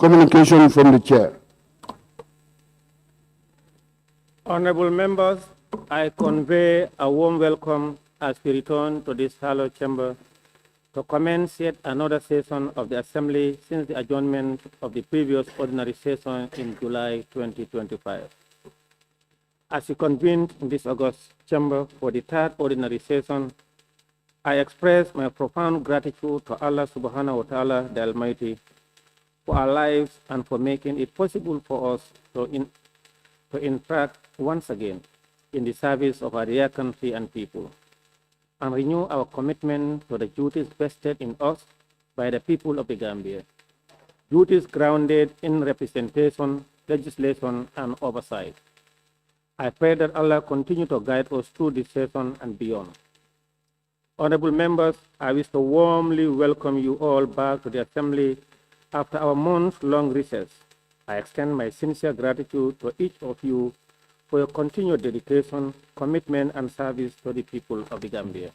Communication from the Chair. Honorable members, I convey a warm welcome as we return to this hallowed chamber to commence yet another session of the Assembly since the adjournment of the previous ordinary session in July 2025. As we convened in this August chamber for the third ordinary session, I express my profound gratitude to Allah subhanahu wa ta'ala, the Almighty, for our lives and for making it possible for us to interact once again in the service of our dear country and people, and renew our commitment to the duties vested in us by the people of the Gambia, duties grounded in representation, legislation, and oversight. I pray that Allah continue to guide us through this session and beyond. Honorable members, I wish to warmly welcome you all back to the Assembly after our month-long recess. I extend my sincere gratitude to each of you for your continued dedication, commitment, and service to the people of the Gambia.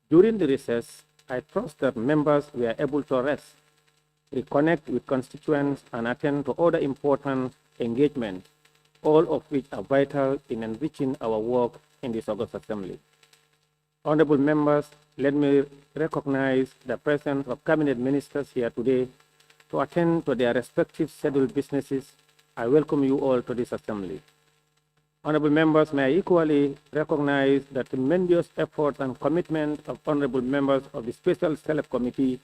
During the recess, I trust that members were able to rest, reconnect with constituents, and attend to other important engagements, all of which are vital in enriching our work in this August Assembly. Honorable members, let me recognize the presence of cabinet ministers here today to attend to their respective scheduled businesses. I welcome you all to this Assembly. Honorable members, may I equally recognize the tremendous effort and commitment of honorable members of the Special Select Committee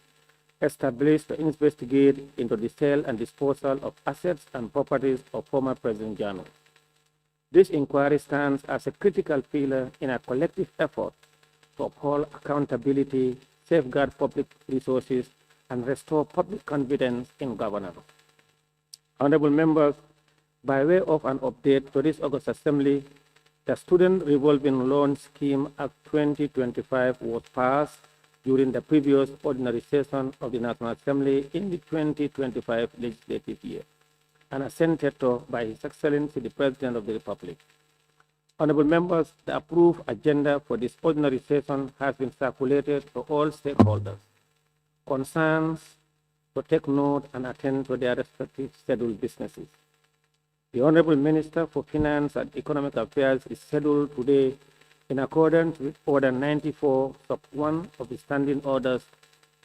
established to investigate into the sale and disposal of assets and properties of former President Jano. This inquiry stands as a critical pillar in a collective effort to uphold accountability, safeguard public resources, and restore public confidence in governance. Honorable members, by way of an update to this August Assembly, the Student Revolving Loan Scheme Act 2025 was passed during the previous ordinary session of the National Assembly in the 2025 legislative year, and assented to by His Excellency the President of the Republic. Honorable members, the approved agenda for this ordinary session has been circulated to all stakeholders. Concerns to take note and attend to their respective scheduled businesses. The Honorable Minister for Finance and Economic Affairs is scheduled today in accordance with Order 94, Sub 1 of the Standing Orders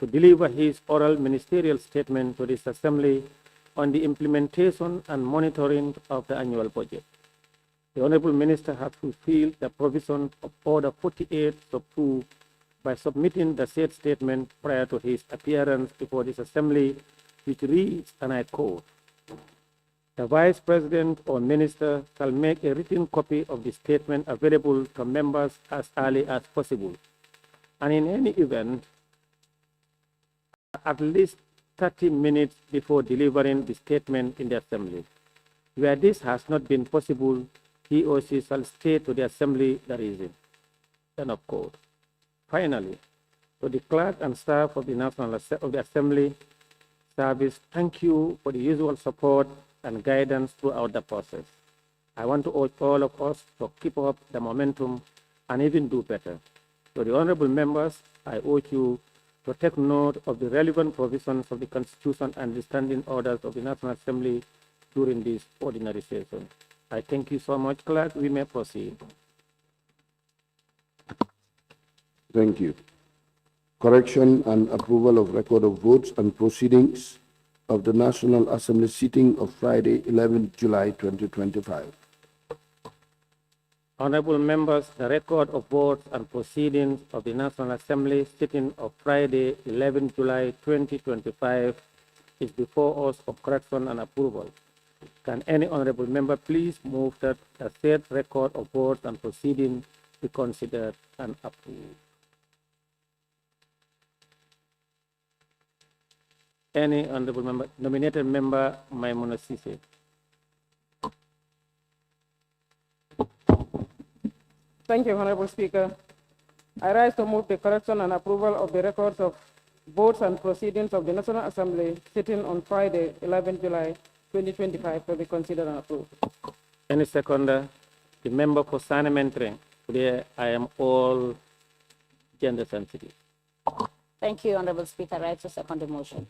to deliver his oral ministerial statement to this Assembly on the implementation and monitoring of the annual budget. The Honorable Minister has fulfilled the provision of Order 48, Sub 2 by submitting the said statement prior to his appearance before this Assembly, which reads, and I quote, "The Vice President or Minister shall make a written copy of the statement available to members as early as possible, and in any event, at least 30 minutes before delivering the statement in the Assembly. Where this has not been possible, he or she shall state to the Assembly the reason." End of quote. Finally, to the clerk and staff of the Assembly Service, thank you for the usual support and guidance throughout the process. I want to urge all of us to keep up the momentum and even do better. To the honorable members, I urge you to take note of the relevant provisions of the Constitution and the standing orders of the National Assembly during this ordinary session. I thank you so much, Clerk. We may proceed. Thank you. Correction and approval of record of votes and proceedings of the National Assembly sitting of Friday, 11 July 2025. Honorable members, the record of votes and proceedings of the National Assembly sitting of Friday, 11 July 2025 is before us for correction and approval. Can any honorable member please move that the said record of votes and proceedings be considered and approved? Any honorable member, nominated member, Maimuna Sise. Thank you, Honorable Speaker. I rise to move the correction and approval of the records of votes and proceedings of the National Assembly sitting on Friday, 11 July 2025 to be considered and approved. Any seconder? The member for Sanementre. Today I am all gender sensitive. Thank you, Honorable Speaker. I rise to second the motion.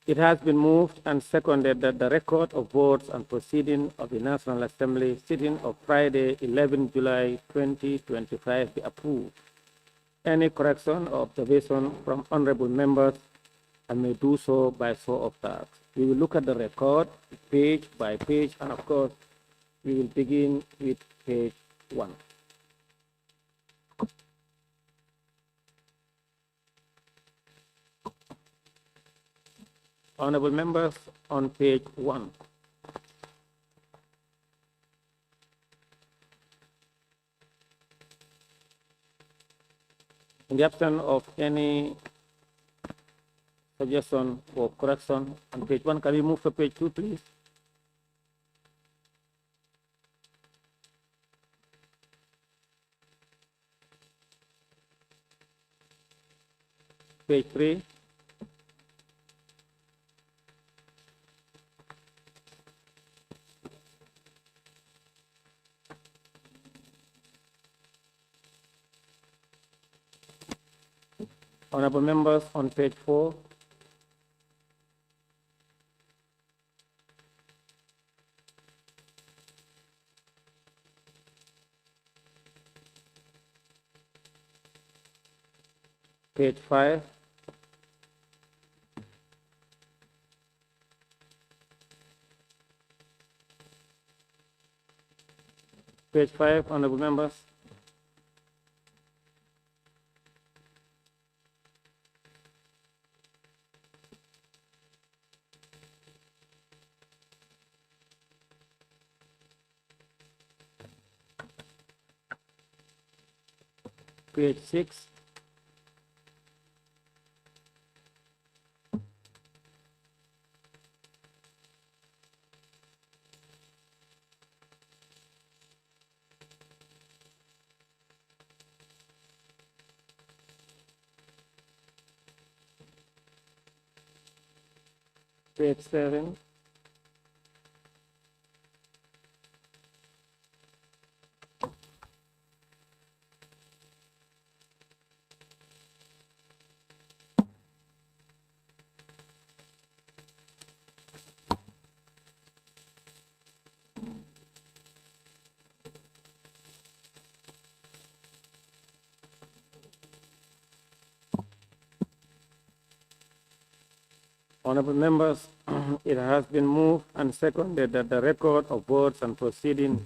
It has been moved and seconded that the record of votes and proceedings of the National Assembly sitting of Friday, 11 July 2025 be approved. Any correction or observation from honorable members and may do so by show of hands. We will look at the record page by page, and of course, we will begin with page 1. Honorable members, on page 1. In the absence of any suggestion or correction on page 1, can we move to page 2, please? Page 3. Honorable members, on page 4. Page 5. Page 5, honorable members. Page 6. Page 7. Honorable members, it has been moved and seconded that the record of votes and proceedings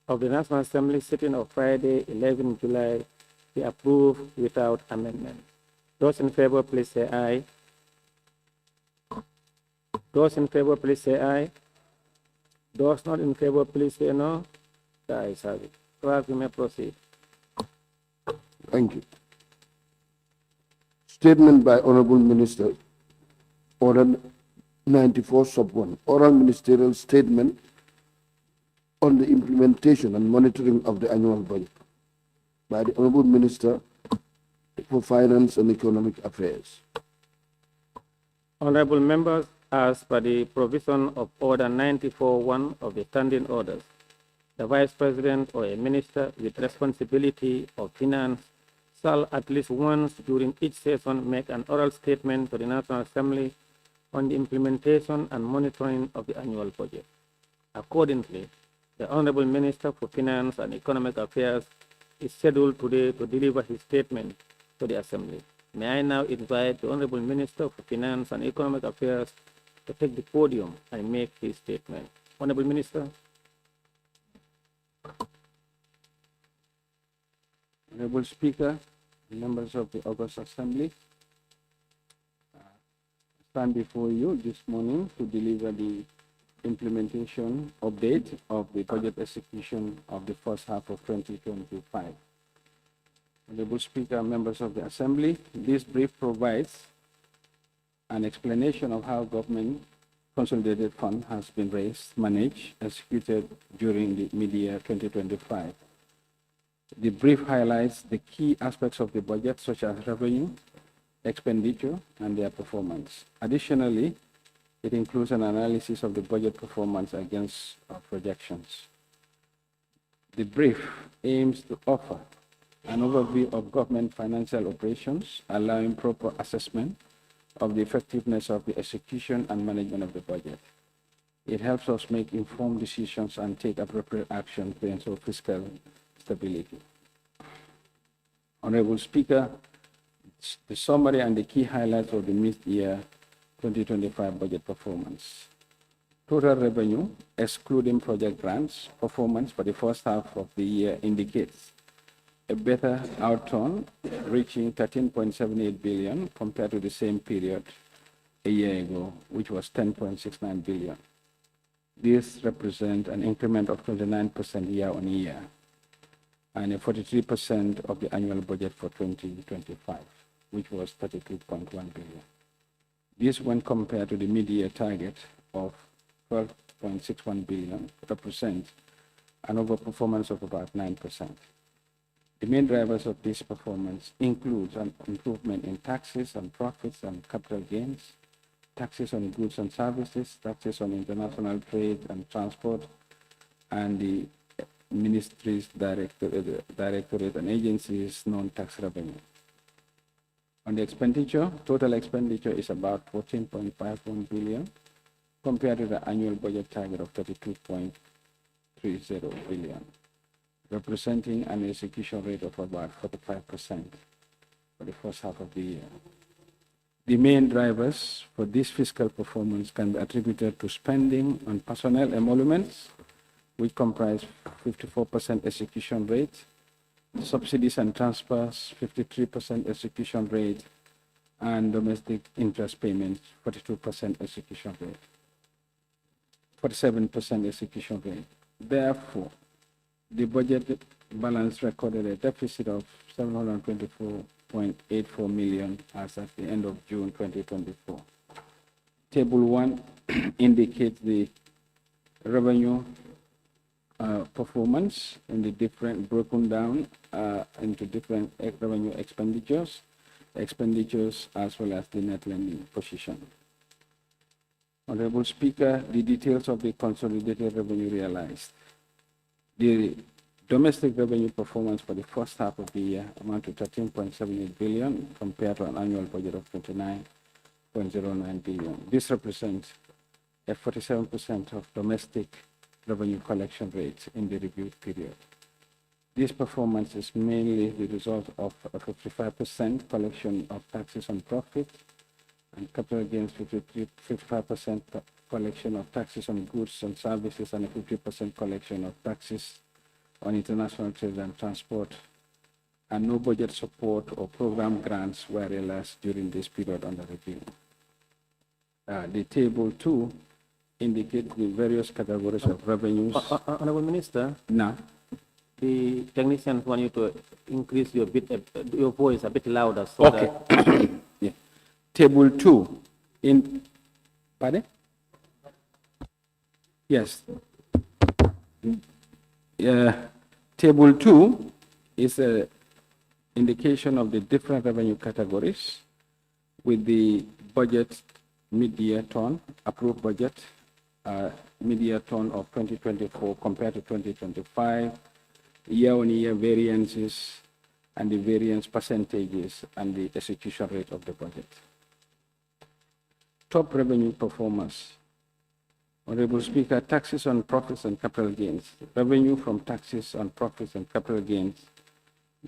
of the National Assembly sitting of Friday, 11 July, be approved without amendment. Those in favor, please say aye. Those in favor, please say aye. Those not in favor, please say no. The ayes have it. Clerk, you may proceed. Thank you. Statement by Honorable Minister. Order 94 sub 1. Oral ministerial statement on the implementation and monitoring of the annual budget by the Honorable Minister for Finance and Economic Affairs. Honorable members, as per the provision of Order 94.1 of the Standing Orders, the Vice President or a minister with responsibility of finance shall at least once during each session make an oral statement to the National Assembly on the implementation and monitoring of the annual budget. Accordingly, the Honorable Minister for Finance and Economic Affairs is scheduled today to deliver his statement to the Assembly. May I now invite the Honorable Minister for Finance and Economic Affairs to take the podium and make his statement. Honorable Minister. Honorable Speaker, members of the August Assembly, I stand before you this morning to deliver the implementation update of the budget execution of the first half of 2025. Honorable Speaker, members of the Assembly, this brief provides an explanation of how government consolidated fund has been raised, managed, executed during the mid-year 2025. The brief highlights the key aspects of the budget, such as revenue, expenditure, and their performance. Additionally, it includes an analysis of the budget performance against projections. The brief aims to offer an overview of government financial operations, allowing proper assessment of the effectiveness of the execution and management of the budget. It helps us make informed decisions and take appropriate action to ensure fiscal stability. Honorable Speaker, the summary and the key highlights of the mid-year 2025 budget performance. Total revenue, excluding project grants, performance for the first half of the year indicates a better outturn, reaching 13.78 billion compared to the same period a year ago, which was 10.69 billion. This represents an increment of 29% year-on-year and a 43% of the annual budget for 2025, which was 32.1 billion. This, when compared to the mid-year target of 12.61 billion, represents an overperformance of about 9%. The main drivers of this performance include an improvement in taxes and profits and capital gains, taxes on goods and services, taxes on international trade and transport, and the ministries, directorate and agencies' non-tax revenue. On the expenditure, total expenditure is about 14.51 billion compared to the annual budget target of 32.30 billion, representing an execution rate of about 45% for the first half of the year. The main drivers for this fiscal performance can be attributed to spending on personnel emoluments, which comprise 54% execution rate, subsidies and transfers, 53% execution rate, and domestic interest payments, 42% execution rate, 47% execution rate. Therefore, the budget balance recorded a deficit of 724.84 million as at the end of June 2024. Table 1 indicates the revenue performance in the different, broken down into different revenue expenditures as well as the net lending position. Honorable Speaker, the details of the consolidated revenue realized. The domestic revenue performance for the first half of the year amounted to 13.78 billion compared to an annual budget of 29.09 billion. This represents a 47% of domestic revenue collection rates in the review period. This performance is mainly the result of a 55% collection of taxes on profit and capital gains, 55% collection of taxes on goods and services, and a 50% collection of taxes on international trade and transport, and no budget support or program grants were realized during this period under review. The table 2 indicates the various categories of revenues. Honorable Minister, Now, the technicians want you to increase your voice a bit louder. So okay. Yeah. Table 2 in, pardon? Yes. Table 2 is an indication of the different revenue categories with the budget mid-year turn, approved budget mid-year turn of 2024 compared to 2025, year-on-year variances, and the variance percentages and the execution rate of the budget. Top revenue performance. Honorable Speaker, taxes on profits and capital gains. Revenue from taxes on profits and capital gains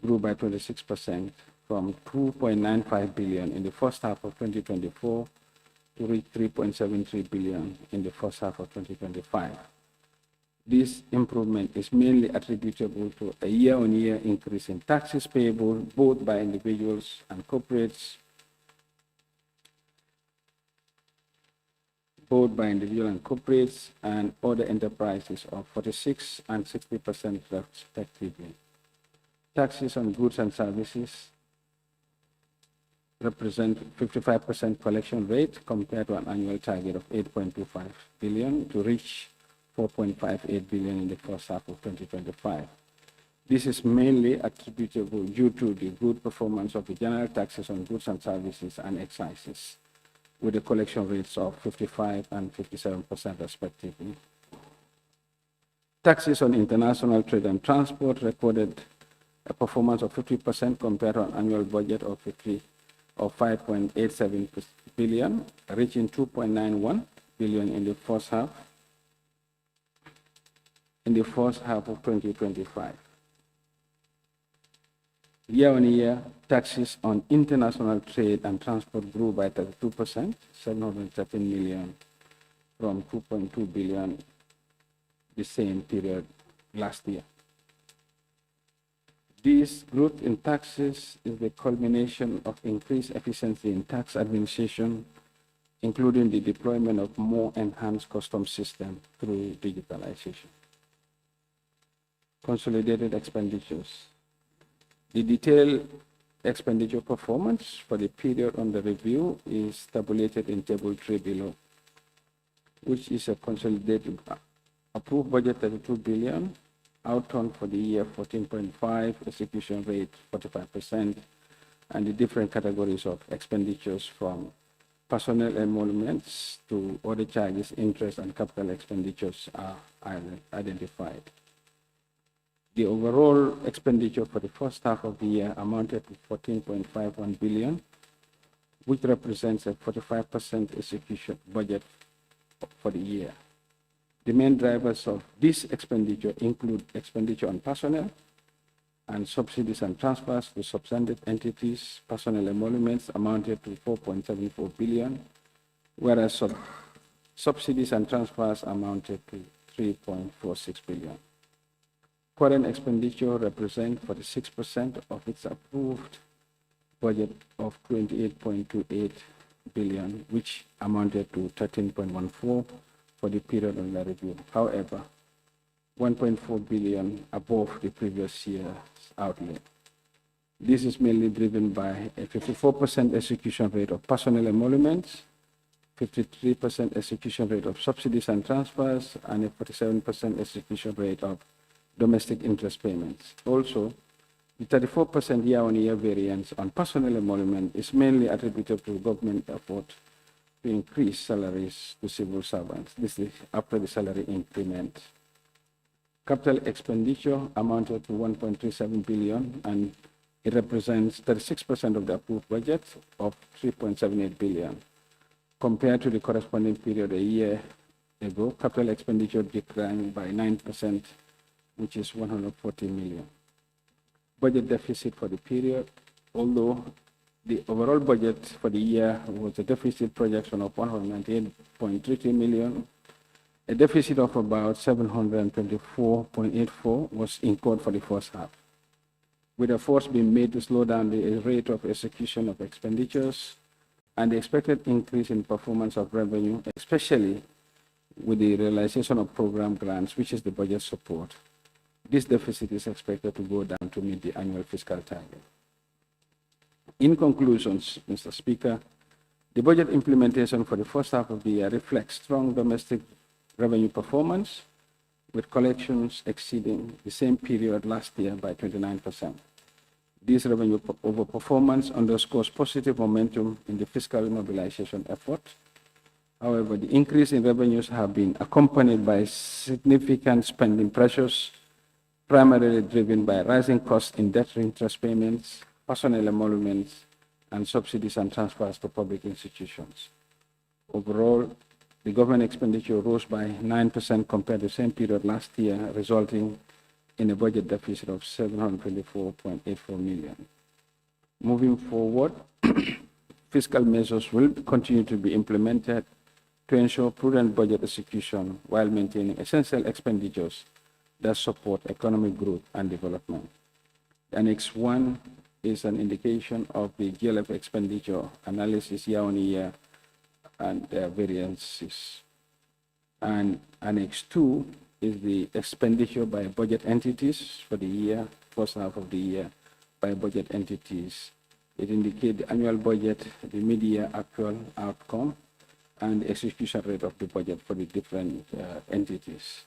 grew by 26% from 2.95 billion in the first half of 2024 to reach 3.73 billion in the first half of 2025. This improvement is mainly attributable to a year-on-year increase in taxes payable both by individuals and corporates, and other enterprises of 46% and 60% respectively. Taxes on goods and services represent 55% collection rate compared to an annual target of 8.25 billion to reach 4.58 billion in the first half of 2025. This is mainly attributable due to the good performance of the general taxes on goods and services and excises, with the collection rates of 55% and 57% respectively. Taxes on international trade and transport recorded a performance of 50% compared to an annual budget of of 5.87 billion, reaching 2.91 billion in the first half of 2025. Year-on-year, taxes on international trade and transport grew by 32%, 713 million, from 2.2 billion the same period last year. This growth in taxes is the culmination of increased efficiency in tax administration, including the deployment of more enhanced customs system through digitalization. Consolidated expenditures. The detailed expenditure performance for the period under review is tabulated in Table 3 below, which is a consolidated approved budget 32 billion, outturn for the year 14.5, execution rate 45%, and the different categories of expenditures from personnel emoluments to other charges, interest, and capital expenditures are identified. The overall expenditure for the first half of the year amounted to 14.51 billion, which represents a 45% execution budget for the year. The main drivers of this expenditure include expenditure on personnel and subsidies and transfers to substandard entities. Personnel emoluments amounted to 4.74 billion, whereas subsidies and transfers amounted to 3.46 billion. Current expenditure represents 46% of its approved budget of 28.28 billion, which amounted to 13.14 for the period under review. However, 1.4 billion above the previous year's outlay. This is mainly driven by a 54% execution rate of personnel emoluments, 53% execution rate of subsidies and transfers, and a 47% execution rate of domestic interest payments. Also, the 34% year-on-year variance on personnel emolument is mainly attributed to government effort to increase salaries to civil servants. This is after the salary increment. Capital expenditure amounted to 1.37 billion, and it represents 36% of the approved budget of 3.78 billion. Compared to the corresponding period a year ago, capital expenditure declined by 9%, which is 140 million. Budget deficit for the period, although the overall budget for the year was a deficit projection of 198.33 million, a deficit of about 724.84 was incurred for the first half, with efforts being made to slow down the rate of execution of expenditures and the expected increase in performance of revenue, especially with the realization of program grants, which is the budget support. This deficit is expected to go down to meet the annual fiscal target. In conclusions, Mr. Speaker, the budget implementation for the first half of the year reflects strong domestic revenue performance, with collections exceeding the same period last year by 29%. This revenue overperformance underscores positive momentum in the fiscal mobilization effort. However, the increase in revenues have been accompanied by significant spending pressures, primarily driven by rising costs in debt interest payments, personnel emoluments, and subsidies and transfers to public institutions. Overall, the government expenditure rose by 9% compared to the same period last year, resulting in a budget deficit of 724.84 million. Moving forward, fiscal measures will continue to be implemented to ensure prudent budget execution while maintaining essential expenditures that support economic growth and development. Annex 1 is an indication of the GLF expenditure analysis year-on-year and their variances. And Annex 2 is the expenditure by budget entities for the year, first half of the year, by budget entities. It indicates the annual budget, the mid-year actual outcome, and the execution rate of the budget for the different entities.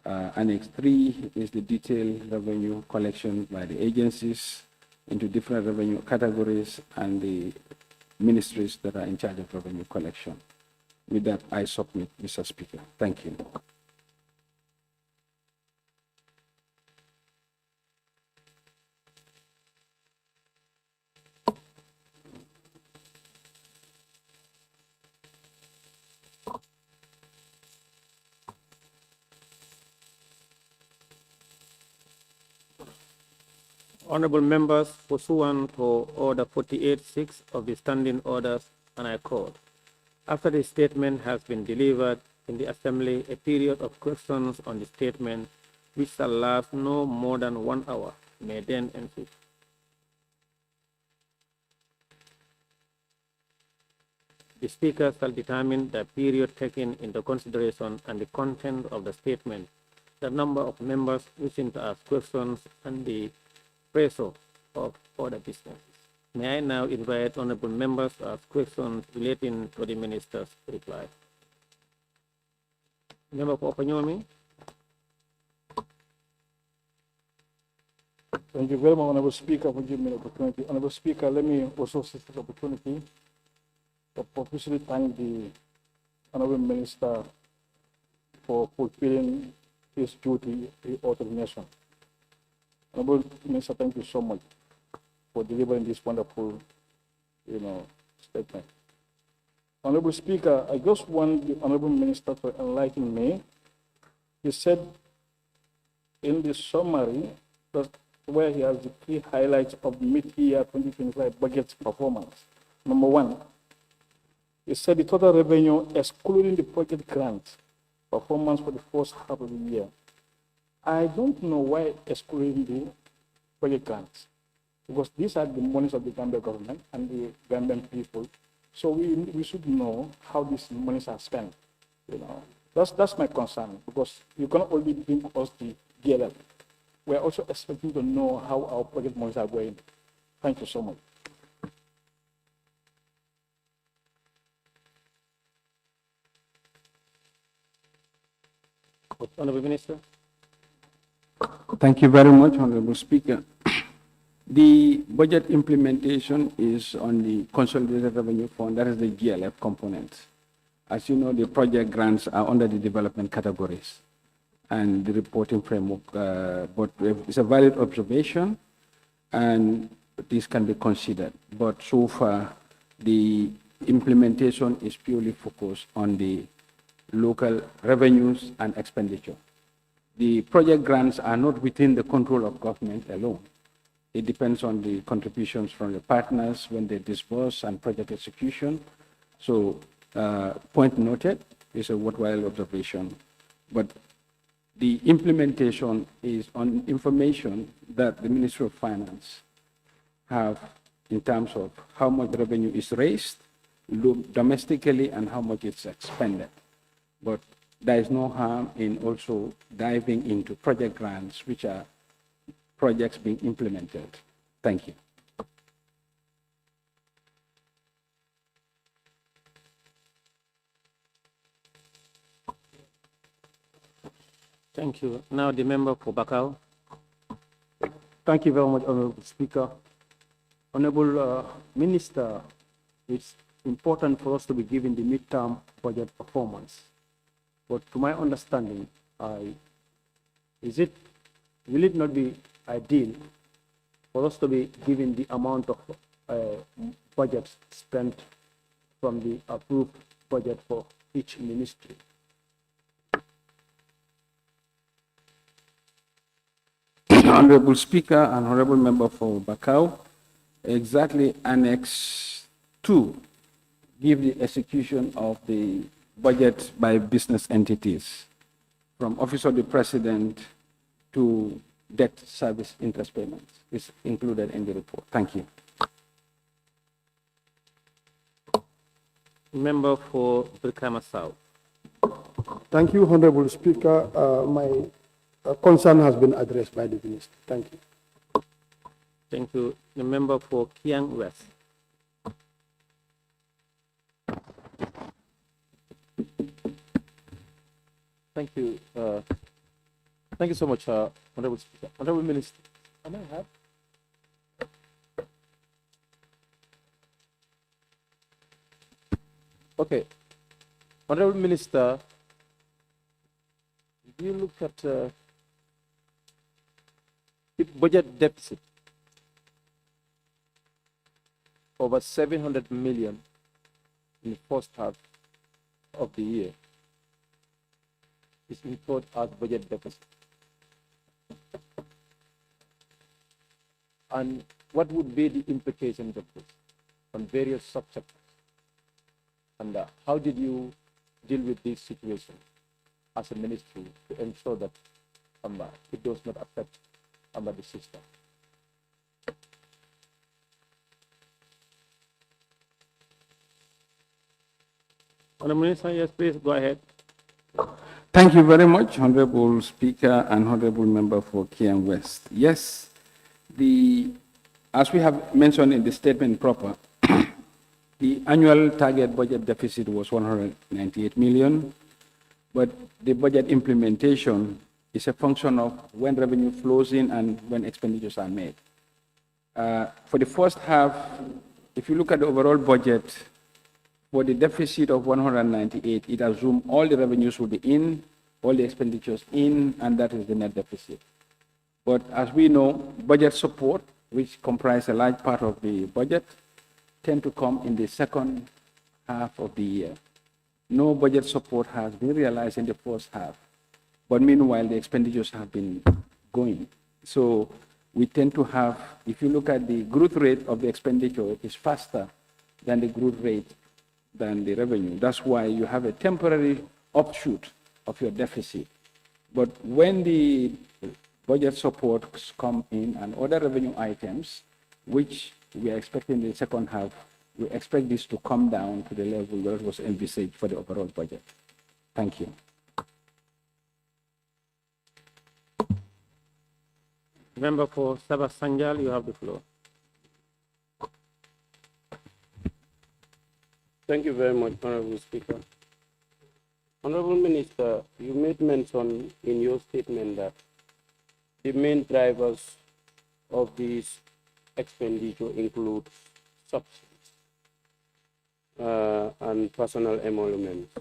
Annex 3 is the detailed revenue collection by the agencies into different revenue categories and the ministries that are in charge of revenue collection. With that, I submit, Mr. Speaker. Thank you. Honorable members, pursuant to Order 48.6 of the Standing Orders, and I quote, after the statement has been delivered in the Assembly, a period of questions on the statement, which shall last no more than 1 hour, may then ensue. The Speaker shall determine the period taken into consideration and the content of the statement, the number of members wishing to ask questions, and the ratio of other businesses. May I now invite honorable members to ask questions relating to the minister's reply. Member for Opanyomi. Thank you very much, Honorable Speaker, for giving me the opportunity. Honorable Speaker, let me also seize this opportunity to profusely thank the Honorable Minister for fulfilling his duty to the nation. Honorable Minister, thank you so much for delivering this wonderful, statement. Honorable Speaker, I just want the Honorable Minister to enlighten me. He said in the summary that where he has the key highlights of mid-year 2025 budget performance. Number one, he said the total revenue, excluding the project grant performance for the first half of the year. I don't know why excluding the project grants, because these are the monies of the Gambia government and the Gambian people. So we should know how these monies are spent. That's my concern, because you cannot only bring us the GLF. We're also expecting to know how our project monies are going. Thank you so much. Honorable Minister. Thank you very much, Honorable Speaker. The budget implementation is on the Consolidated Revenue Fund, that is the GLF component. As you know, the project grants are under the development categories and the reporting framework, but it's a valid observation and this can be considered. But so far, the implementation is purely focused on the local revenues and expenditure. The project grants are not within the control of government alone. It depends on the contributions from the partners when they disburse and project execution. So, point noted, is a worthwhile observation. But the implementation is on information that the Ministry of Finance have in terms of how much revenue is raised domestically and how much is expended. But there is no harm in also diving into project grants, which are projects being implemented. Thank you. Thank you. Now the member for Bakau. Thank you very much, Honorable Speaker. Honorable Minister, it's important for us to be given the midterm budget performance. But to my understanding, will it not be ideal for us to be given the amount of budget spent from the approved budget for each ministry? Honorable Speaker and Honorable Member for Bakau, exactly Annex 2 give the execution of the budget by business entities, from Office of the President to debt service interest payments is included in the report. Thank you. Member for Brikama South. Thank you, Honorable Speaker. My concern has been addressed by the Minister. Thank you. Thank you. The member for Kiang West. Thank you. Thank you so much, Honorable Speaker. Honorable Minister, can I have? Okay. Honorable Minister, if you look at the budget deficit, over 700 million in the first half of the year, is reported as budget deficit. And what would be the implications of this on various subsectors? And how did you deal with this situation as a ministry to ensure that it does not affect the system? Honorable Minister, yes, please go ahead. Thank you very much, Honorable Speaker and Honorable Member for Kiang West. Yes, as we have mentioned in the statement proper, the annual target budget deficit was 198 million, but the budget implementation is a function of when revenue flows in and when expenditures are made. For the first half, if you look at the overall budget, for the deficit of 198, it assumed all the revenues will be in, all the expenditures in, and that is the net deficit. But as we know, budget support, which comprise a large part of the budget, tend to come in the second half of the year. No budget support has been realized in the first half, but meanwhile, the expenditures have been going. So we tend to have, if you look at the growth rate of the expenditure, it is faster than the growth rate than the revenue. That's why you have a temporary offshoot of your deficit. But when the budget supports come in and other revenue items, which we are expecting in the second half, we expect this to come down to the level where it was envisaged for the overall budget. Thank you. Member for Sabah Sanjal, you have the floor. Thank you very much, Honorable Speaker. Honorable Minister, you made mention in your statement that the main drivers of this expenditure include subsidies and personal emoluments.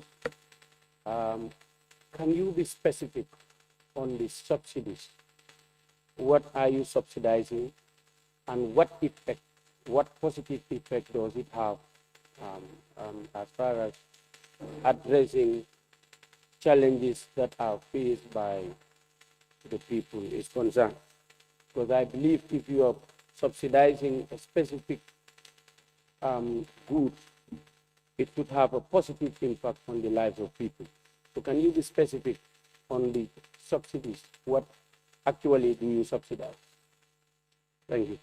Can you be specific on the subsidies? What are you subsidizing, and what effect, what positive effect does it have as far as addressing challenges that are faced by the people is concerned? Because I believe if you are subsidizing a specific good, it could have a positive impact on the lives of people. So can you be specific on the subsidies? What actually do you subsidize? Thank you.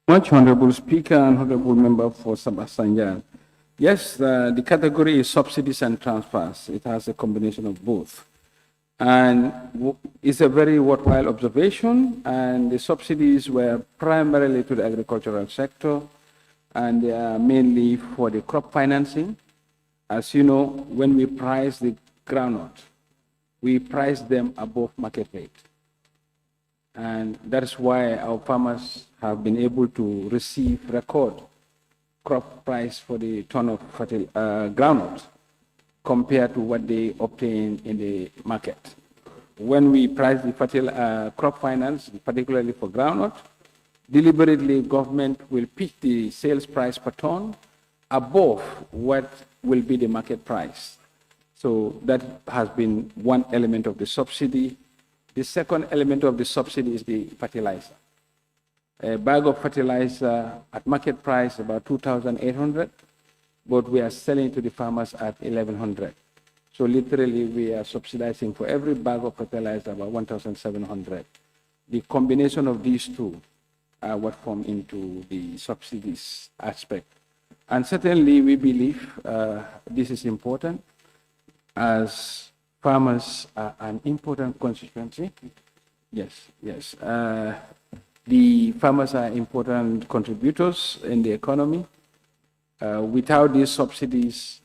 Much, Honorable Speaker and Honorable Member for Sabah Sanjal. Yes, the category is subsidies and transfers. It has a combination of both. And it's a very worthwhile observation, and the subsidies were primarily to the agricultural sector, and they are mainly for the crop financing. As you know, when we price the groundnut, we price them above market rate. And that is why our farmers have been able to receive record crop price for the ton of groundnut compared to what they obtain in the market. When we price the crop finance, particularly for groundnut, deliberately government will pick the sales price per ton above what will be the market price. So that has been one element of the subsidy. The second element of the subsidy is the fertilizer. A bag of fertilizer at market price about 2,800, but we are selling to the farmers at 1,100. So literally we are subsidizing for every bag of fertilizer about 1,700. The combination of these two are what form into the subsidies aspect. And certainly we believe this is important, as farmers are an important constituency. Yes. The farmers are important contributors in the economy. Without these subsidies,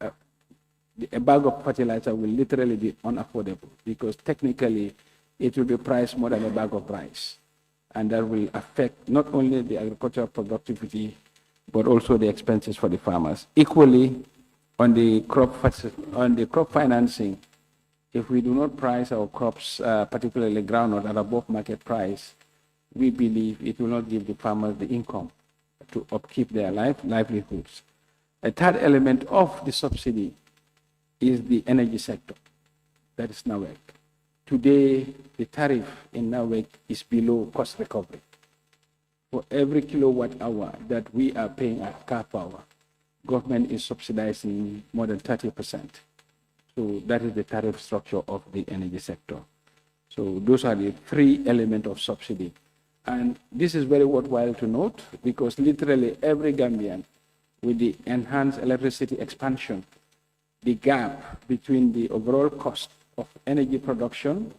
a bag of fertilizer will literally be unaffordable, because technically it will be priced more than a bag of rice. And that will affect not only the agricultural productivity, but also the expenses for the farmers. Equally, on the crop financing, if we do not price our crops, particularly groundnut, at above market price, we believe it will not give the farmers the income to upkeep their livelihoods. A third element of the subsidy is the energy sector. That is NAWEC. Today, the tariff in Norway is below cost recovery. For every kilowatt hour that we are paying at car power, government is subsidizing more than 30%. So that is the tariff structure of the energy sector. So those are the three elements of subsidy. And this is very worthwhile to note because literally every Gambian with the enhanced electricity expansion, the gap between the overall cost of energy production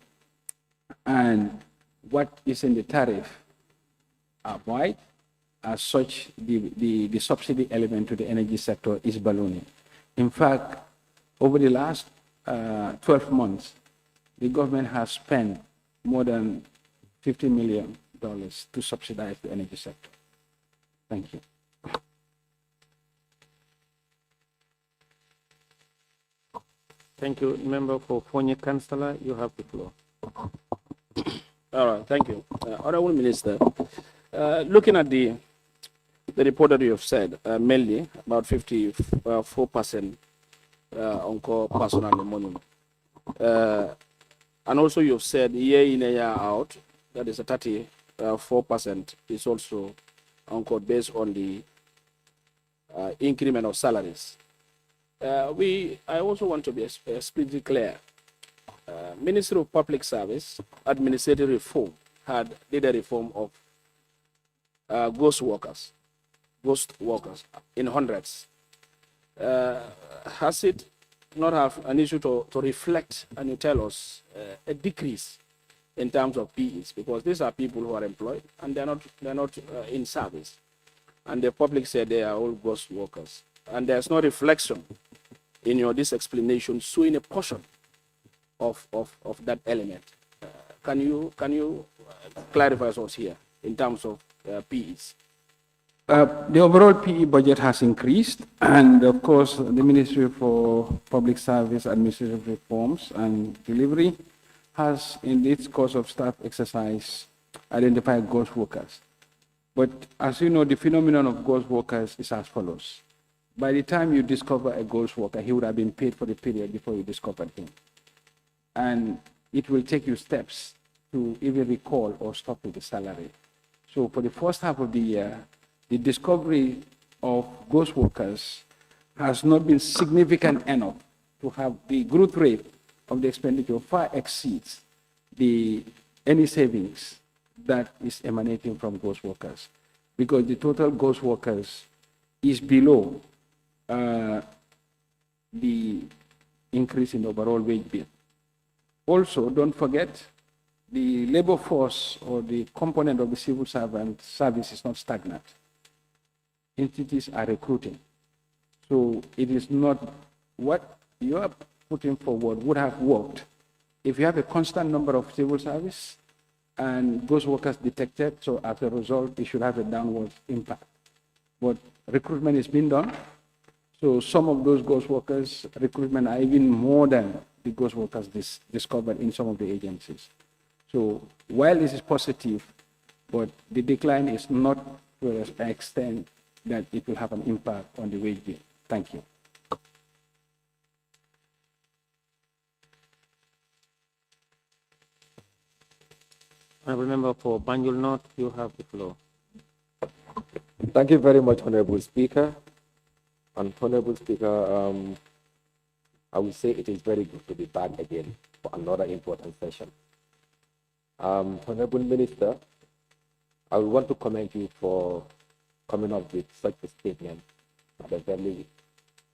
and what is in the tariff are wide. As such, the subsidy element to the energy sector is ballooning. In fact, over the last 12 months, the government has spent more than $50 million to subsidize the energy sector. Thank you. Thank you. Member for Fonye Councillor, you have the floor. All right, thank you. Honorable Minister, looking at the report that you have said, mainly about 54% on core personal emolument. And also you've said year in a year out, that is a 34% is also on core based on the increment of salaries. I also want to be explicitly clear. Ministry of Public Service Administrative Reform did a reform of ghost workers in hundreds. Has it not have an issue to reflect and you tell us a decrease in terms of PEs, because these are people who are employed and they're not in service, and the public said they are all ghost workers, and there's no reflection in this explanation showing a portion of that element. Can you clarify us here in terms of PEs? The overall PE budget has increased, and of course, the Ministry for Public Service Administrative Reforms and Delivery has, in its course of staff exercise, identified ghost workers. But as you know, the phenomenon of ghost workers is as follows. By the time you discover a ghost worker, he would have been paid for the period before you discovered him. And it will take you steps to either recall or stop with the salary. So for the first half of the year, the discovery of ghost workers has not been significant enough to have the growth rate of the expenditure far exceeds any savings that is emanating from ghost workers, because the total ghost workers is below the increase in overall wage bill. Also, don't forget, the labor force or the component of the civil servant service is not stagnant. Entities are recruiting. So it is not what you are putting forward would have worked if you have a constant number of civil service and those workers detected. So as a result, it should have a downward impact. But recruitment is being done. So some of those ghost workers recruitment are even more than the ghost workers discovered in some of the agencies. So while this is positive, but the decline is not to an extent that it will have an impact on the wage bill. Thank you. Honorable Member for Banjul North, you have the floor. Thank you very much, Honorable Speaker. And Honorable Speaker, I would say it is very good to be back again for another important session. Honorable Minister, I would want to commend you for coming up with such a statement at a very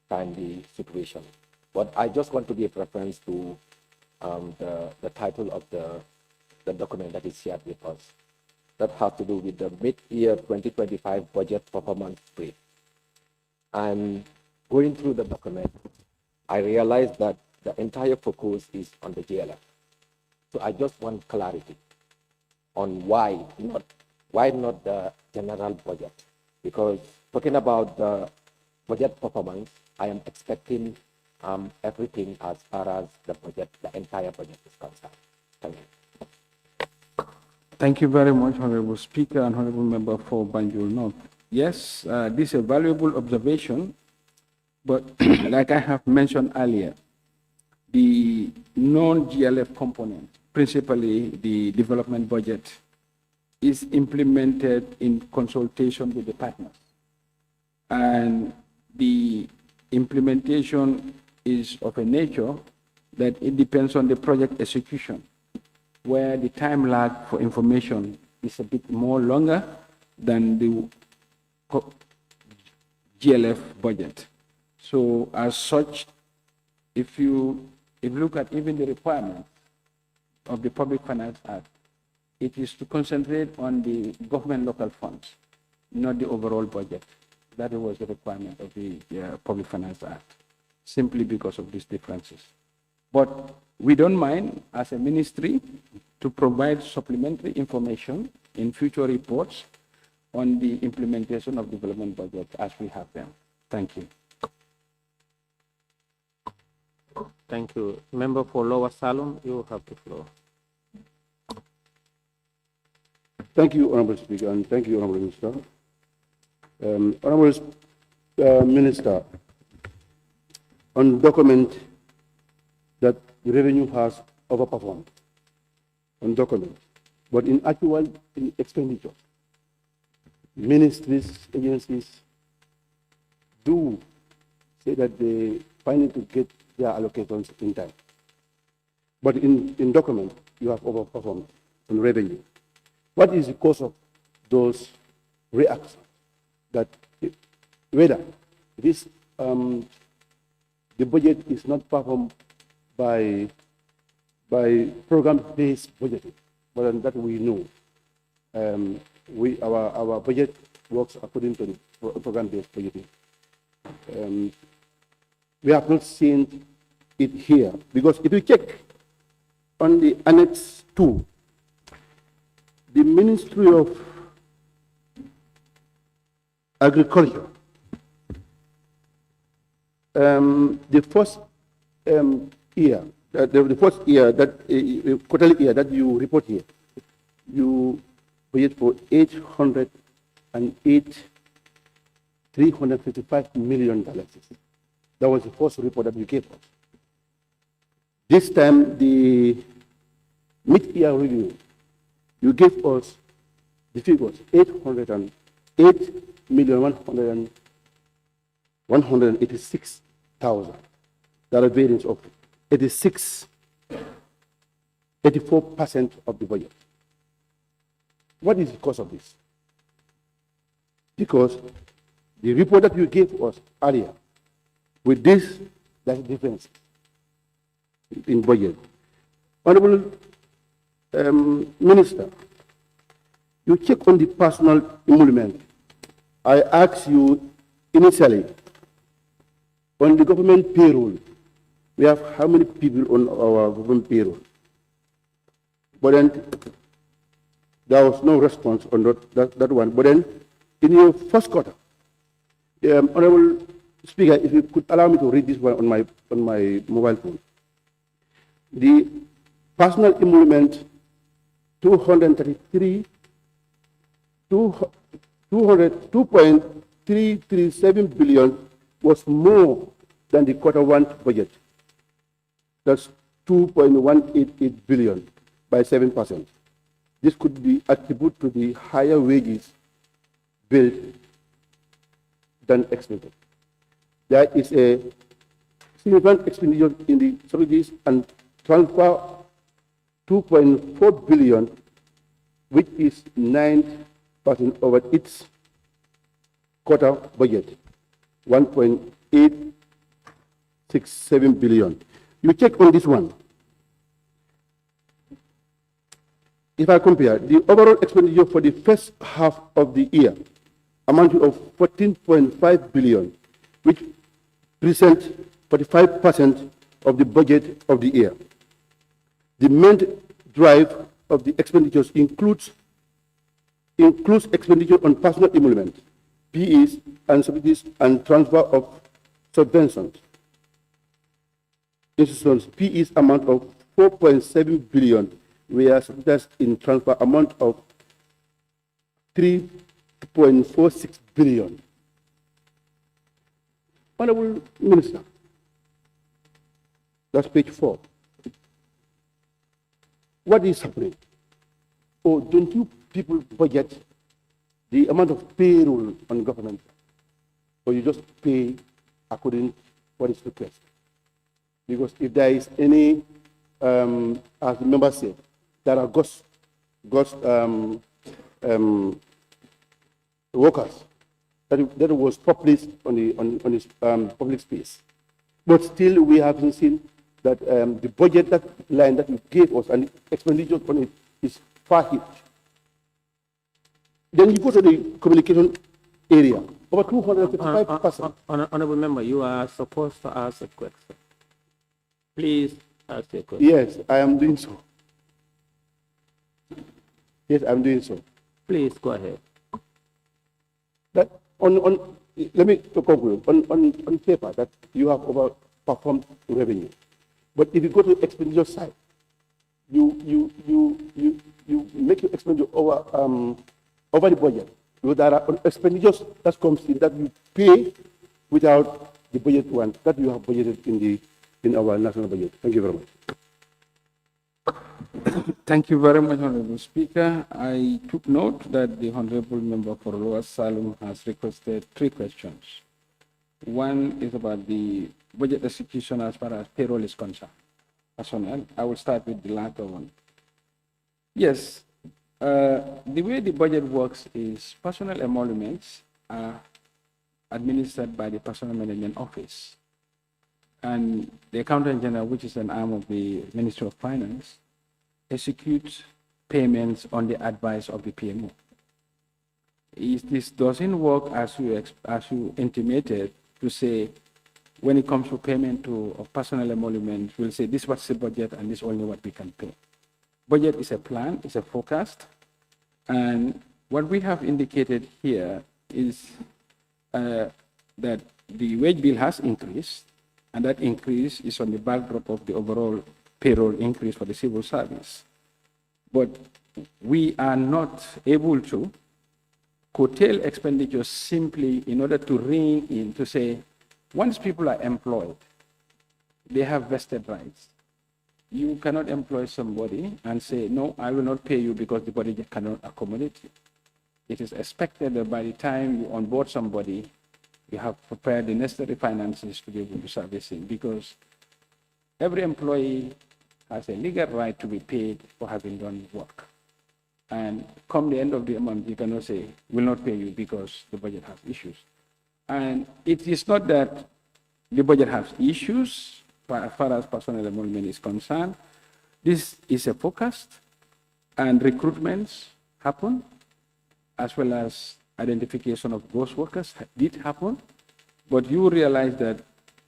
timely situation. But I just want to give reference to the title of the document that is shared with us. That has to do with the mid-year 2025 budget performance brief. And going through the document, I realized that the entire focus is on the JLF. So I just want clarity on why not the general budget. Because talking about the budget performance, I am expecting everything as far as the budget, the entire budget is concerned. Thank you. Thank you very much, Honorable Speaker and Honorable Member for Banjul North. Yes, this is a valuable observation, but like I have mentioned earlier, the non-GLF component principally the development budget, is implemented in consultation with the partners. And the implementation is of a nature that it depends on the project execution, where the time lag for information is a bit more longer than the GLF budget. So as such, if you look at even the requirements of the Public Finance Act, it is to concentrate on the government local funds, not the overall budget. That was the requirement of the Public Finance Act, simply because of these differences. But we don't mind, as a ministry, to provide supplementary information in future reports on the implementation of development budget as we have them. Thank you. Thank you. Member for Lower Salem, you have the floor. Thank you, Honorable Speaker, and thank you, Honorable Minister. Honorable Minister, on document that the revenue has overperformed, on document, but in actual in expenditure, ministries, agencies do say that they find to get their allocations in time. But in document, you have overperformed on revenue. What is the cause of those reactions? That whether this the budget is not performed by program-based budgeting, but that we know. Our budget works according to the program-based budgeting. We have not seen it here, because if you check on the Annex 2, the Ministry of Agriculture, the first year, the first year that quarterly year that you report here, you budget for $355 million. That was the first report that you gave us. This time, the mid-year review, you gave us the figures, 808,186,000. That is a variance of 84% of the budget. What is the cause of this? Because the report that you gave us earlier, with this, there's a difference in budget. Honorable Minister, you check on the personal emolument. I asked you initially, on the government payroll, we have how many people on our government payroll? But then there was no response on that one. But then in your first quarter, Honorable Speaker, if you could allow me to read this one on my mobile phone. The personal emolument 2.337 billion was more than the quarter one budget. That's 2.188 billion by 7%. This could be attributed to the higher wages billed than expected. There is a significant expenditure in the services and transfer 2.4 billion, which is 9% over its quarter budget, 1.867 billion. You check on this one. If I compare the overall expenditure for the first half of the year, amounting of 14.5 billion, which presents 45% of the budget of the year. The main drive of the expenditures includes expenditure on personal emolument, PEs and subsidies and transfer of subventions. Institutions, PEs amount of 4.7 billion, whereas subsidies in transfer amount of 3.46 billion. Honorable Minister, that's page 4. what is happening? Or don't you people budget the amount of payroll on government? Or you just pay according to what is requested? Because if there is any, as the member said, there are ghost workers that was published on this public space. But still, we haven't seen that the budget that line that you gave us and the expenditure on it is far huge. Then you go to the communication area, over 255%. Honorable member, you are supposed to ask a question. Please ask your question. Yes, I am doing so. Yes, I'm doing so. Please go ahead. That let me conclude. On paper, that you have overperformed revenue, but if you go to expenditure side, you make your expenditure over the budget. Because there are expenditures that comes in that you pay without the budget one that you have budgeted in our national budget. Thank you very much. Thank you very much, Honorable Speaker. I took note that the Honorable Member for Lower Salem has requested 3 questions. One is about the budget execution as far as payroll is concerned. Personnel. I will start with the latter one. Yes, the way the budget works is personnel emoluments are administered by the Personnel Management Office. And the Accountant General, which is an arm of the Ministry of Finance, executes payments on the advice of the PMO. This doesn't work as you intimated to say, when it comes to payment of personnel emoluments, we'll say this was the budget and this is only what we can pay. Budget is a plan, it's a forecast, and what we have indicated here is that the wage bill has increased, and that increase is on the backdrop of the overall payroll increase for the civil service. But we are not able to curtail expenditures simply in order to ring in to say, once people are employed, they have vested rights. You cannot employ somebody and say, no, I will not pay you because the body cannot accommodate you. It is expected that by the time you onboard somebody, you have prepared the necessary finances to be able to service him, because every employee has a legal right to be paid for having done work. And come the end of the month, you cannot say, we'll not pay you because the budget has issues. And it is not that the budget has issues, but as far as personnel emolument is concerned, this is a forecast, and recruitments happen, as well as identification of ghost workers did happen. But you realize that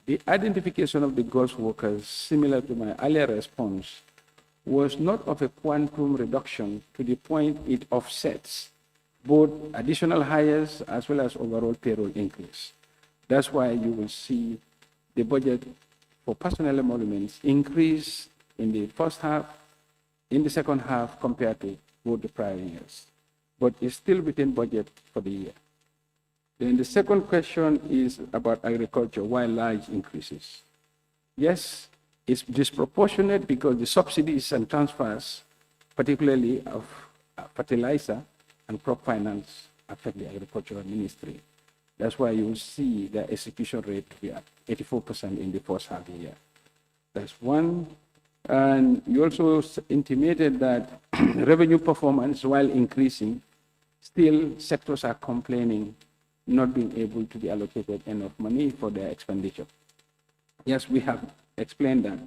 the identification of the ghost workers, similar to my earlier response, was not of a quantum reduction to the point it offsets both additional hires as well as overall payroll increase. That's why you will see the budget for personnel emoluments increase in the first half, in the second half compared to both the prior years. But it's still within budget for the year. Then the second question is about agriculture, why large increases? Yes, it's disproportionate because the subsidies and transfers, particularly of fertilizer and crop finance, affect the agricultural ministry. That's why you will see the execution rate to be at 84% in the first half of the year. That's one. And you also intimated that revenue performance, while increasing, still sectors are complaining not being able to be allocated enough money for their expenditure. Yes, we have explained that.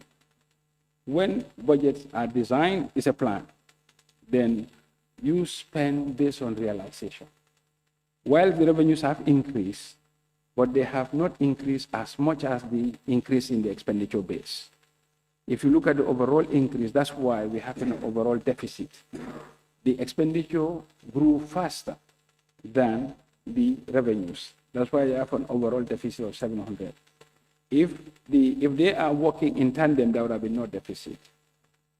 When budgets are designed, it's a plan. Then you spend based on realization. While the revenues have increased, but they have not increased as much as the increase in the expenditure base. If you look at the overall increase, that's why we have an overall deficit. The expenditure grew faster than the revenues. That's why you have an overall deficit of 700. If they are working in tandem, there would have been no deficit.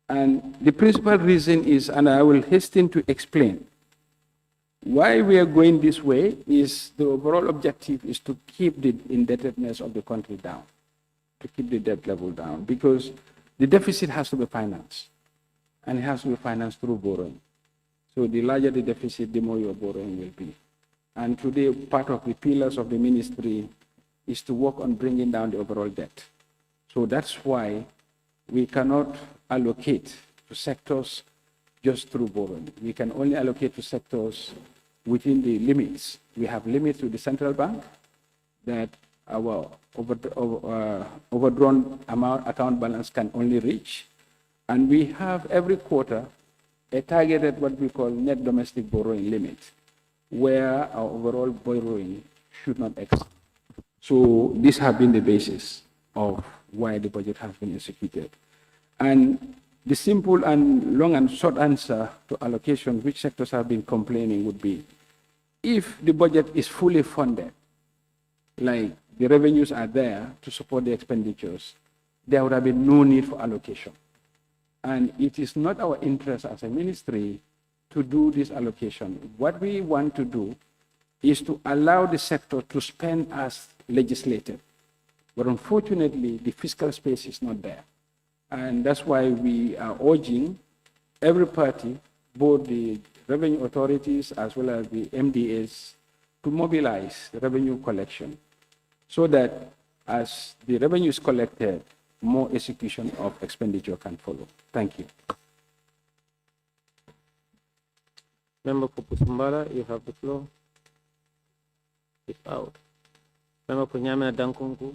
And the principal reason is, and I will hasten to explain, why we are going this way is the overall objective is to keep the indebtedness of the country down, to keep the debt level down, because the deficit has to be financed. and it has to be financed through borrowing. So the larger the deficit, the more your borrowing will be. And today, part of the pillars of the ministry is to work on bringing down the overall debt. So that's why we cannot allocate to sectors just through borrowing. We can only allocate to sectors within the limits. We have limits with the central bank that our overdrawn account balance can only reach. And we have every quarter a targeted what we call net domestic borrowing limit, where our overall borrowing should not exceed. So these have been the basis of why the budget has been executed. And the simple and long and short answer to allocation, which sectors have been complaining, would be, if the budget is fully funded, like the revenues are there to support the expenditures, there would have been no need for allocation. And it is not our interest as a ministry to do this allocation. What we want to do is to allow the sector to spend as legislated. But unfortunately, the fiscal space is not there. And that's why we are urging every party, both the revenue authorities as well as the MDAs, to mobilize revenue collection so that as the revenue is collected, more execution of expenditure can follow. Thank you. Member for Pusumbala, you have the floor. It's out. Member for Nyamena Dankungu.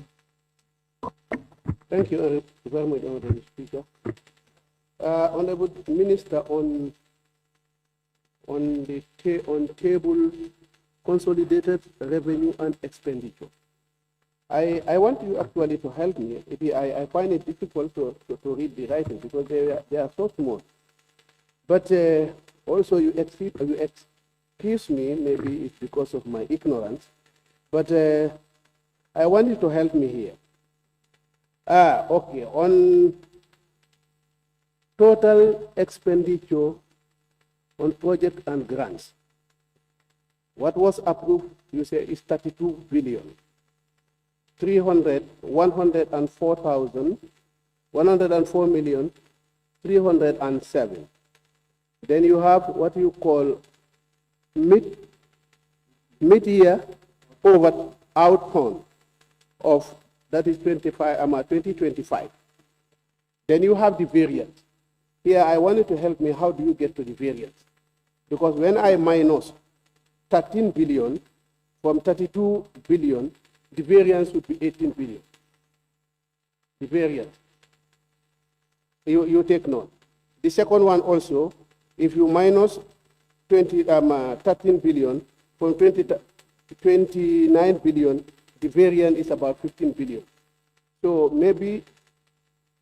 Thank you very much, Honorable Speaker. Honorable Minister, on table consolidated revenue and expenditure, I want you actually to help me. I find it difficult to read the writing because they are so small. But also you excuse me, maybe it's because of my ignorance, but I want you to help me here. Okay, on total expenditure on project and grants, what was approved, you say, is 32 billion. 104,307. Then you have what you call mid-year outcome of, that is 2025. Then you have the variance. Here I wanted to help me, how do you get to the variance? Because when I minus 13 billion from 32 billion, the variance would be 18 billion. The variance. You take note. The second one also, if you minus 13 billion from 29 billion, the variance is about 15 billion. So maybe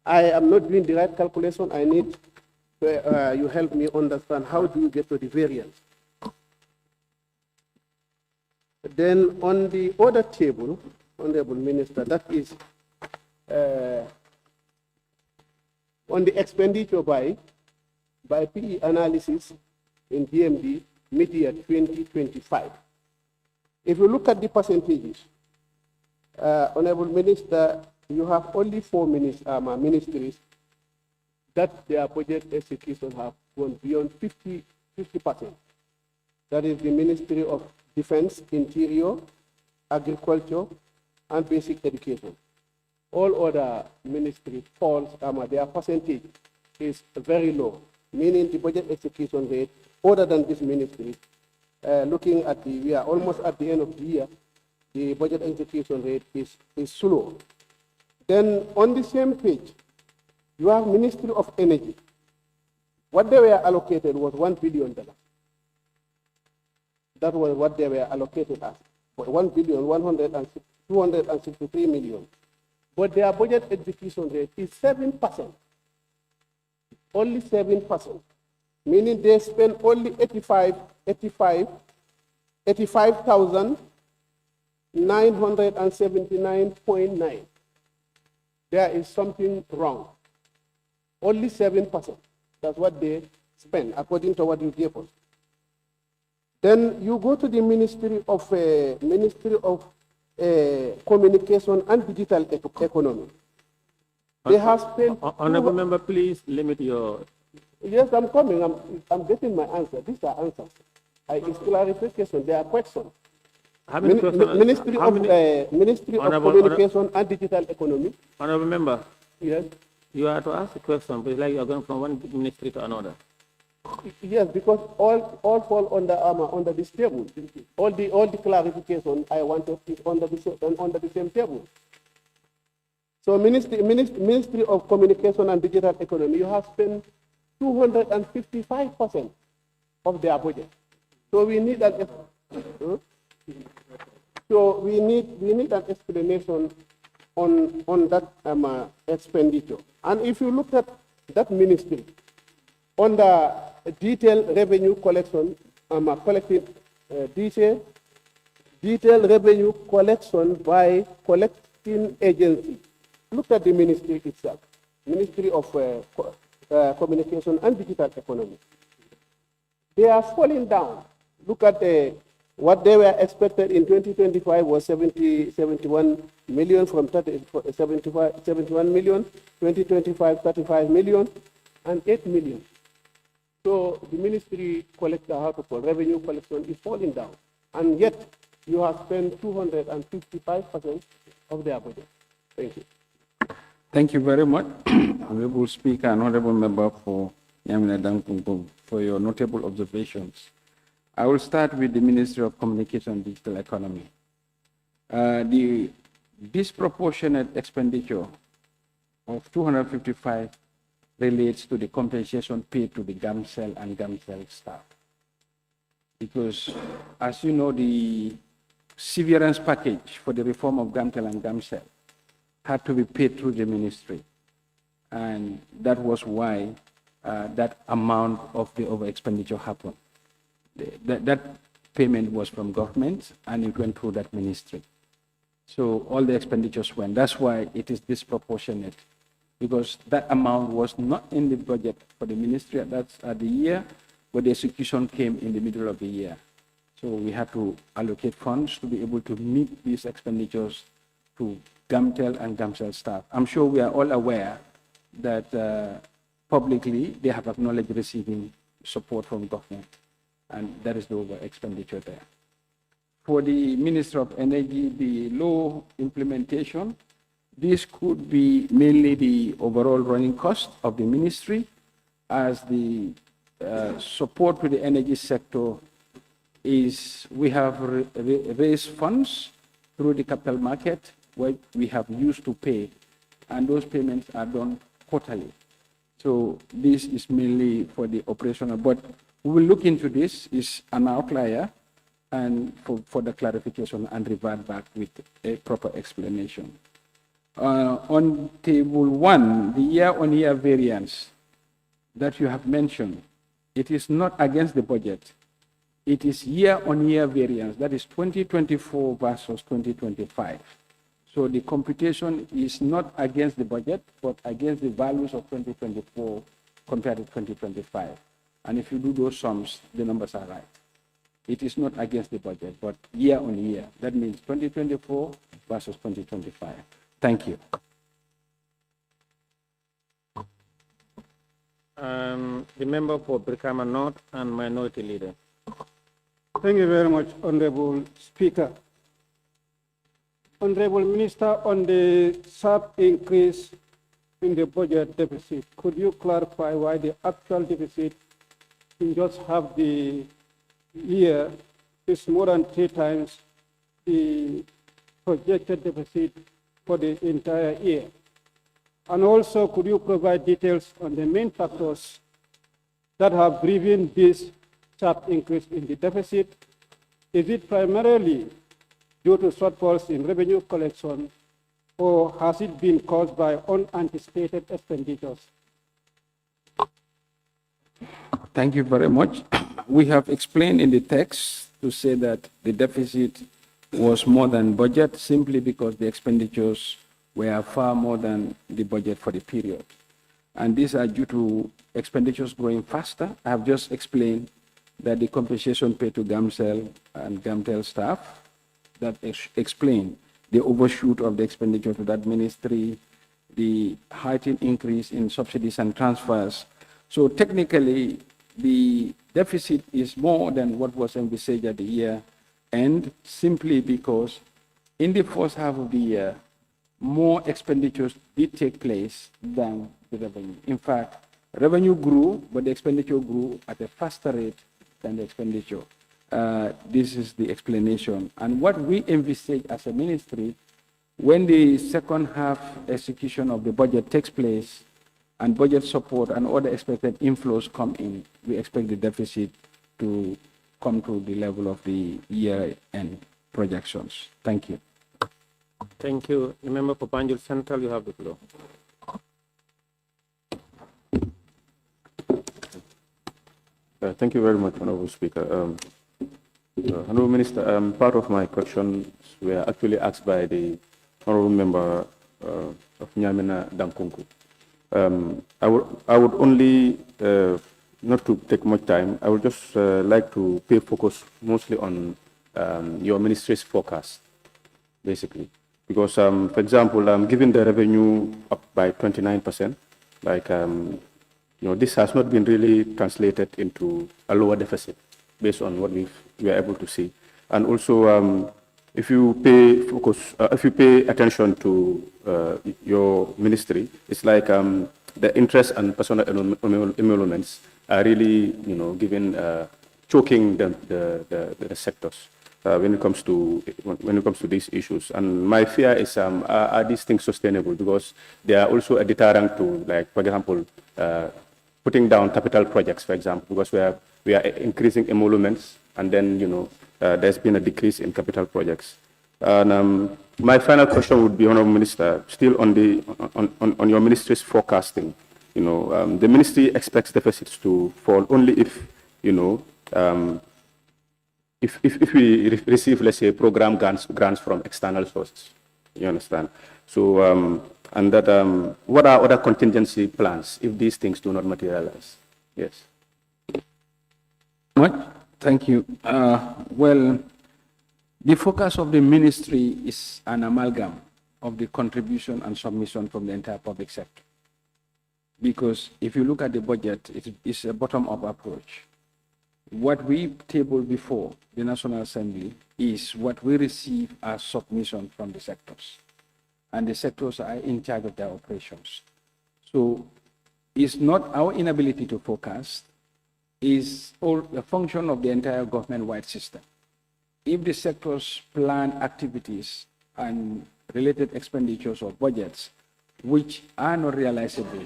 I am not doing the right calculation. I need you help me understand how do you get to the variance. Then on the other table, Honorable Minister, that is on the expenditure by PE analysis in DMD mid-year 2025. If you look at the percentages, Honorable Minister, you have only 4 ministries that their budget execution have gone beyond 50%. That is the Ministry of Defense, Interior, Agriculture, and Basic Education. All other ministries falls, their percentage is very low, meaning the budget execution rate, other than this ministry, looking at we are almost at the end of the year, the budget execution rate is slow. Then on the same page, you have Ministry of Energy. What they were allocated was $1 billion. That was what they were allocated as, for 1,263 million. But their budget execution rate is 7%. Only 7%. Meaning they spend only 85,979.9. There is something wrong. Only 7%. That's what they spend, according to what you gave us. Then you go to the Ministry of Communication and Digital Economy. They have spent. Honorable member, please limit your Yes, I'm coming. I'm getting my answer. These are answers. It's clarification. They are questions. How many questions? Ministry How many- Ministry of Honorable- Communication and Digital Economy. Honorable member, Yes. you are to ask a question, but it's like you're going from one ministry to another. Yes, because all fall under this table. All the clarification I wanted is under the same table. So Ministry of Communication and Digital Economy, you have spent 255% of their budget. So we need an an explanation on that expenditure. And if you look at that ministry, on the detailed revenue collection, detailed revenue collection by collecting agency. Look at the ministry itself, Ministry of Communication and Digital Economy. They are falling down. Look at what they were expected in 2025 was 71 million from 71 million, 2025 35 million, and 8 million. So the ministry revenue collection is falling down, and yet you have spent 255% of their budget. Thank you. Thank you very much, Honorable Speaker and Honorable Member for Yamina Dankungu, for your notable observations. I will start with the Ministry of Communication and Digital Economy. The disproportionate expenditure of 255 relates to the compensation paid to the GAMCEL and GAMCEL staff. Because, as you know, the severance package for the reform of GAMCEL and GAMCEL had to be paid through the ministry. And that was why that amount of the over expenditure happened. That payment was from government and it went through that ministry. So all the expenditures went. That's why it is disproportionate, because that amount was not in the budget for the ministry at the year, but the execution came in the middle of the year. So we had to allocate funds to be able to meet these expenditures to GAMTEL and GAMCEL staff. I'm sure we are all aware that publicly they have acknowledged receiving support from government, and that is the over expenditure there. For the Minister of Energy, the low implementation, this could be mainly the overall running cost of the ministry, as the support to the energy sector is, we have raised funds through the capital market, where we have used to pay, and those payments are done quarterly. So this is mainly for the operational, but we will look into this. Is an outlier, and for the clarification and revert back with a proper explanation. On table 1, the year-on-year variance that you have mentioned, it is not against the budget. It is year-on-year variance, that is 2024 versus 2025. So the computation is not against the budget, but against the values of 2024 compared to 2025. And if you do those sums, the numbers are right. It is not against the budget, but year on year. That means 2024 versus 2025. Thank you. The member for Brikama North and Minority Leader. Thank you very much, Honorable Speaker. Honorable Minister, on the sharp increase in the budget deficit, could you clarify why the actual deficit in just half the year is more than 3 times the projected deficit for the entire year? And also, could you provide details on the main factors that have driven this sharp increase in the deficit? Is it primarily due to shortfalls in revenue collection, or has it been caused by unanticipated expenditures? Thank you very much. We have explained in the text to say that the deficit was more than budget simply because the expenditures were far more than the budget for the period. And these are due to expenditures growing faster. I have just explained that the compensation paid to GAMCEL and GAMTEL staff, that explain the overshoot of the expenditure to that ministry, the heightened increase in subsidies and transfers So technically, the deficit is more than what was envisaged at the year end, simply because in the first half of the year, more expenditures did take place than the revenue. In fact, revenue grew, but the expenditure grew at a faster rate than the expenditure. This is the explanation. And what we envisage as a ministry, when the second half execution of the budget takes place and budget support and other expected inflows come in, we expect the deficit to come to the level of the year-end projections. Thank you. Thank you. The member for Banjul Central, you have the floor. Thank you very much, Honorable Speaker. Honorable Minister, part of my questions were actually asked by the Honorable Member of Nyamena Dankunku. I would only, not to take much time, I would just like to pay focus mostly on your ministry's forecast, basically. Because, for example, given the revenue up by 29%, like, this has not been really translated into a lower deficit based on what we are able to see. And also, if you pay attention to your ministry, it's like the interest and personal emoluments are really, choking the sectors when it comes to these issues. And my fear is, are these things sustainable? Because they are also a deterrent to, like, for example, putting down capital projects, for example, because we are increasing emoluments, and then there's been a decrease in capital projects. And my final question would be, Honourable Minister, still on your ministry's forecasting. The ministry expects deficits to fall only if if we receive, let's say, program grants from external sources. You understand? So, and that, what are other contingency plans if these things do not materialize? Yes. Thank you. Well, the focus of the ministry is an amalgam of the contribution and submission from the entire public sector. Because if you look at the budget, it's a bottom-up approach. What we tabled before the National Assembly is what we receive as submission from the sectors. And the sectors are in charge of their operations. So it's not our inability to forecast, it's all a function of the entire government-wide system. If the sectors plan activities and related expenditures or budgets which are not realizable,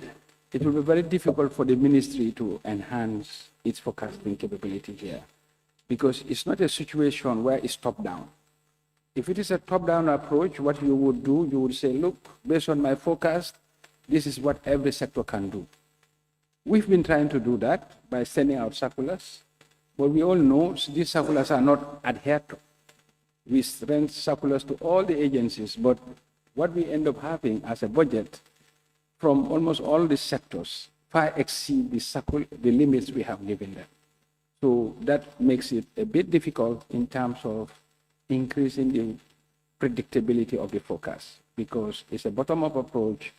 it will be very difficult for the ministry to enhance its forecasting capability here, because it's not a situation where it's top-down. If it is a top-down approach, what you would do, you would say, look, based on my forecast, this is what every sector can do. We've been trying to do that by sending out circulars, but we all know these circulars are not adhered to. We send circulars to all the agencies, but what we end up having as a budget from almost all the sectors far exceed the limits we have given them. So that makes it a bit difficult in terms of increasing the predictability of the forecast, because it's a bottom-up approach,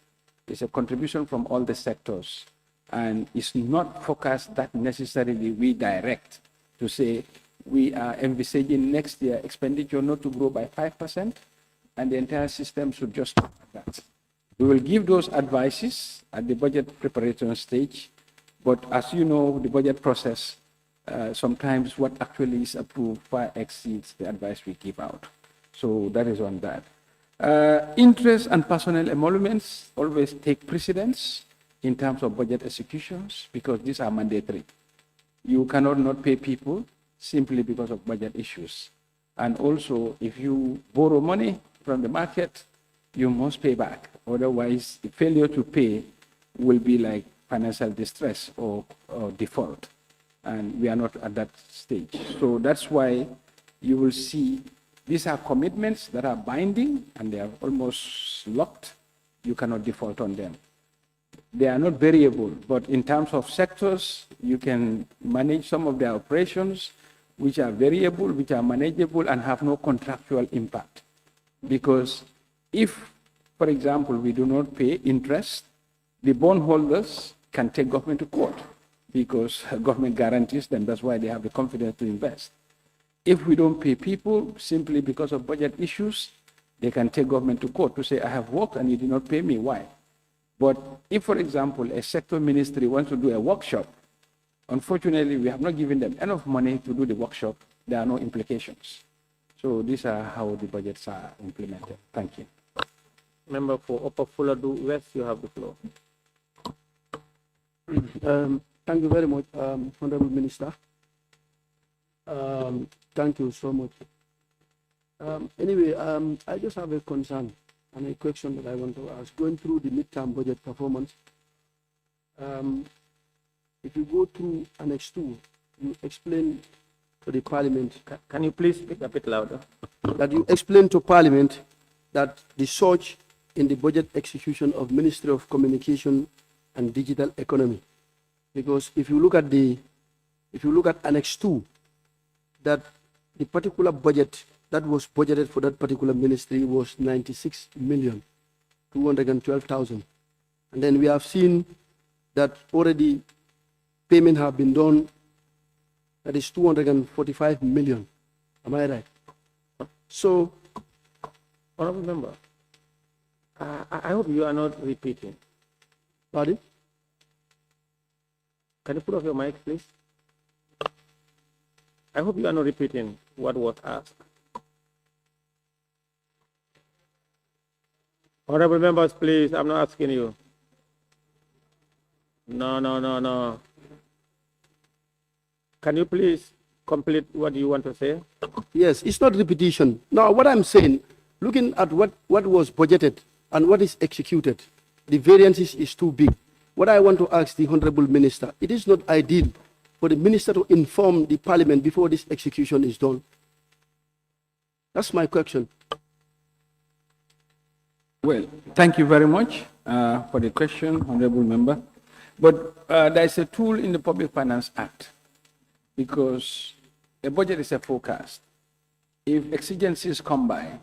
it's a contribution from all the sectors, and it's not forecast that necessarily we direct to say we are envisaging next year expenditure not to grow by 5%, and the entire system should just look at that. We will give those advices at the budget preparation stage, but as you know, the budget process, sometimes what actually is approved far exceeds the advice we give out. So that is on that. Interest and personnel emoluments always take precedence in terms of budget executions, because these are mandatory. You cannot not pay people simply because of budget issues. And also, if you borrow money from the market, you must pay back. Otherwise, the failure to pay will be like financial distress or default. And we are not at that stage. So that's why you will see these are commitments that are binding and they are almost locked. You cannot default on them. They are not variable, but in terms of sectors, you can manage some of their operations which are variable, which are manageable and have no contractual impact. Because if, for example, we do not pay interest, the bondholders can take government to court because government guarantees them. That's why they have the confidence to invest. If we don't pay people simply because of budget issues, they can take government to court to say, I have worked and you did not pay me. Why? But if, for example, a sector ministry wants to do a workshop, unfortunately, we have not given them enough money to do the workshop. There are no implications. So these are how the budgets are implemented. Thank you. Member for Upper Fuladu West, you have the floor. Thank you very much, Honorable Minister. Thank you so much. Anyway, I just have a concern and a question that I want to ask. Going through the midterm budget performance, if you go through Annex 2, you explain to the Parliament. Can you please speak a bit louder? That you explain to Parliament that the surge in the budget execution of Ministry of Communication and Digital Economy. Because if you look at Annex 2, that the particular budget that was budgeted for that particular ministry was 96,212,000. And then we have seen that already payment have been done, that is 245 million. Am I right? So, Honorable Member, I hope you are not repeating. pardon? Can you put off your mic, please? I hope you are not repeating what was asked. Honorable members, please, I'm not asking you. No. Can you please complete what you want to say? Yes, it's not repetition. Now, what I'm saying, looking at what was budgeted and what is executed, the variances is too big. What I want to ask the Honorable Minister, it is not ideal for the Minister to inform the Parliament before this execution is done. That's my question. Well, thank you very much for the question, Honorable Member. But there is a tool in the Public Finance Act, because a budget is a forecast. If exigencies come by,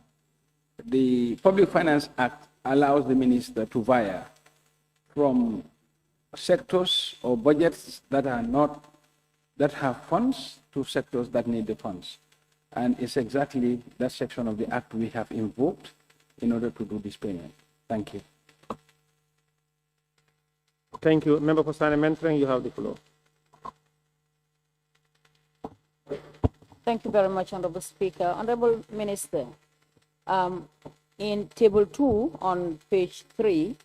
the Public Finance Act allows the minister to vary from sectors or budgets that have funds to sectors that need the funds. And it's exactly that section of the act we have invoked in order to do this payment. Thank you. Thank you. Member for Sanementring, you have the floor. Thank you very much, Honorable Speaker. Honorable Minister, in Table 2 on page 3,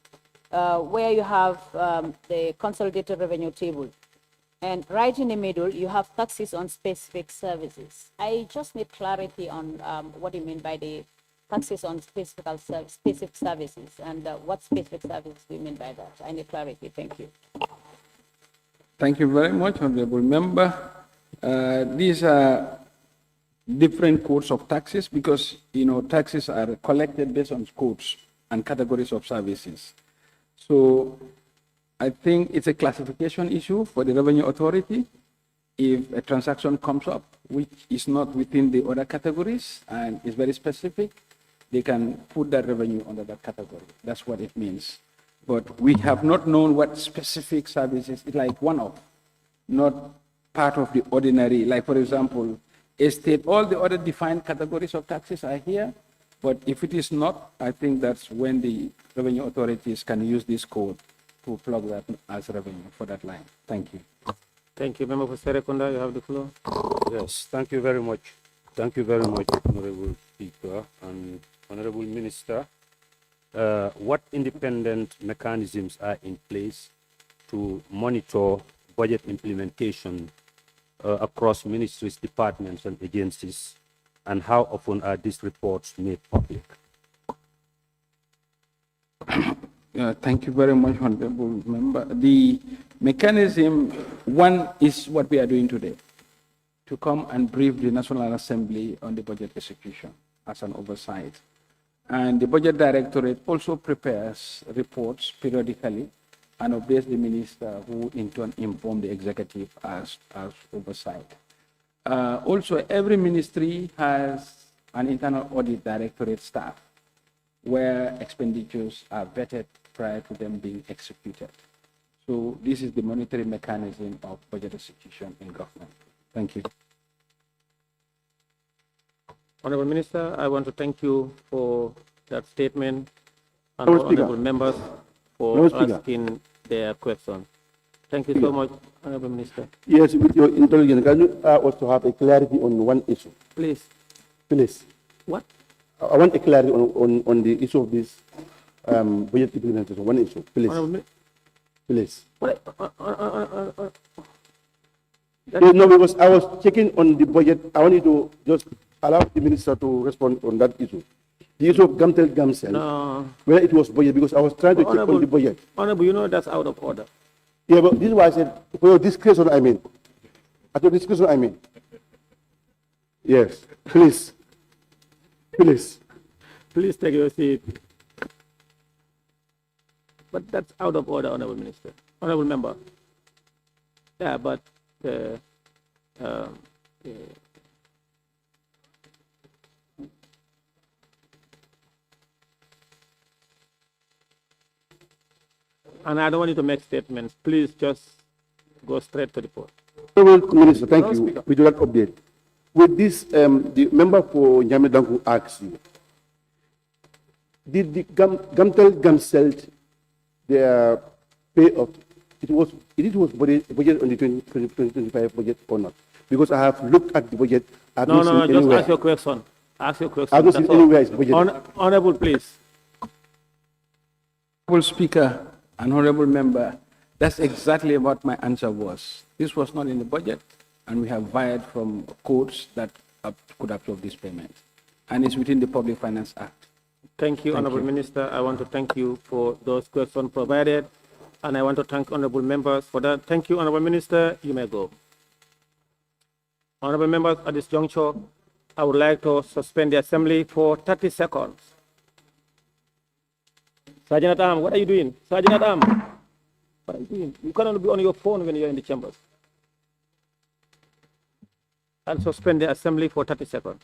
where you have the consolidated revenue table, and right in the middle, you have taxes on specific services. I just need clarity on what you mean by the taxes on specific services, and what specific services do you mean by that? I need clarity. Thank you. Thank you very much, Honorable Member. These are different codes of taxes because, taxes are collected based on codes and categories of services. So I think it's a classification issue for the Revenue Authority. If a transaction comes up which is not within the other categories and is very specific, they can put that revenue under that category. That's what it means. But we have not known what specific services, it's like one-off, not part of the ordinary. Like, for example, estate, all the other defined categories of taxes are here. But if it is not, I think that's when the revenue authorities can use this code to plug that as revenue for that line. Thank you. Thank you. Member for Serekunda, you have the floor. Yes, thank you very much. Thank you very much, Honorable Speaker and Honorable Minister. What independent mechanisms are in place to monitor budget implementation across ministries, departments, and agencies, and how often are these reports made public? Thank you very much, Honorable Member. The mechanism, one is what we are doing today, to come and brief the National Assembly on the budget execution as an oversight. And the Budget Directorate also prepares reports periodically and updates the minister, who in turn inform the executive as oversight. Also, every ministry has an internal audit directorate staff where expenditures are vetted prior to them being executed. So this is the monitoring mechanism of budget execution in government. Thank you. Honorable Minister, I want to thank you for that statement and Honorable all Speaker. honorable members for Honorable Speaker. asking their question. Thank you so much, Honorable Minister. Yes, with your intelligence, can you also have a clarity on one issue? Please. Please. What? I want a clarity on the issue of this budget implementation. One issue, please. Please. What? Yes, no, because I was checking on the budget. I want you to just allow the minister to respond on that issue. The issue of Gamtel Gamcell, No. whether it was budget, because I was trying to check on the budget. Honorable, you know that's out of order. Yeah, but this is why I said, for your discretion, I mean. At your discretion, I mean. Yes, please. Please. Please take your seat. But that's out of order, Honorable Minister. Honorable Member. Yeah, but and I don't want you to make statements. Please just go straight to the point. Honorable Minister, thank you. We do that update. With this, the member for Nyamidangu asks you, did the Gamtel Gamcell their pay of it was budget on the 2025 budget or not? Because I have looked at the budget. No, just ask your question. Ask your question. I don't see anywhere it's budget. Honorable, please. Honorable Speaker and honorable member, that's exactly what my answer was. This was not in the budget, and we have wired from codes that could absorb this payment, and it's within the Public Finance Act. Thank you, Honorable Minister. I want to thank you for those questions provided, and I want to thank honorable members for that. Thank you, Honorable Minister. You may go. Honorable members, at this juncture, I would like to suspend the assembly for 30 seconds. Sergeant at Arm, what are you doing? Sergeant at Arm, what are you doing? You cannot be on your phone when you're in the chambers. I'll suspend the assembly for 30 seconds.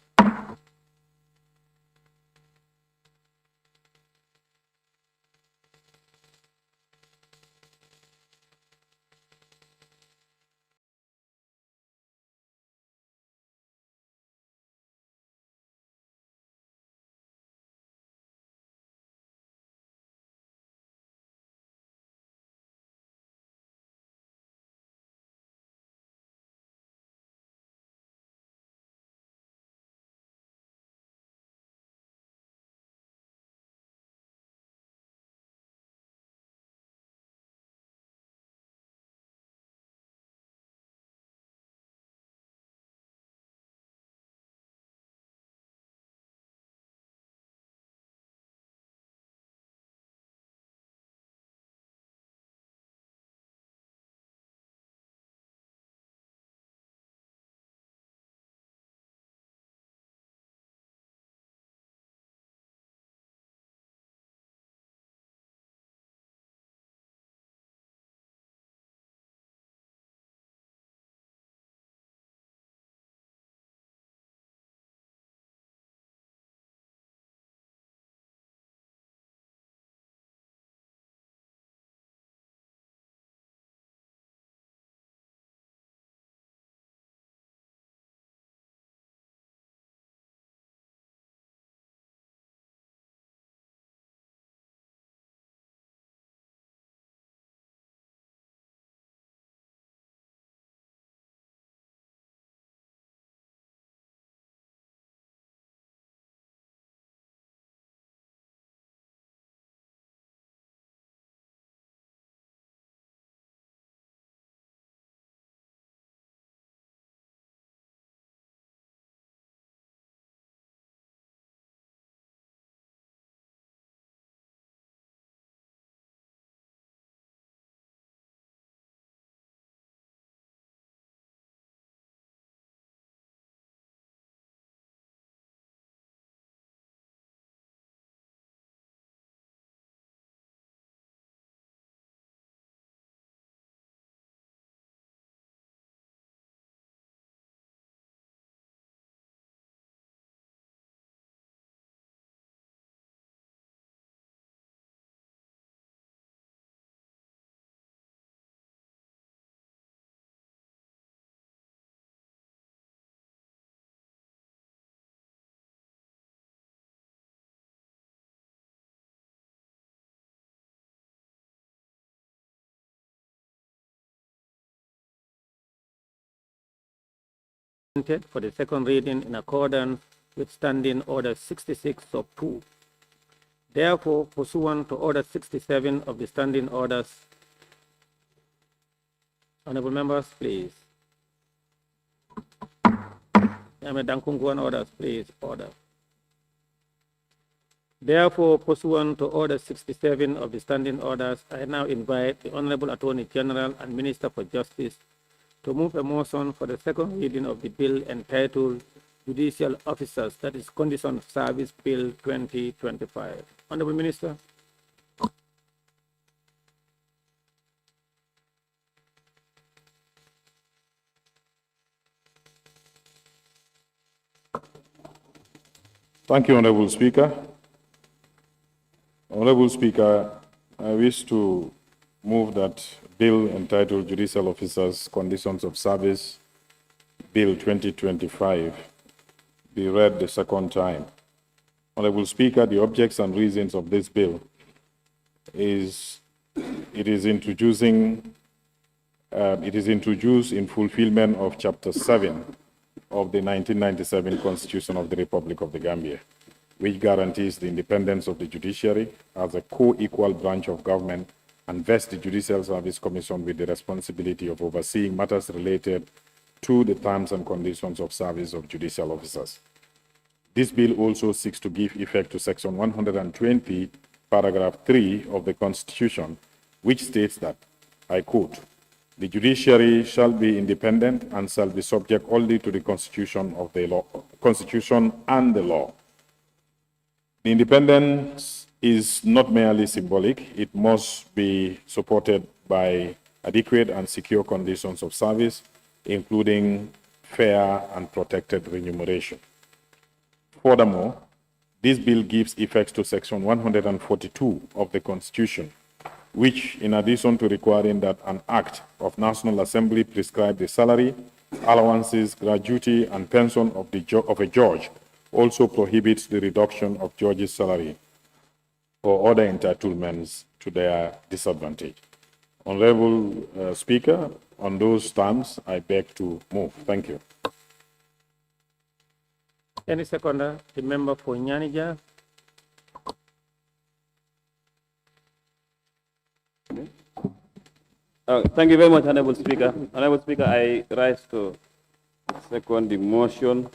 for the second reading in accordance with Standing Order 66 sub 2. Therefore, pursuant to Order 67 of the Standing Orders, honorable members, please. Orders, please, order. Therefore, pursuant to Order 67 of the Standing Orders, I now invite the Honorable Attorney General and Minister for Justice to move a motion for the second reading of the bill entitled Judicial Officers, that is Condition of Service Bill 2025. Honorable Minister. Thank you, Honorable Speaker. Honorable Speaker, I wish to move that bill entitled Judicial Officers Conditions of Service Bill 2025 be read the second time. Honorable Speaker, the objects and reasons of this bill is it is introduced in fulfillment of Chapter 7 of the 1997 Constitution of the Republic of the Gambia, which guarantees the independence of the judiciary as a co-equal branch of government and vests the Judicial Service Commission with the responsibility of overseeing matters related to the terms and conditions of service of judicial officers. This bill also seeks to give effect to Section 120, Paragraph 3 of the Constitution, which states that, I quote, "The judiciary shall be independent and shall be subject only to the Constitution and the law." The independence is not merely symbolic, it must be supported by adequate and secure conditions of service, including fair and protected remuneration. Furthermore, this bill gives effect to Section 142 of the Constitution, which, in addition to requiring that an Act of National Assembly prescribe the salary, allowances, gratuity, and pension of a judge, also prohibits the reduction of judges' salary or other entitlements to their disadvantage. Honorable Speaker, on those terms, I beg to move. Thank you. Any seconder, the member for Nyanija. Thank you very much, Honorable Speaker. Honorable Speaker, I rise to second the motion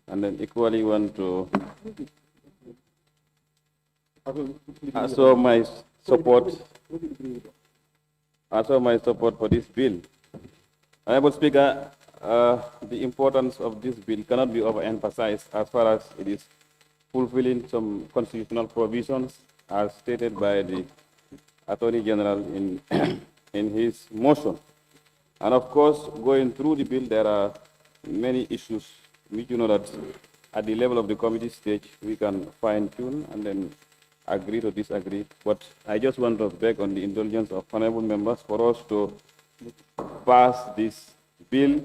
and then equally want to assure my support for this bill. Honorable Speaker, the importance of this bill cannot be overemphasized as far as it is fulfilling some constitutional provisions as stated by the Attorney General in his motion. And of course, going through the bill, there are many issues which you know that at the level of the committee stage, we can fine-tune and then agree to disagree. But I just want to beg on the indulgence of honorable members for us to pass this bill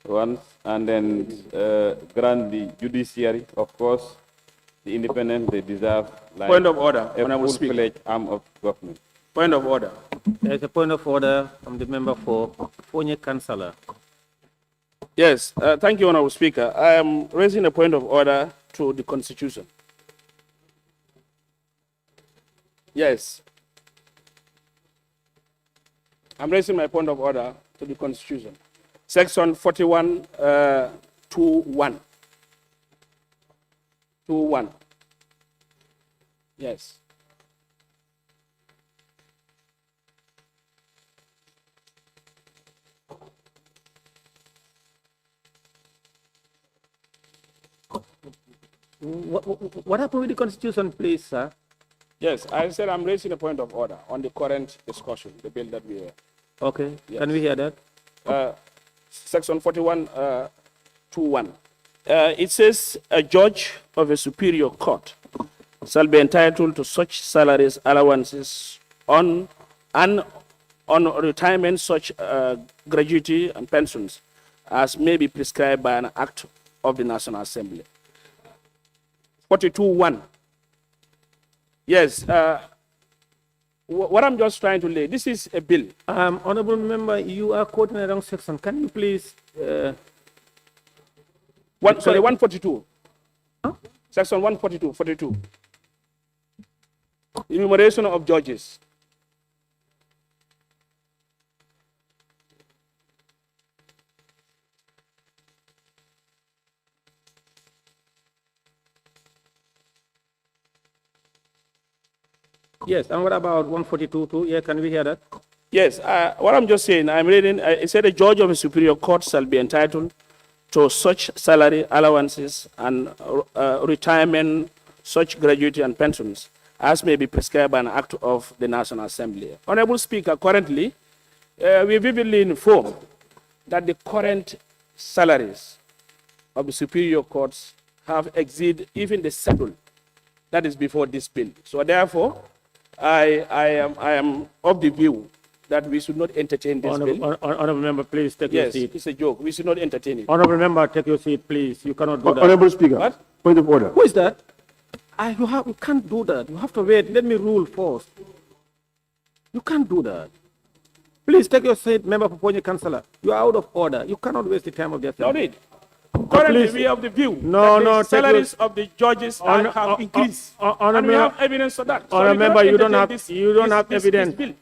once and then grant the judiciary, of course, the independence they deserve. Like point of order, a Honorable Speaker. full-fledged arm of government. Point of order. There is a point of order from the member for Fonye Councillor. Yes, thank you, Honorable Speaker. I am raising a point of order to the Constitution. Yes. I'm raising my point of order to the Constitution. Section 41, 2(1). 2(1). Yes. What happened with the Constitution, please, sir? Yes, I said I'm raising a point of order on the current discussion, the bill that we have. Okay, Yes. can we hear that? Section 41, 2(1). It says a judge of a superior court shall be entitled to such salaries, allowances on retirement, such gratuity and pensions as may be prescribed by an act of the National Assembly. 42(1). Yes, what I'm just trying to lay, this is a bill. Honorable member, you are quoting the wrong section. Can you please? Sorry, 142. Huh? Section 142, 42. Enumeration of judges. Yes, and what about 142 too? Yeah, can we hear that? Yes, what I'm just saying, I'm reading, it said a judge of a superior court shall be entitled to such salary, allowances, and retirement, such gratuity and pensions as may be prescribed by an act of the National Assembly. Honorable Speaker, currently, we vividly informed that the current salaries of the superior courts have exceeded even the schedule that is before this bill. So therefore, I am of the view that we should not entertain this bill. Honorable member, please take your seat. Yes, it's a joke. We should not entertain it. Honorable member, take your seat, please. You cannot do that. Honorable Speaker, What? point of order. Who is that? You can't do that. You have to wait. Let me rule first. You can't do that. Please take your seat, member for Ponye Councillor. You are out of order. You cannot waste the time of the No assembly. need. Currently, please. we have the view No, that no, the take your- salaries of the judges have increased. And we have evidence of that. So we Honorable cannot member, you don't entertain have you don't have this evidence. bill.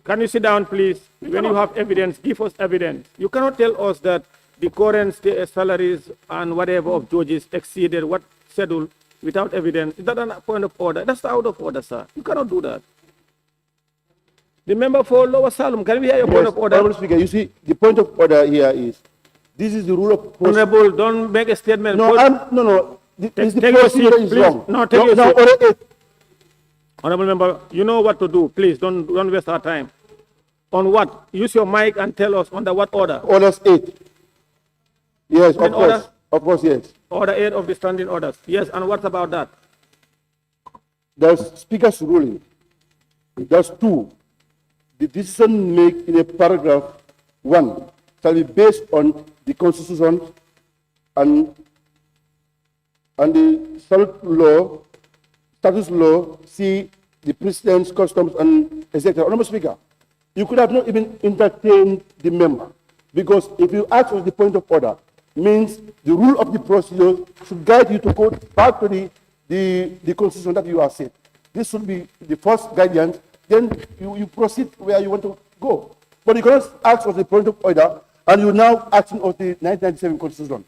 Can you sit down, please? When you have evidence, give us evidence. You cannot tell us that the current salaries and whatever of judges exceeded what schedule without evidence. Is that a point of order? That's out of order, sir. You cannot do that. The member for Lower Salem, can we hear your point of order? Honorable Speaker, you see, the point of order here is, this is the rule of... Honorable, don't make a statement. No, no. Take your seat, is please. wrong. No, take your now, seat. order 8. Honorable member, you know what to do. Please don't waste our time. On what? Use your mic and tell us under what order. Orders 8. Yes, In of course. order? Of course, yes. Order 8 of the standing orders. Yes, and what about that? There's Speaker's ruling. There's 2. The decision made in a paragraph 1 shall be based on the Constitution and the status law, see the precedents, customs, and etc. Honorable Speaker, you could have not even entertained the member, because if you ask for the point of order, means the rule of the procedure should guide you to go back to the Constitution that you are set. This should be the first guidance, then you proceed where you want to go. But you cannot ask for the point of order, and you're now acting of the 1997 Constitution.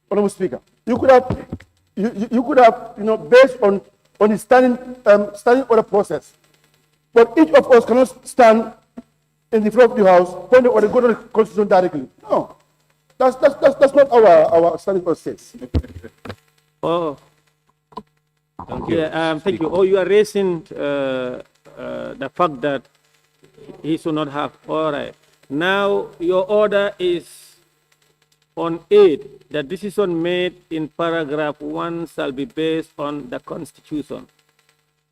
Honorable Speaker, you could have, based on the standing order process. But each of us cannot stand in the floor of the House, point of order, go to the Constitution directly. No, that's not our standing process. Oh, thank you. Thank you. Oh, you are raising the fact that he should not have. All right. Now your order is on 8. The decision made in paragraph 1 shall be based on the Constitution,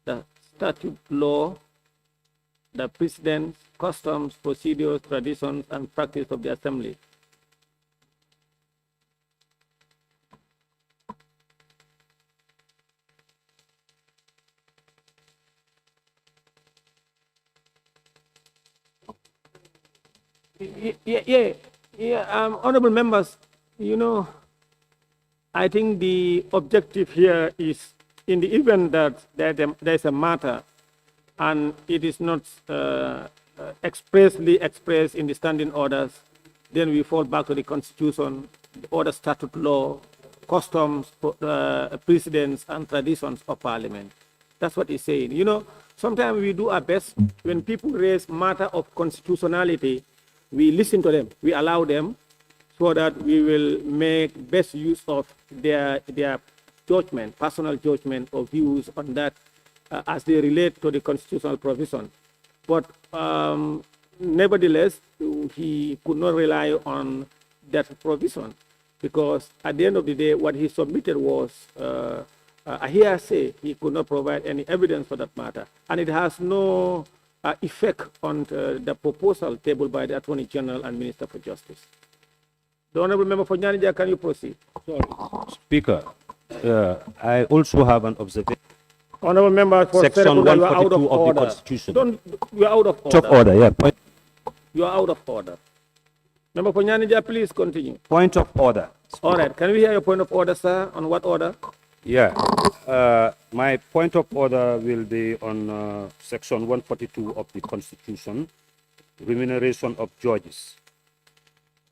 the statute law, the precedents, customs, procedures, traditions, and practice of the Assembly. Honorable members, I think the objective here is, in the event that there is a matter and it is not expressly expressed in the standing orders, then we fall back to the Constitution, the order, statute law, customs, precedents, and traditions of Parliament. That's what he's saying. Sometimes we do our best when people raise matter of constitutionality. We listen to them, we allow them, so that we will make best use of their judgment, personal judgment or views on that as they relate to the constitutional provision. But nevertheless, he could not rely on that provision, because at the end of the day, what he submitted was a hearsay. He could not provide any evidence for that matter, and it has no effect on the proposal tabled by the Attorney General and Minister for Justice. The Honorable Member for Nyanija, can you proceed? Speaker, I also have an observation Honorable member, for Section Serekunda, you are out 142 of of the order. Constitution. You are out of Out of order. order, yeah. You are out of order. Member for Nyanija, please continue. Point of order. All right. Can we hear your point of order, sir? On what order? Yeah. My point of order will be on Section 142 of the Constitution, remuneration of judges.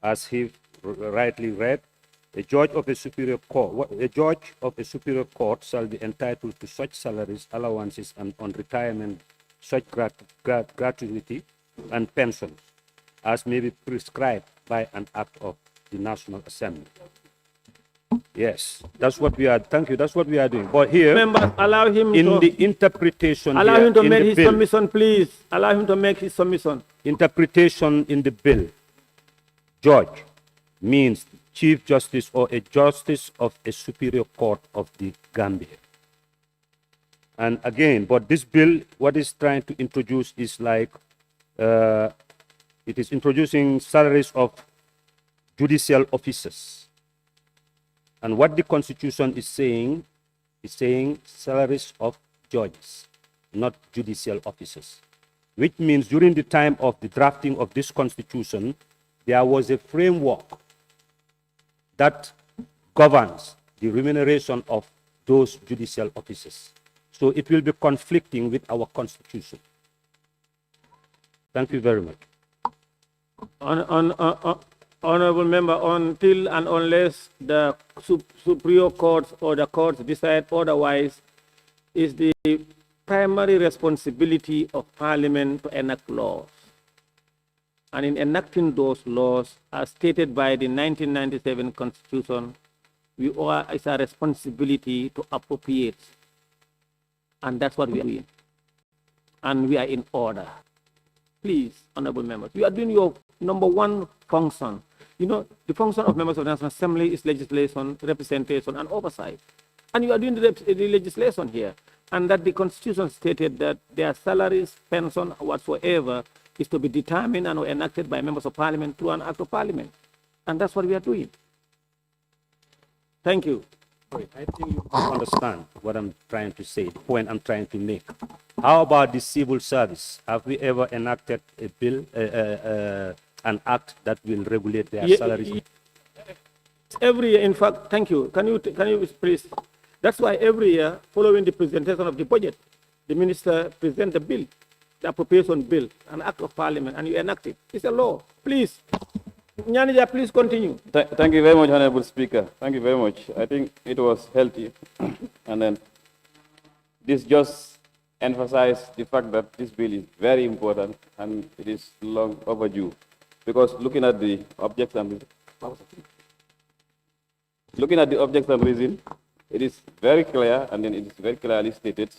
As he rightly read, a judge of a superior court shall be entitled to such salaries, allowances, and on retirement, such gratuity and pensions as may be prescribed by an act of the National Assembly. Yes, that's what we are. Thank you. That's what we are doing. But here, members, allow him in the interpretation, allow here, him to in make the his bill, submission, please. Allow him to make his submission. interpretation in the bill, judge means Chief Justice or a justice of a superior court of the Gambia. And again, but this bill, what it's trying to introduce is like, it is introducing salaries of judicial officers. And what the Constitution is saying salaries of judges, not judicial officers. Which means during the time of the drafting of this Constitution, there was a framework that governs the remuneration of those judicial officers. So it will be conflicting with our Constitution. Thank you very much. Honorable member, until and unless the superior courts or the courts decide otherwise, is the primary responsibility of Parliament to enact laws. And in enacting those laws, as stated by the 1997 Constitution, it's our responsibility to appropriate. And that's what we are doing. And we are in order. Please, honorable members, you are doing your number one function. You know, the function of members of the National Assembly is legislation, representation, and oversight. And you are doing the legislation here. And that the Constitution stated that their salaries, pension, whatsoever, is to be determined and enacted by members of Parliament through an act of Parliament. And that's what we are doing. Thank you. I think you understand what I'm trying to say, the point I'm trying to make. How about the civil service? Have we ever enacted a bill, an act that will regulate their salaries? Every year, in fact, thank you. Can you please? That's why every year, following the presentation of the budget, the minister presents the bill, the appropriation bill, an act of Parliament, and you enact it. It's a law. Please. Nyanija, please continue. Thank you very much, Honorable Speaker. Thank you very much. I think it was healthy. And then this just emphasized the fact that this bill is very important and it is long overdue. Because looking at the objects and reason, it is very clear, and then it is very clearly stated.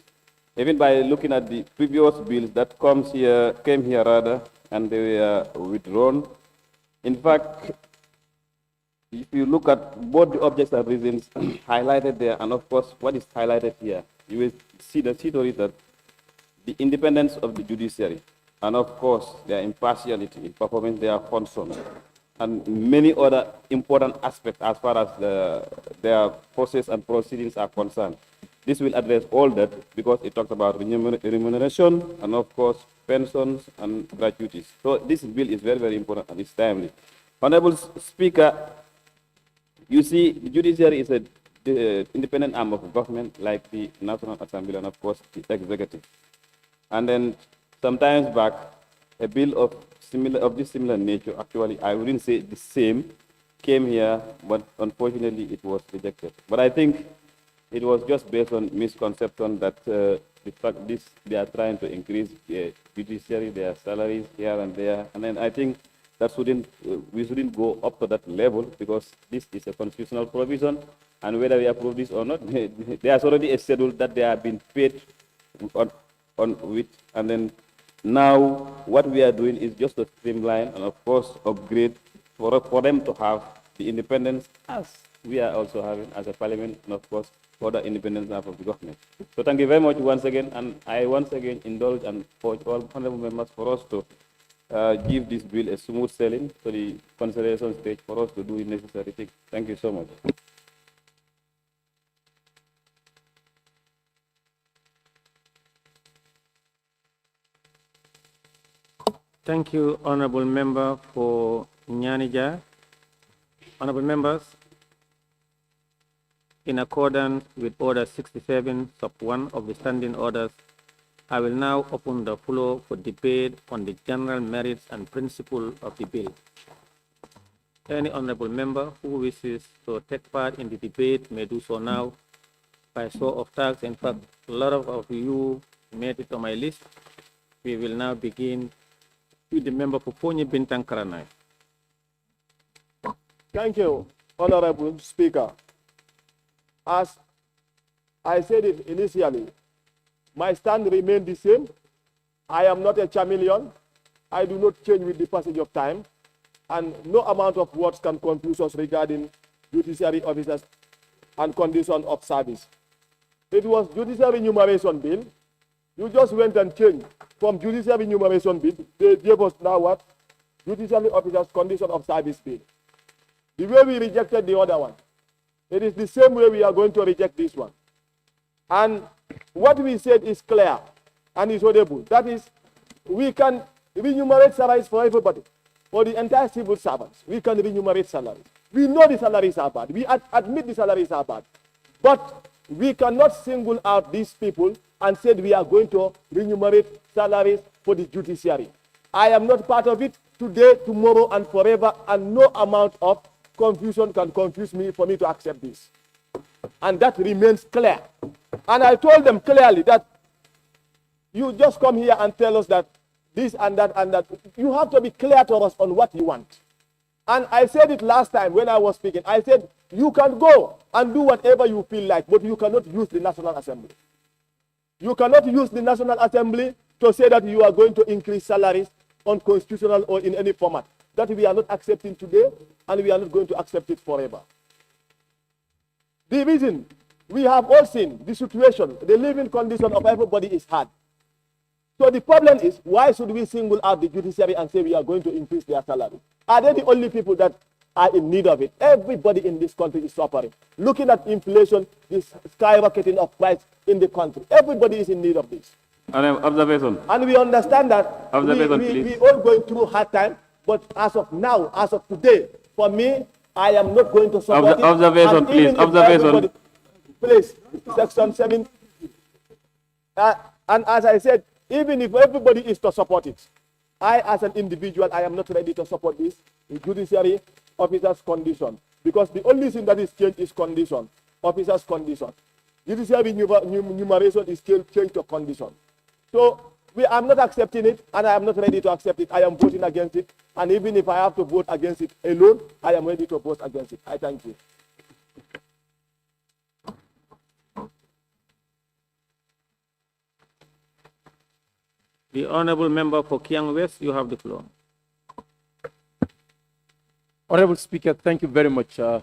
Even by looking at the previous bills that came here, and they were withdrawn. In fact, if you look at both the objects and reasons highlighted there, and of course what is highlighted here, you will see that the independence of the judiciary, and of course their impartiality in performing their functions, and many other important aspects as far as their process and proceedings are concerned. This will address all that because it talks about remuneration and of course pensions and gratuities. So this bill is very, very important and it's timely. Honorable Speaker, you see the judiciary is the independent arm of government like the National Assembly and of course the executive. And then sometimes back, a bill of this similar nature, actually I wouldn't say the same, came here, but unfortunately it was rejected. But I think it was just based on misconception that the fact they are trying to increase the judiciary, their salaries here and there. And then I think that we shouldn't go up to that level because this is a constitutional provision. And whether we approve this or not, there's already a schedule that they have been paid on with. And then now what we are doing is just to streamline and of course upgrade for them to have the independence as we are also having as a parliament and of course other independence of the government. So thank you very much once again, and I once again indulge and urge all honorable members for us to give this bill a smooth sailing to the consideration stage for us to do the necessary things. Thank you so much. Thank you, Honorable Member for Nyanija. Honorable Members, in accordance with Order 67, Sub 1 of the Standing Orders, I will now open the floor for debate on the general merits and principle of the bill. Any honorable member who wishes to take part in the debate may do so now by show of thanks. In fact, a lot of you made it on my list. We will now begin with the member for Ponye Bintang Karanai. Thank you, Honorable Speaker. As I said it initially, my stand remains the same. I am not a chameleon. I do not change with the passage of time. And no amount of words can confuse us regarding judiciary officers and condition of service. It was judiciary enumeration bill. You just went and changed from judiciary enumeration bill. They gave us now what? Judiciary officers condition of service bill. The way we rejected the other one, it is the same way we are going to reject this one. And what we said is clear and is audible. That is, we can remunerate salaries for everybody. For the entire civil servants, we can remunerate salaries. We know the salaries are bad. We admit the salaries are bad. But we cannot single out these people and say we are going to remunerate salaries for the judiciary. I am not part of it today, tomorrow, and forever, and no amount of confusion can confuse me for me to accept this. And that remains clear. And I told them clearly that you just come here and tell us that this and that and that. You have to be clear to us on what you want. And I said it last time when I was speaking. I said, you can go and do whatever you feel like, but you cannot use the National Assembly. You cannot use the National Assembly to say that you are going to increase salaries unconstitutional or in any format. That we are not accepting today, and we are not going to accept it forever. The reason we have all seen the situation, the living condition of everybody is hard. So the problem is, why should we single out the judiciary and say we are going to increase their salary? Are they the only people that are in need of it? Everybody in this country is suffering. Looking at inflation, this skyrocketing of price in the country. Everybody is in need of this. Observation. And we understand that we all going through hard time, but as of now, as of today, for me, I am not going to support it. Observation, please. Observation. Please, Section 7. And as I said, even if everybody is to support it, I, as an individual, I am not ready to support this judiciary officers' condition. Because the only thing that is changed is condition, officers' condition. Judiciary enumeration is changed to condition. So, I'm not accepting it, and I am not ready to accept it. I am voting against it. And even if I have to vote against it alone, I am ready to vote against it. I thank you. The Honorable Member for Kiang West, you have the floor. Honorable Speaker, thank you very much. I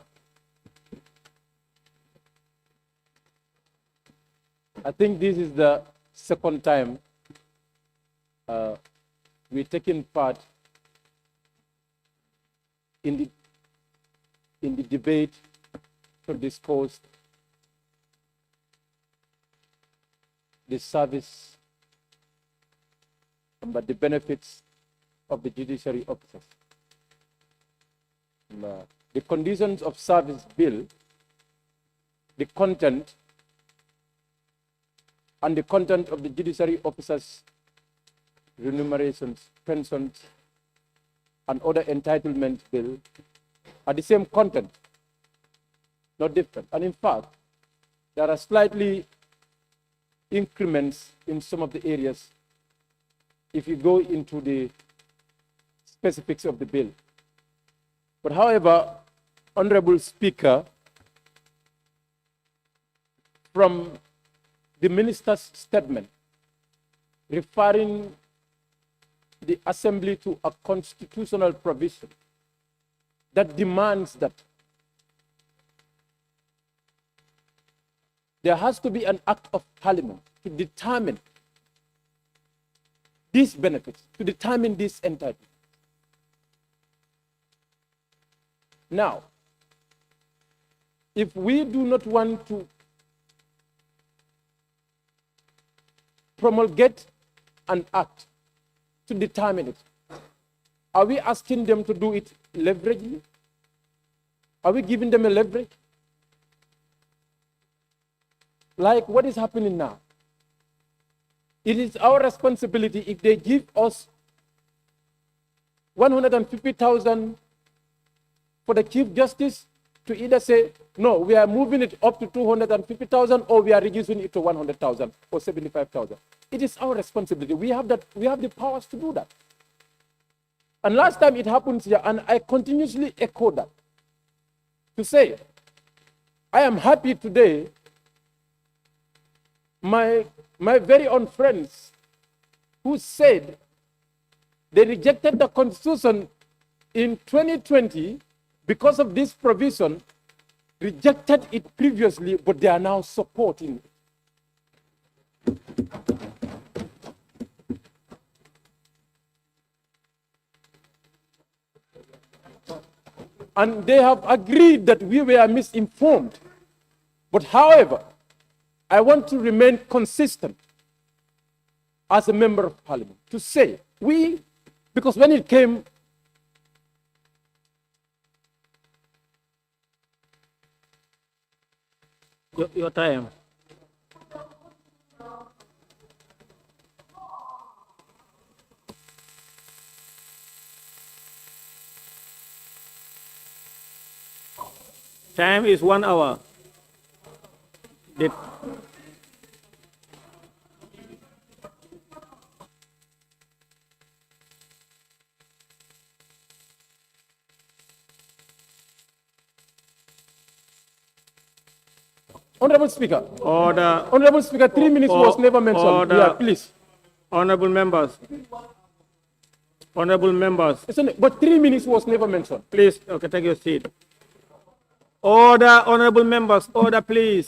think this is the second time we're taking part in the debate to discuss the service but the benefits of the judiciary officers. The conditions of service bill, the content, and the content of the judiciary officers' remunerations, pensions, and other entitlement bill are the same content, not different. And in fact, there are slightly increments in some of the areas if you go into the specifics of the bill. But however, Honorable Speaker, from the minister's statement referring the Assembly to a constitutional provision that demands that there has to be an act of Parliament to determine these benefits, to determine this entitlement. Now, if we do not want to promulgate an act to determine it, Are we asking them to do it leveragely? Are we giving them a leverage? Like what is happening now? It is our responsibility if they give us 150,000 for the Chief Justice to either say, no, we are moving it up to 250,000 or we are reducing it to 100,000 or 75,000. It is our responsibility. We have the powers to do that. And last time it happens here, and I continuously echo that, to say, I am happy today, my very own friends who said they rejected the Constitution in 2020 because of this provision, rejected it previously, but they are now supporting it. And they have agreed that we were misinformed. But however, I want to remain consistent as a member of parliament to say because when it came, your time. Time is 1 hour. Honorable Speaker. Order. Honorable Speaker, 3 minutes was never mentioned. Order. Yeah, please. Honorable members. Honorable members. But 3 minutes was never mentioned. Please, okay, take your seat. Order, honorable members, order, please.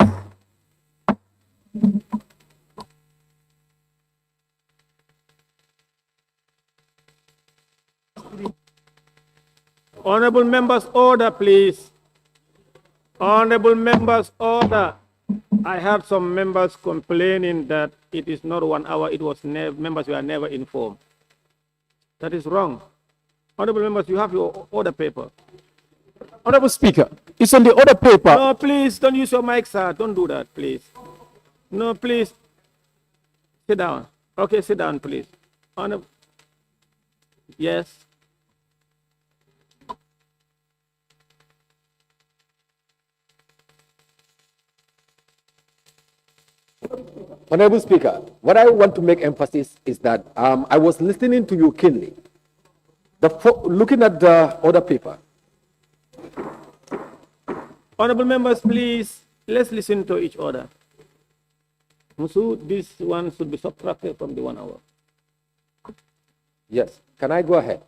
Honorable members, order, please. Honorable members, order. I heard some members complaining that it is not 1 hour, it was members were never informed. That is wrong. Honorable members, you have your order paper. Honorable Speaker, it's on the order paper. No, please, don't use your mic, sir. Don't do that, please. No, please. Sit down. Okay, sit down, please. Yes. Honorable Speaker, what I want to make emphasis is that I was listening to you keenly. Looking at the order paper. Honorable members, please, let's listen to each other. So this one should be subtracted from the 1 hour. Yes. Can I go ahead?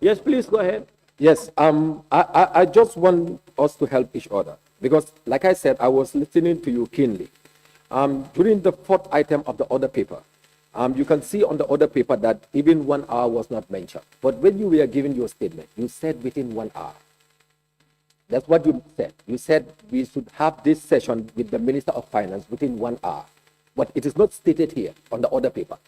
Yes, please go ahead. Yes. I just want us to help each other because, like I said, I was listening to you keenly. During the 4th item of the order paper, you can see on the order paper that even 1 hour was not mentioned. But when you were giving your statement, you said within 1 hour. That's what you said. You said we should have this session with the Minister of Finance within 1 hour. But it is not stated here on the order paper.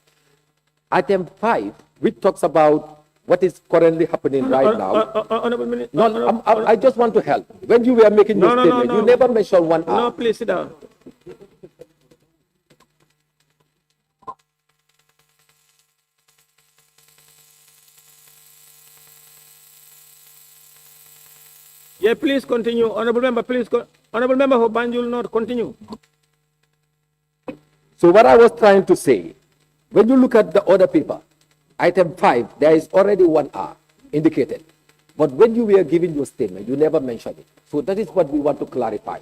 Item 5, which talks about what is currently happening right now. Honorable Minister. No, I just want to help. When you were making your statement, you never mentioned 1 hour. No, please sit down. Yeah, please continue. Honorable member, please. Honorable member for Banjul North, continue. So what I was trying to say, when you look at the order paper, item 5, there is already 1 hour indicated. But when you were giving your statement, you never mentioned it. So that is what we want to clarify.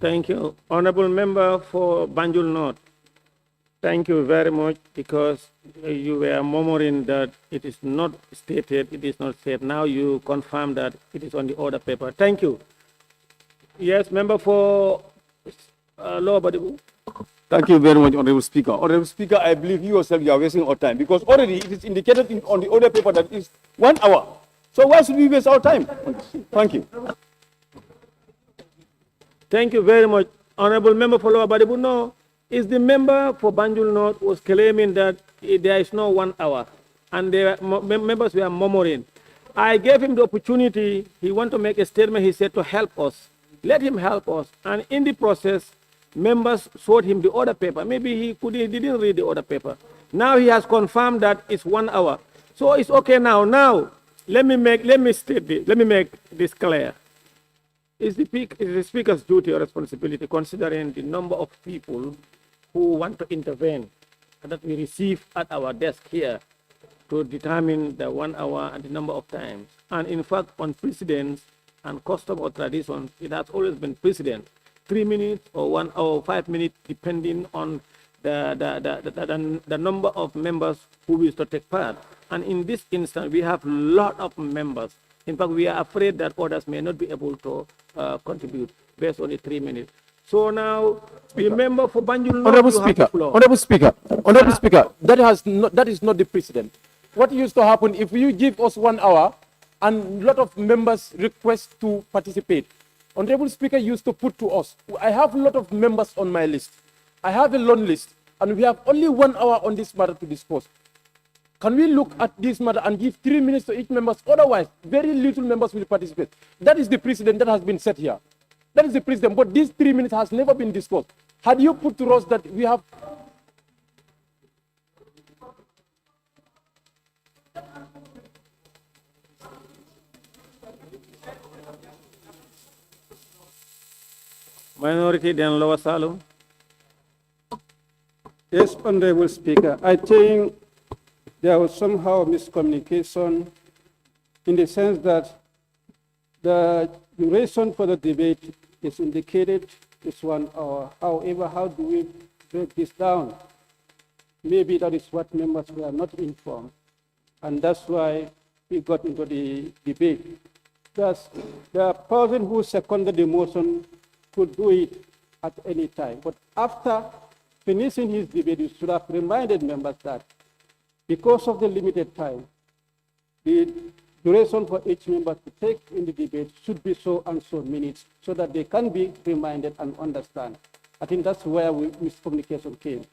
Thank you. Honorable member for Banjul North. Thank you very much because you were murmuring that it is not stated, it is not said. Now you confirm that it is on the order paper. Thank you. Yes, member for Lower Badibu. Thank you very much, Honorable Speaker. Honorable Speaker, I believe you yourself you are wasting our time because already it is indicated on the order paper that it is 1 hour. So why should we waste our time? Thank you. Thank you very much. Honorable Member for Lower Badibu, no, is the member for Banjul North was claiming that there is no 1 hour, and the members were murmuring. I gave him the opportunity. He wanted to make a statement. He said to help us. Let him help us. And in the process, members showed him the order paper. Maybe he didn't read the order paper. Now he has confirmed that it's 1 hour. So it's okay now. Now, let me make this clear. It's the Speaker's duty or responsibility, considering the number of people who want to intervene that we receive at our desk here, to determine the 1 hour and the number of times. And in fact, on precedents and custom or tradition, it has always been precedent, 3 minutes or 1 hour, 5 minutes, depending on the number of members who wish to take part. And in this instance, we have a lot of members. In fact, we are afraid that others may not be able to contribute based on the 3 minutes. So now, the member for Banjul North, Honorable Speaker, that is not the precedent. What used to happen if you give us 1 hour and a lot of members request to participate? Honorable Speaker used to put to us, I have a lot of members on my list. I have a long list, and we have only 1 hour on this matter to discuss. Can we look at this matter and give 3 minutes to each member? Otherwise, very little members will participate. That is the precedent that has been set here. That is the precedent, but these 3 minutes has never been discussed. Had you put to us that we have... Minority, then Lower Salum. Yes, Honorable Speaker. I think there was somehow miscommunication in the sense that the duration for the debate is indicated is 1 hour. However, how do we break this down? Maybe that is what members were not informed, and that's why we got into the debate. Thus, the person who seconded the motion could do it at any time, but after finishing his debate, he should have reminded members that because of the limited time, the duration for each member to take in the debate should be so and so minutes, so that they can be reminded and understand. I think that's where miscommunication came.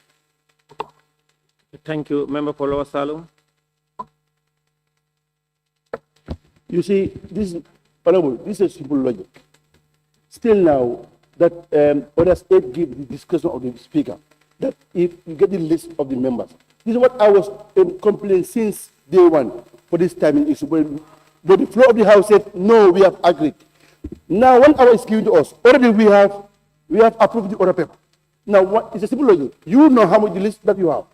Thank you. Member for Lower Salum. You see, this is, Honorable, this is simple logic. Still now, that other state give the discussion of the Speaker, that if you get the list of the members, this is what I was complaining since day one for this timing issue. But the floor of the House said, no, we have agreed. Now 1 hour is given to us. Already we have approved the order paper. Now it's a simple logic. You know how much the list that you have.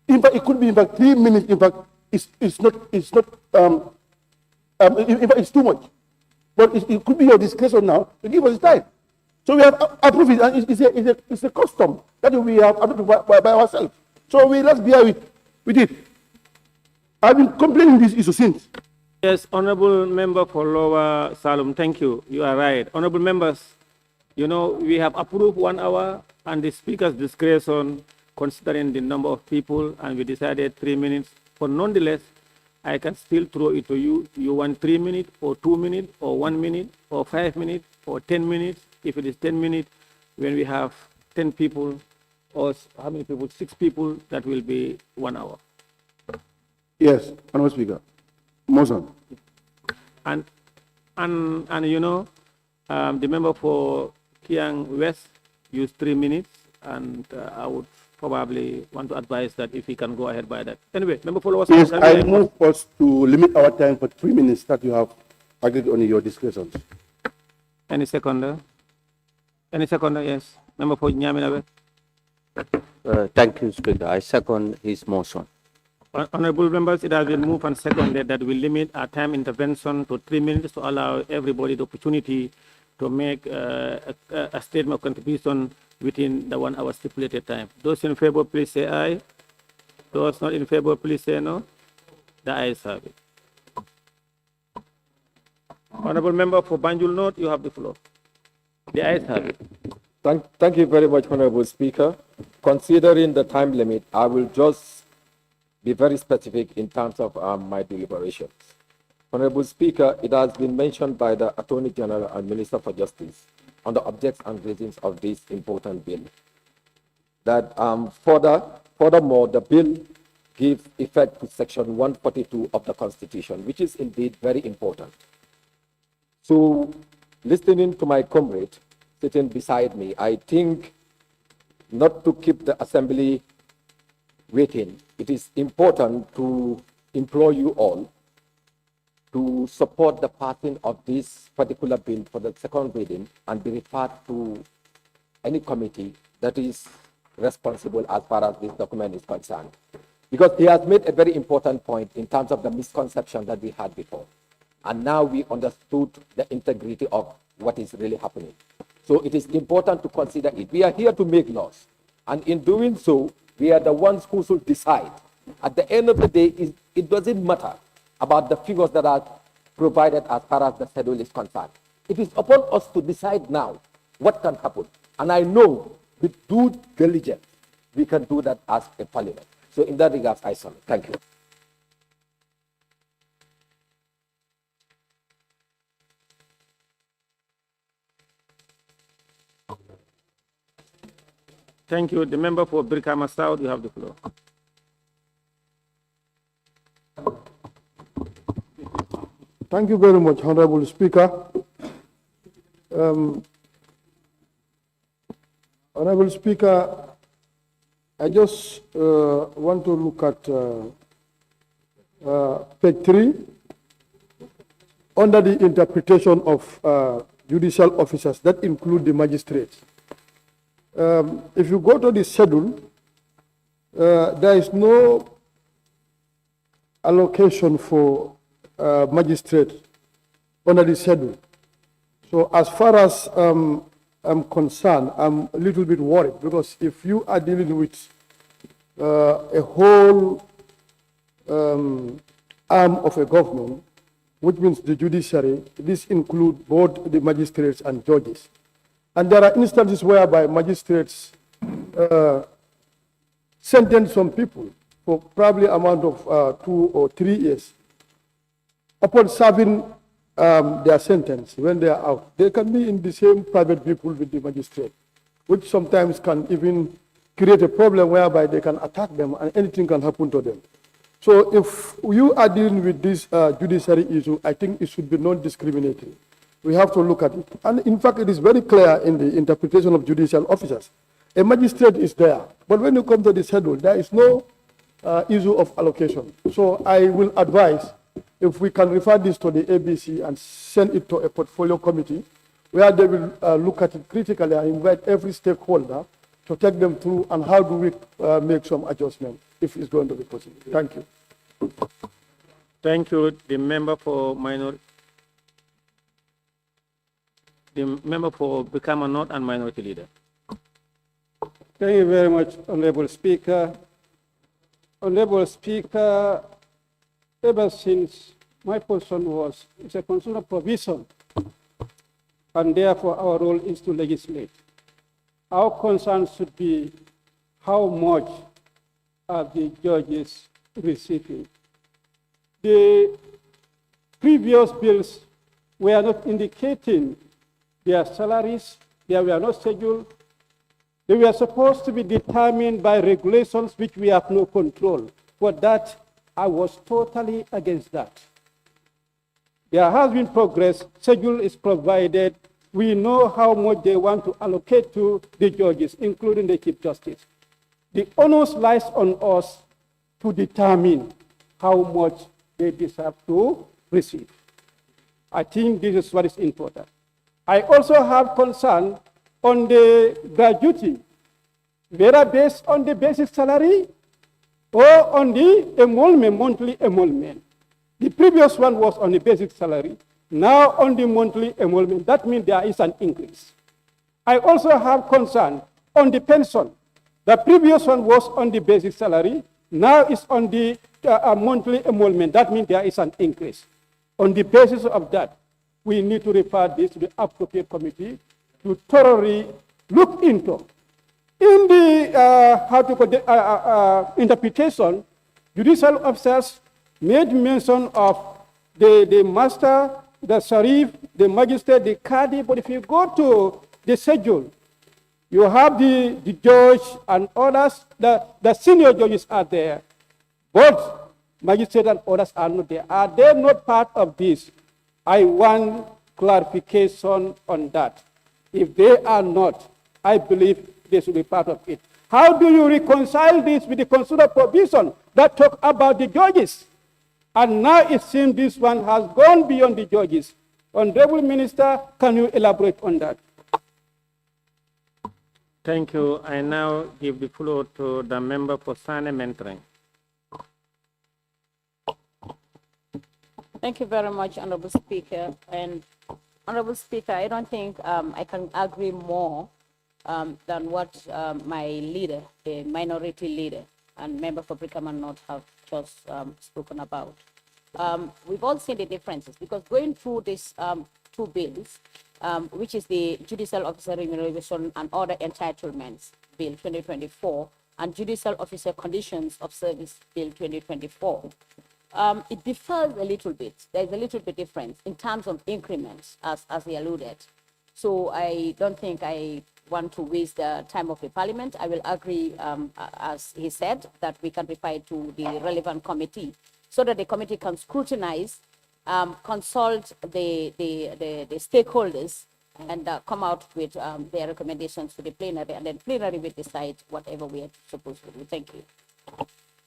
In fact, it could be in fact 3 minutes. In fact, it's not. In fact, it's too much. But it could be your discretion now to give us time. So we have approved it, and it's a custom that we have approved by ourselves. So let's bear with it. I've been complaining this issue since. Yes, Honorable Member for Lower Salum, thank you. You are right. Honorable members, you know, we have approved 1 hour and the Speaker's discretion considering the number of people, and we decided 3 minutes. But nonetheless, I can still throw it to you. You want 3 minutes or 2 minutes or 1 minute or 5 minutes or 10 minutes. If it is 10 minutes, when we have 10 people, or how many people? 6 people, that will be 1 hour. Yes, Honorable Speaker. Motion. And you know, the member for Kiang West used 3 minutes, and I would probably want to advise that if he can go ahead by that. Anyway, member for Lower Salum. Yes, I move us to limit our time for 3 minutes that you have agreed on your discussions. Any seconder? Any seconder? Yes. Member for Nyamina. Thank you, Speaker. I second his motion. Honorable members, it has been moved and seconded that we limit our time intervention to 3 minutes to allow everybody the opportunity to make a statement of contribution within the 1 hour stipulated time. Those in favor, please say aye. Those not in favor, please say no. The ayes have it. Honorable member for Banjul North, you have the floor. The ayes have it. Thank you very much, Honorable Speaker. Considering the time limit, I will just be very specific in terms of my deliberations. Honorable Speaker, it has been mentioned by the Attorney General and Minister for Justice on the objects and reasons of this important bill. That furthermore, the bill gives effect to Section 142 of the Constitution, which is indeed very important. So, listening to my comrade sitting beside me, I think not to keep the Assembly waiting, it is important to implore you all to support the passing of this particular bill for the second reading and be referred to any committee that is responsible as far as this document is concerned. Because he has made a very important point in terms of the misconception that we had before. And now we understood the integrity of what is really happening. So it is important to consider it. We are here to make laws. And in doing so, we are the ones who should decide. At the end of the day, it doesn't matter about the figures that are provided as far as the schedule is concerned. It is upon us to decide now what can happen. And I know with due diligence, we can do that as a parliament. So in that regard, I submit. Thank you. Thank you. The member for Brikama South, you have the floor. Thank you very much, Honorable Speaker. Honorable Speaker, I just want to look at page 3 under the interpretation of judicial officers that include the magistrates. If you go to the schedule, there is no allocation for magistrate under the schedule. So as far as I'm concerned, I'm a little bit worried, because if you are dealing with a whole arm of a government, which means the judiciary, this includes both the magistrates and judges. And there are instances whereby magistrates sentence some people for probably amount of 2 or 3 years. Upon serving their sentence, when they are out, they can be in the same private vehicle with the magistrate, which sometimes can even create a problem whereby they can attack them and anything can happen to them. So if you are dealing with this judiciary issue, I think it should be non-discriminatory. We have to look at it. And in fact, it is very clear in the interpretation of judicial officers. A magistrate is there, but when you come to the schedule, there is no issue of allocation. So I will advise if we can refer this to the ABC and send it to a portfolio committee where they will look at it critically and invite every stakeholder to take them through and how do we make some adjustment if it's going to be possible. Thank you. Thank you. The member for Brikama North and Minority Leader. Thank you very much, Honorable Speaker. Honorable Speaker, ever since my position was, it's a constitutional provision, and therefore our role is to legislate. Our concern should be how much are the judges receiving. The previous bills were not indicating their salaries, they were not scheduled. They were supposed to be determined by regulations which we have no control. For that, I was totally against that. There has been progress, schedule is provided. We know how much they want to allocate to the judges, including the Chief Justice. The onus lies on us to determine how much they deserve to receive. I think this is what is important. I also have concern on the gratuity, whether based on the basic salary or on the emolument, monthly emolument. The previous one was on the basic salary, now on the monthly emolument. That means there is an increase. I also have concern on the pension. The previous one was on the basic salary, now it's on the monthly emolument. That means there is an increase. On the basis of that, we need to refer this to the appropriate committee to thoroughly look into. In the interpretation, judicial officers made mention of the master, the sheriff, the magistrate, the Qadi, but if you go to the schedule. You have the judge and others, the senior judges are there. Both magistrates and others are not there. Are they not part of this? I want clarification on that. If they are not, I believe they should be part of it. How do you reconcile this with the constitutional provision that talk about the judges? And now it seems this one has gone beyond the judges. Honorable Minister, can you elaborate on that? Thank you. I now give the floor to the member for Sane Mentoring. Thank you very much, Honorable Speaker. And Honorable Speaker, I don't think I can agree more than what my leader, the minority leader, and member for Brikama North have just spoken about. We've all seen the differences because going through these two bills, which is the Judicial Officer Remuneration and Other Entitlements Bill 2024 and Judicial Officer Conditions of Service Bill 2024, it differs a little bit. There's a little bit difference in terms of increments, as he alluded. So I don't think I want to waste the time of the Parliament. I will agree, as he said, that we can refer to the relevant committee so that the committee can scrutinize, consult the stakeholders, and come out with their recommendations to the plenary, and then plenary will decide whatever we are supposed to do. Thank you.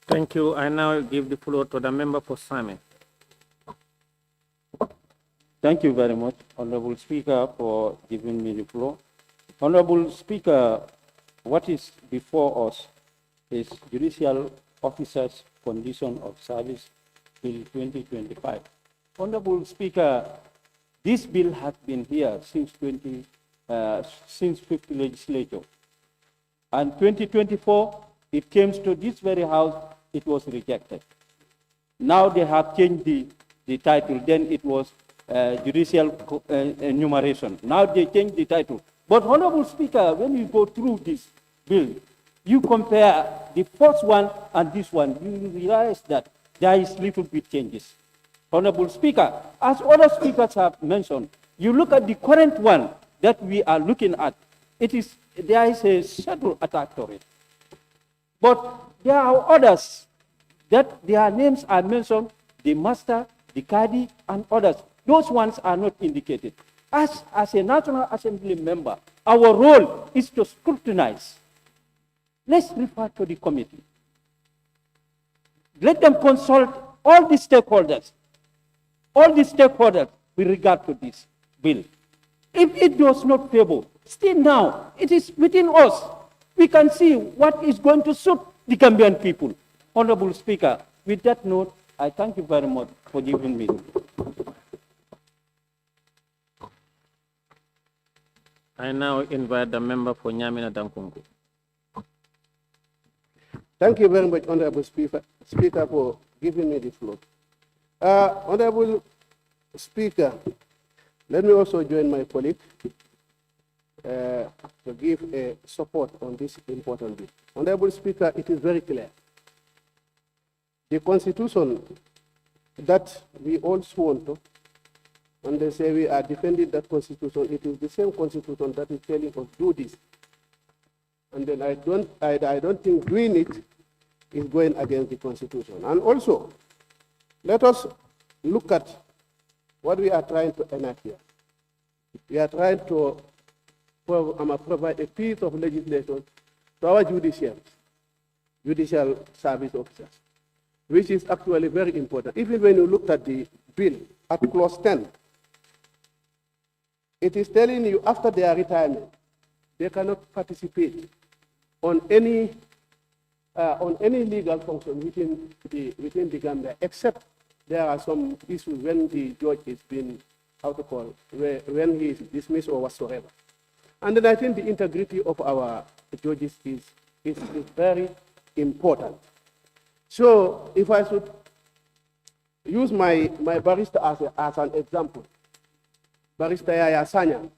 Thank you. I now give the floor to the member for Same. Thank you very much, Honorable Speaker, for giving me the floor. Honorable Speaker, what is before us is Judicial Officers Condition of Service Bill 2025. Honorable Speaker, this bill has been here since 50 legislature. And 2024, it came to this very house, it was rejected. Now they have changed the title. Then it was judicial enumeration. Now they changed the title. But Honorable Speaker, when you go through this bill, you compare the first one and this one, you realize that there is little bit changes. Honorable Speaker, as other speakers have mentioned, you look at the current one that we are looking at, there is a subtle attack to it. But there are others that their names are mentioned, the master, the Kadi, and others. Those ones are not indicated. As a National Assembly member, our role is to scrutinize. Let's refer to the committee. Let them consult all the stakeholders with regard to this bill. If it does not favor, still now, it is within us. We can see what is going to suit the Gambian people. Honorable Speaker, with that note, I thank you very much for giving me. I now invite the member for Nyamina Dankungu. Thank you very much, Honorable Speaker, for giving me the floor. Honorable Speaker, let me also join my colleague to give a support on this important bill. Honorable Speaker, it is very clear. The Constitution that we all sworn to, and they say we are defending that Constitution, it is the same Constitution that is telling us do this. And then I don't think doing it is going against the Constitution. And also, let us look at what we are trying to enact here. We are trying to provide a piece of legislation to our judicial service officers, which is actually very important. Even when you look at the bill at clause 10, it is telling you after their retirement, they cannot participate on any legal function within the Gambia, except there are some issues when the judge is being, when he is dismissed or whatsoever. And then I think the integrity of our judges is very important. So if I should use my barrister as an example, Barrister Yaya Sanya.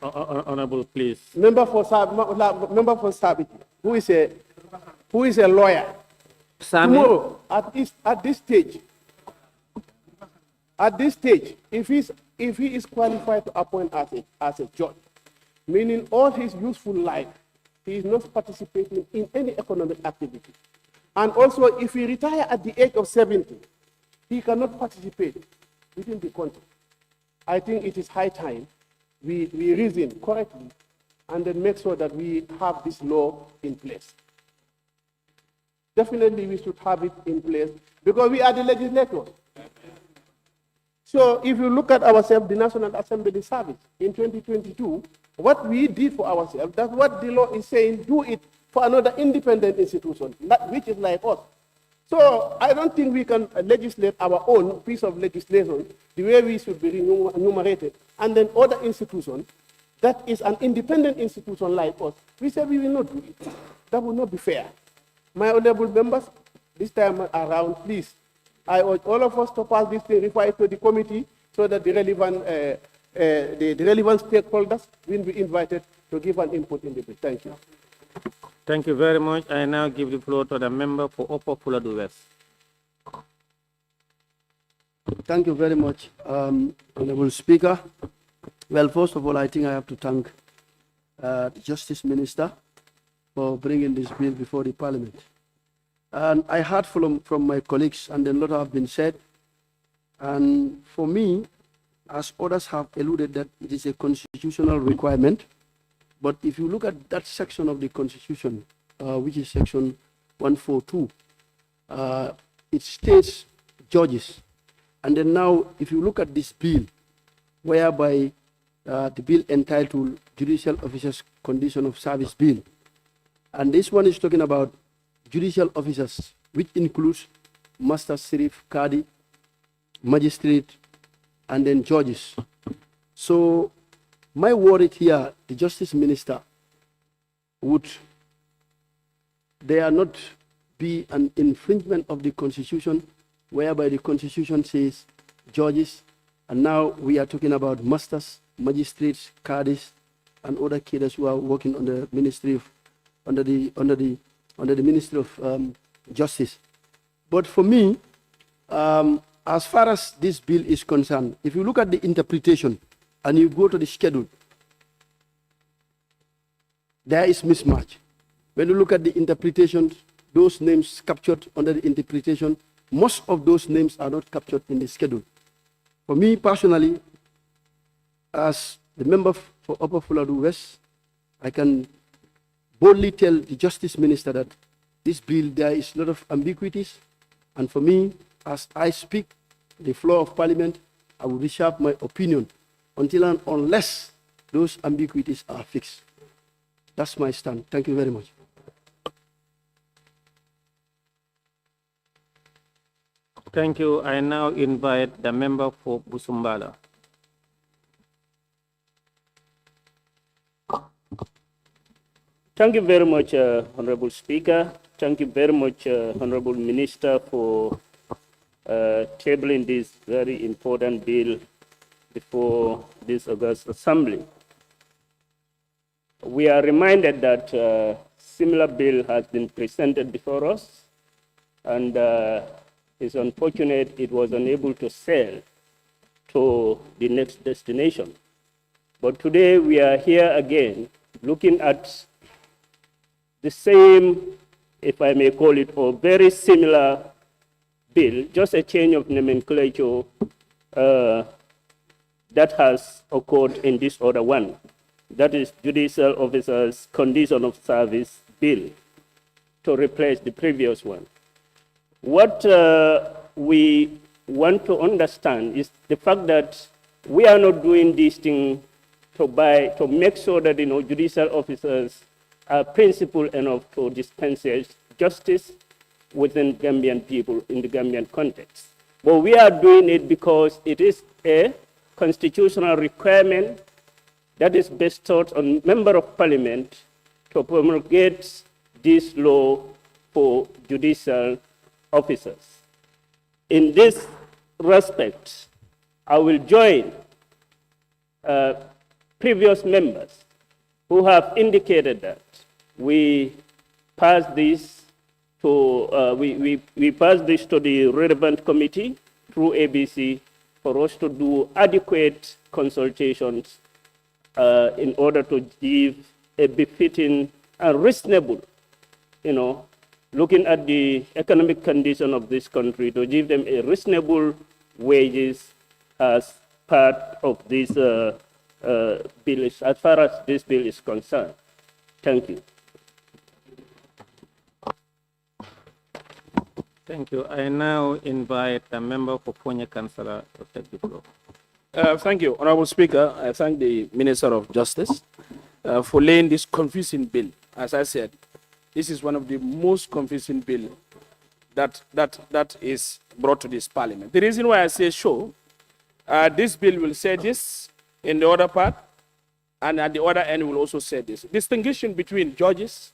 Honorable, please. Member for Sabiti, who is a lawyer. Tomorrow, at this stage, if he is qualified to appoint as a judge, meaning all his useful life, he is not participating in any economic activity. And also, if he retire at the age of 70, he cannot participate within the country. I think it is high time we reason correctly and then make sure that we have this law in place. Definitely we should have it in place because we are the legislators. So if you look at ourselves, the National Assembly Service in 2022, what we did for ourselves, that's what the law is saying, do it for another independent institution, which is like us. So I don't think we can legislate our own piece of legislation the way we should be enumerated, and then other institutions that is an independent institution like us, we say we will not do it. That will not be fair. My honorable members, this time around, please, I urge all of us to pass this thing, refer it to the committee so that the relevant stakeholders will be invited to give an input in the bill. Thank you. Thank you very much. I now give the floor to the member for Upper Fuladu West. Thank you very much, Honorable Speaker. Well, first of all, I think I have to thank the Justice Minister for bringing this bill before the Parliament. And I heard from my colleagues, and a lot have been said. And for me, as others have alluded, that it is a constitutional requirement. But if you look at that section of the Constitution, which is section 142, it states judges. And then now, if you look at this bill, whereby the bill entitled Judicial Officers Condition of Service Bill, and this one is talking about judicial officers, which includes master, sheriff, Qadi, magistrate, and then judges. So my worry here, the Justice Minister, would there not be an infringement of the Constitution, whereby the Constitution says judges, and now we are talking about masters, magistrates, Qadis, and other cadres who are working on the Ministry of, under the Ministry of Justice. But for me, as far as this bill is concerned, if you look at the interpretation and you go to the schedule, there is mismatch. When you look at the interpretations, those names captured under the interpretation, most of those names are not captured in the schedule. For me personally, as the member for Upper Fuladu West, I can boldly tell the Justice Minister that this bill, there is a lot of ambiguities, and for me, as I speak the floor of Parliament, I will reserve my opinion until and unless those ambiguities are fixed. That's my stand. Thank you very much. Thank you. I now invite the member for Busumbala. Thank you very much, Honorable Speaker. Thank you very much, Honorable Minister, for tabling this very important bill before this August Assembly. We are reminded that similar bill has been presented before us, and it's unfortunate it was unable to sail to the next destination. But today we are here again looking at the same, if I may call it, or very similar bill, just a change of nomenclature that has occurred in this other one. That is Judicial Officers Condition of Service Bill, to replace the previous one. What we want to understand is the fact that we are not doing this thing to make sure that judicial officers are principled enough to dispense justice within Gambian people in the Gambian context. But we are doing it because it is a constitutional requirement that is bestowed on Member of Parliament to promulgate this law for judicial officers. In this respect, I will join previous members who have indicated that we pass this to we pass this to the relevant committee through ABC for us to do adequate consultations in order to give a befitting and reasonable, looking at the economic condition of this country, to give them a reasonable wages as part of this bill, as far as this bill is concerned. Thank you. Thank you. I now invite a member for Ponya Councillor to take the floor. Thank you, Honorable Speaker. I thank the Minister of Justice for laying this confusing bill. As I said, this is one of the most confusing bills that is brought to this Parliament. The reason why I say so, this bill will say this in the other part, and at the other end will also say this. Distinction between judges,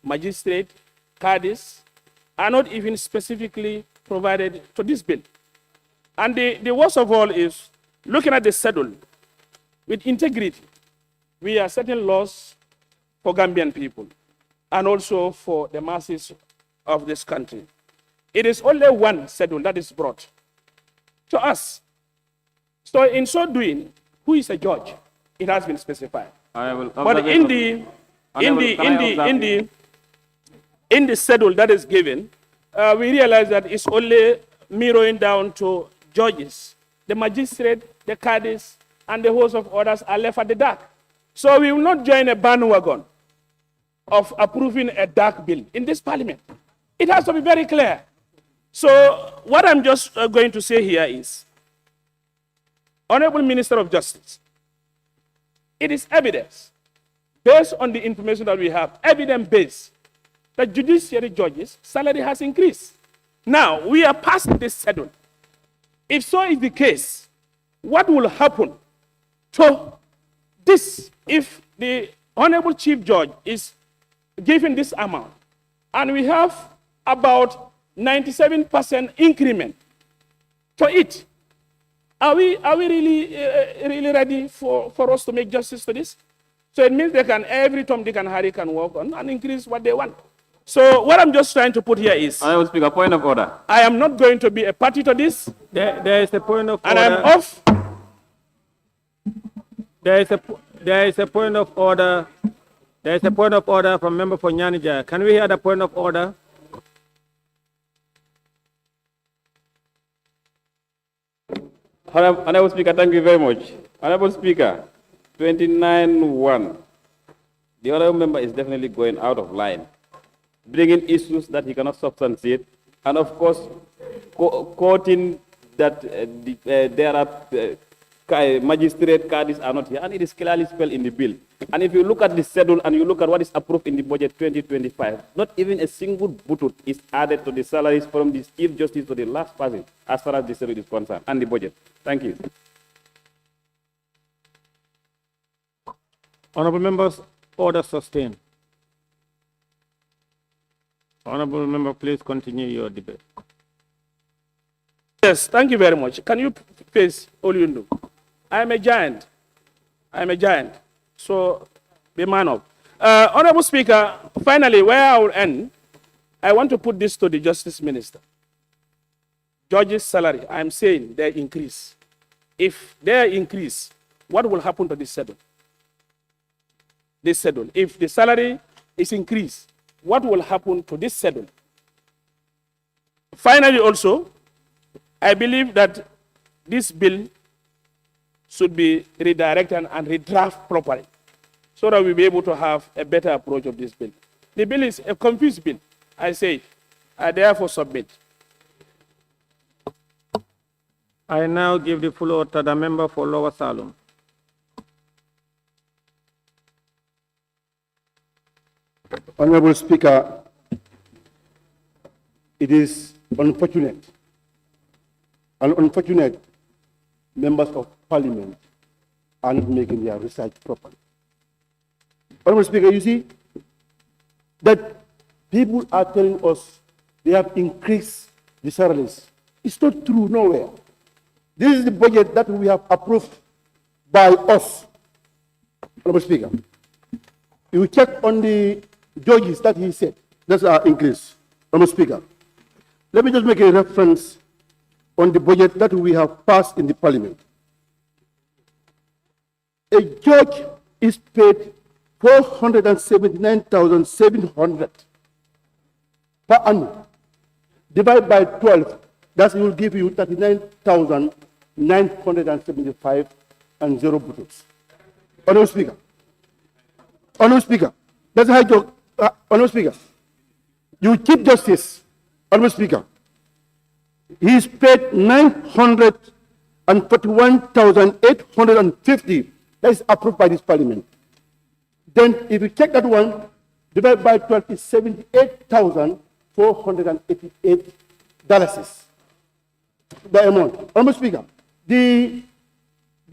magistrate, cadis are not even specifically provided to this bill. And the worst of all is, looking at the schedule, with integrity, we are setting laws for Gambian people and also for the masses of this country. It is only one schedule that is brought to us. So in so doing, who is a judge? It has been specified. But in the schedule that is given, we realize that it's only mirroring down to judges. The magistrate, the cadis, and the host of others are left at the dark. So we will not join a bandwagon of approving a dark bill in this Parliament. It has to be very clear. So what I'm just going to say here is, Honorable Minister of Justice, it is evidence, based on the information that we have, evidence-based, that judiciary judges' salary has increased. Now, we are past this schedule. If so is the case, what will happen to this if the Honorable Chief Judge is given this amount, and we have about 97% increment to it? Are we really ready for us to make justice to this? So it means they can, every Tom, Dick, and Harry can work on and increase what they want. So what I'm just trying to put here is, I will speak a point of order. I am not going to be a party to this. There is a point of and order. I'm off. There is a point of order. There is a point of order from member for Nyanija. Can we hear the point of order? Honorable Speaker, thank you very much. Honorable Speaker, 29-1. The honorable member is definitely going out of line, bringing issues that he cannot substantiate, and of course, quoting that there are magistrate cadis are not here, and it is clearly spelled in the bill. And if you look at the schedule and you look at what is approved in the budget 2025, not even a single butut is added to the salaries from the Chief Justice to the last person, as far as the schedule is concerned, and the budget. Thank you. Honorable members, order sustained. Honorable member, please continue your debate. Yes, thank you very much. Can you face Olundu? I am a giant. I am a giant. So be man up. Honorable Speaker, finally, where I will end, I want to put this to the Justice Minister. Judges' salary, I am saying they increase. If they increase, what will happen to this schedule? This schedule. If the salary is increased, what will happen to this schedule? Finally, also, I believe that this bill should be redirected and redrafted properly so that we'll be able to have a better approach of this bill. The bill is a confused bill, I say. I therefore submit. I now give the floor to the member for Lower Salon. Honorable Speaker, it is unfortunate, members of Parliament are not making their research properly. Honorable Speaker, you see that people are telling us they have increased the salaries. It's not true, nowhere. This is the budget that we have approved by us. Honorable Speaker, you check on the judges that he said, that's our increase. Honorable Speaker, let me just make a reference on the budget that we have passed in the Parliament. A judge is paid 479,700 per annum. Divide by 12, that will give you 39,975 and 0 buttons. Honorable Speaker. Honorable Speaker. That's how you, Honorable Speaker. You Chief Justice, Honorable Speaker. He is paid 941,850. That is approved by this Parliament. Then, if you check that one, divide by 12 is $78,488. The amount. Honorable Speaker, the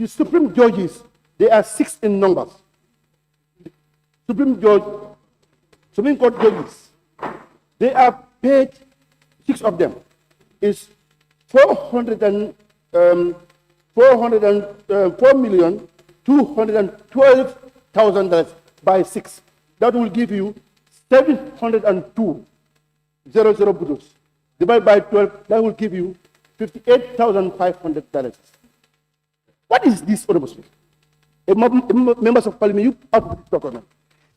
Supreme Judges, they are 6 in numbers. Supreme Court judges, they are paid, 6 of them, is $4,212,000 by 6. That will give you 702 00 buttons. Divide by 12, that will give you $58,500. What is this, Honorable Speaker? Members of Parliament, you have this document,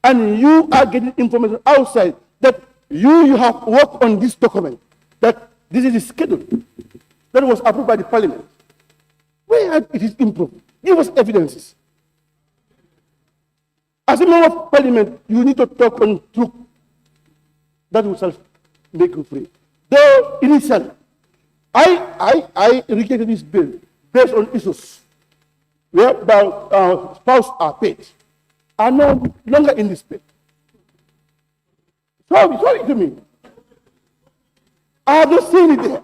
and you are getting information outside that you have worked on this document, that this is the schedule that was approved by the Parliament. Where it is improved? Give us evidences. As a member of Parliament, you need to talk on truth. That will make you free. Though initially, I rejected this bill based on issues whereby spouses are paid, are no longer in this bill. Sorry to me. I have not seen it there.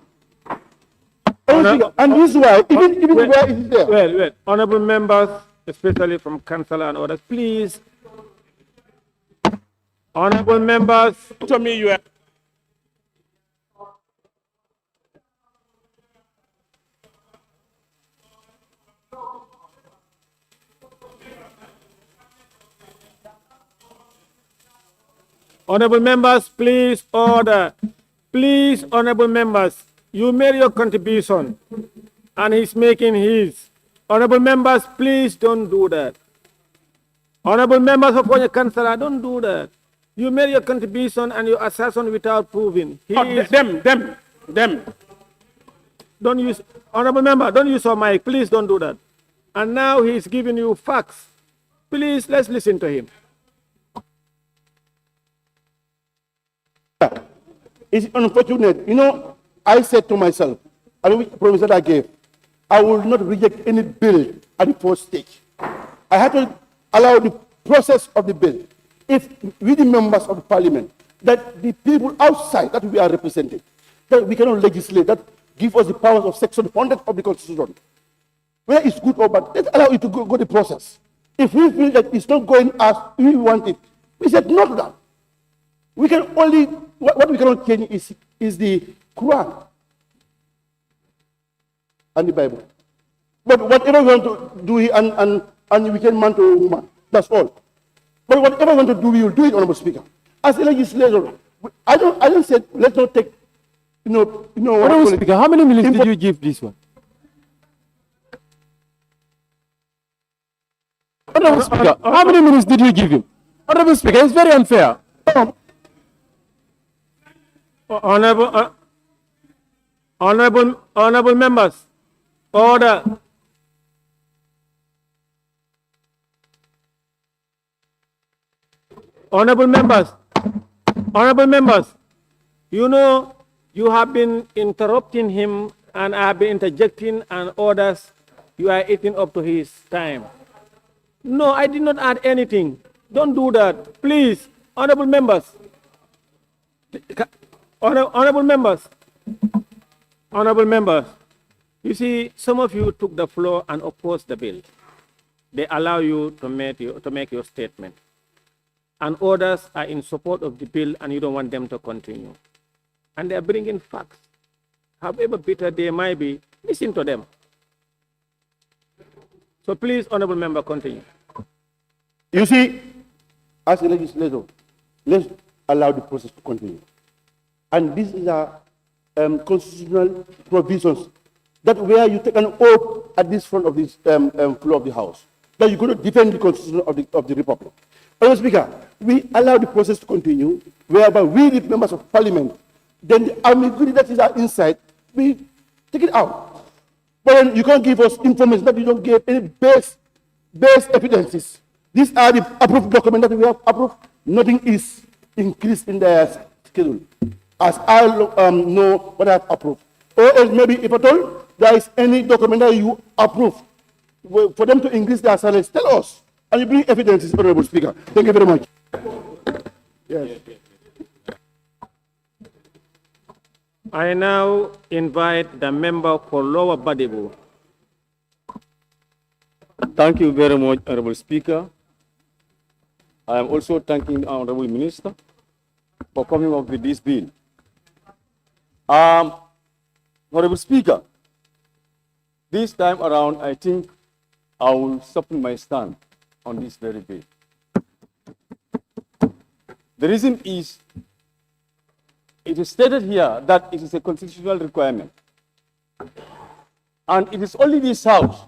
And this is why, even where it is there. Well, honorable members, especially from Council and others, please. Honorable members, To me, you are. Honorable members, please order. Please, honorable members, you made your contribution and he's making his. Honorable members, please don't do that. Honorable members of Konya Council, don't do that. You made your contribution and your assertion without proving. Them. Don't use, honorable member, don't use your mic. Please don't do that. And now he's giving you facts. Please, let's listen to him. It's unfortunate. You know, I said to myself, and which promise that I gave, I will not reject any bill at the first stage. I have to allow the process of the bill. If we, the members of the Parliament, that the people outside that we are represented, that we cannot legislate, that give us the powers of Section 100 of the Constitution, whether it's good or bad, let's allow it to go the process. If we feel that it's not going as we want it, we said no to that. We can only, what we cannot change is the Quran and the Bible. But whatever we want to do here, and we can man to woman, that's all. But whatever we want to do, we will do it, Honorable Speaker. As a legislator, I don't say let's not take, Honorable Speaker, how many minutes did you give this one? Honorable Speaker, how many minutes did you give him? Honorable Speaker, it's very unfair. Honorable members, order. Honorable members, you know, you have been interrupting him and I have been interjecting and orders. You are eating up to his time. No, I did not add anything. Don't do that, please. Honorable members. Honorable members, you see, some of you took the floor and opposed the bill. They allow you to make your statement. And others are in support of the bill and you don't want them to continue. And they're bringing facts. However bitter they might be, listen to them. So please, honorable member, continue. You see, as a legislator, let's allow the process to continue. And these are constitutional provisions that where you take an oath at this front of this floor of the House, that you're going to defend the Constitution of the Republic. Mr. Speaker, we allow the process to continue, whereby we, the members of Parliament, then the ambiguity that is inside, we take it out. But then you can't give us information that you don't give any base evidences. These are the approved documents that we have approved. Nothing is increased in their schedule, as I know what I have approved. Or else maybe if at all there is any document that you approve for them to increase their salaries, tell us. And you bring evidences, Honorable Speaker. Thank you very much. Yes. I now invite the member for Lower Badibu. Thank you very much, Honorable Speaker. I am also thanking our Honorable Minister for coming up with this bill. Honorable Speaker, this time around, I think I will supplement my stand on this very bill. The reason is, it is stated here that it is a constitutional requirement. And it is only this House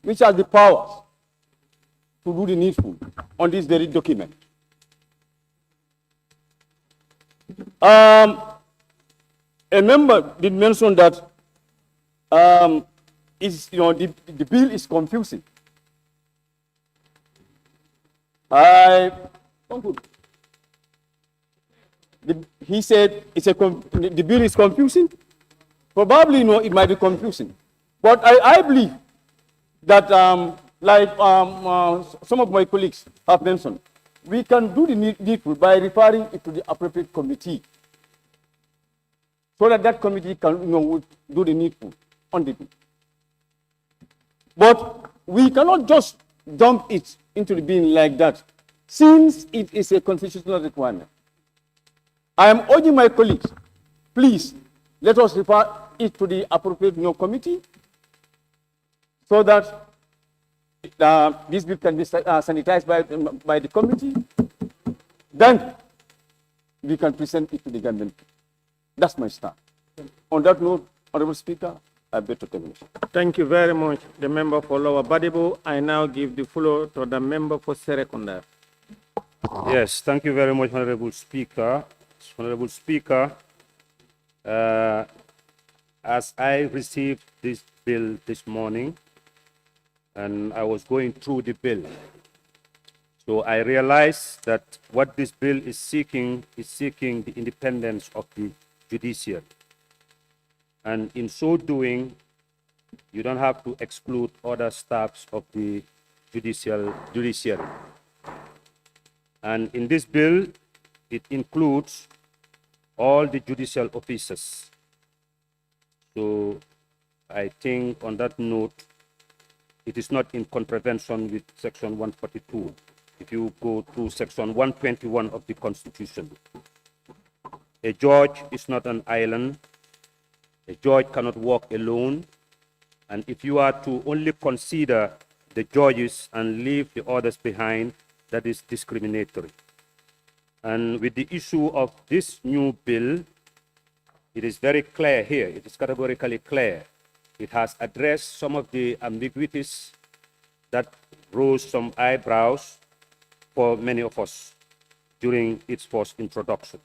which has the powers to do the needful on this very document. A member did mention that the bill is confusing. He said the bill is confusing. Probably, no, it might be confusing. But I believe that, some of my colleagues have mentioned, we can do the needful by referring it to the appropriate committee, so that that committee can do the needful on the bill. But we cannot just dump it into the bin like that, since it is a constitutional requirement. I am urging my colleagues, please, let us refer it to the appropriate committee, so that this bill can be sanitized by the committee. Then we can present it to the government. That's my stand. On that note, Honorable Speaker, I beg to terminate. Thank you very much, the member for Lower Badibu. I now give the floor to the member for Serekunda. Yes, thank you very much, Honorable Speaker. Honorable Speaker, as I received this bill this morning, and I was going through the bill, so I realized that what this bill is seeking the independence of the judiciary. And in so doing, you don't have to exclude other staffs of the judiciary. And in this bill, it includes all the judicial officers. So I think on that note, it is not in contravention with Section 142. If you go to Section 121 of the Constitution, a judge is not an island. A judge cannot walk alone. And if you are to only consider the judges and leave the others behind, that is discriminatory. And with the issue of this new bill, it is very clear here, it is categorically clear. It has addressed some of the ambiguities that rose some eyebrows for many of us during its first introduction.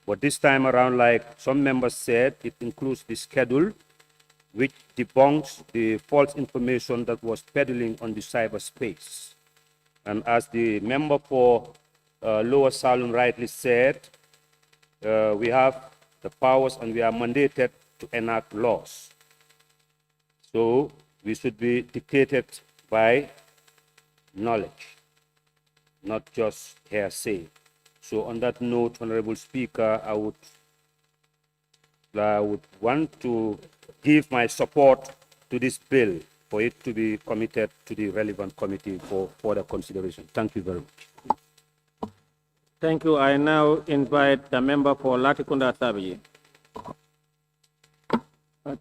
But this time around, like some members said, it includes the schedule, which debunks the false information that was peddling on the cyberspace. And as the member for Lower Salon rightly said, we have the powers and we are mandated to enact laws. So we should be dictated by knowledge, not just hearsay. So on that note, Honorable Speaker, I would want to give my support to this bill for it to be committed to the relevant committee for further consideration. Thank you very much. Thank you. I now invite the member for Latikunda Sabi.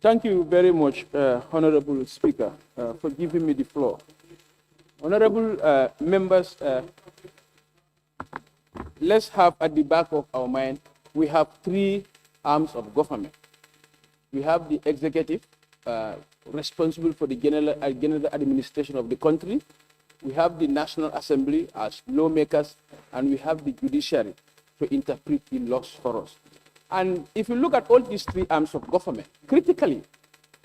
Thank you very much, Honorable Speaker, for giving me the floor. Honorable members, let's have at the back of our mind, we have three arms of government. We have the executive, responsible for the general administration of the country. We have the National Assembly as lawmakers, and we have the judiciary to interpret the laws for us. And if you look at all these three arms of government, critically,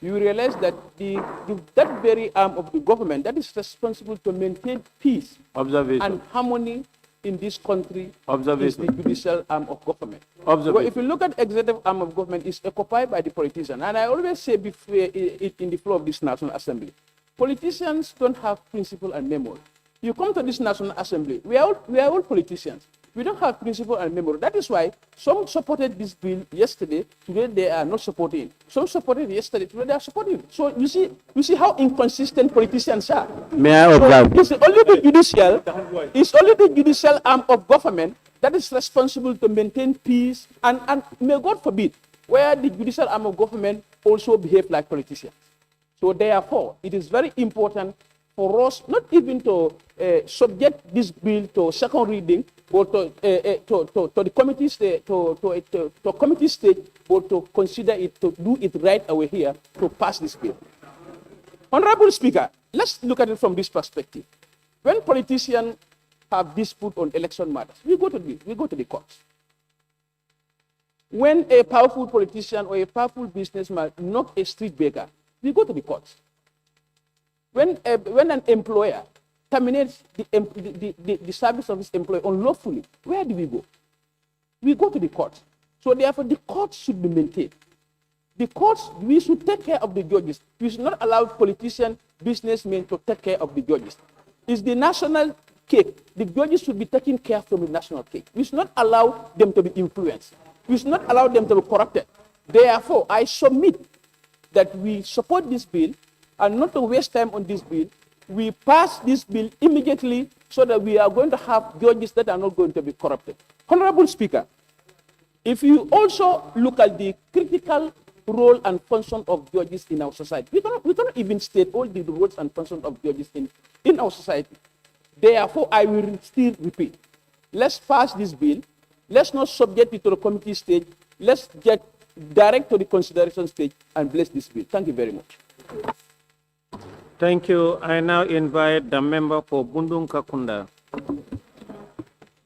you realize that that very arm of the government that is responsible to maintain peace and harmony in this country is the judicial arm of government. Well, if you look at executive arm of government, it's occupied by the politician. And I always say before, in the floor of this National Assembly, politicians don't have principle and memory. You come to this National Assembly, we are all politicians. We don't have principle and memory. That is why some supported this bill yesterday, today they are not supporting. Some supported yesterday, today they are supporting. So you see how inconsistent politicians are. May I observe? It's only the judicial arm of government that is responsible to maintain peace and may God forbid, where the judicial arm of government also behave like politicians. So therefore, it is very important for us not even to subject this bill to second reading or to the committee stage, to committee stage, or to consider it, to do it right away here to pass this bill. Honorable Speaker, let's look at it from this perspective. When politicians have dispute on election matters, we go to the courts. When a powerful politician or a powerful businessman knock a street beggar, we go to the courts. When an employer terminates the service of his employee unlawfully, where do we go? We go to the courts. So therefore, the courts should be maintained. The courts, we should take care of the judges. We should not allow politicians, businessmen to take care of the judges. It's the national cake. The judges should be taken care from the national cake. We should not allow them to be influenced. We should not allow them to be corrupted. Therefore, I submit that we support this bill, and not to waste time on this bill, we pass this bill immediately so that we are going to have judges that are not going to be corrupted. Honorable Speaker, if you also look at the critical role and function of judges in our society, we cannot even state all the roles and functions of judges in our society. Therefore, I will still repeat, let's pass this bill. Let's not subject it to the committee stage. Let's get direct to the consideration stage and bless this bill. Thank you very much. Thank you. I now invite the member for Bundung Kakunda.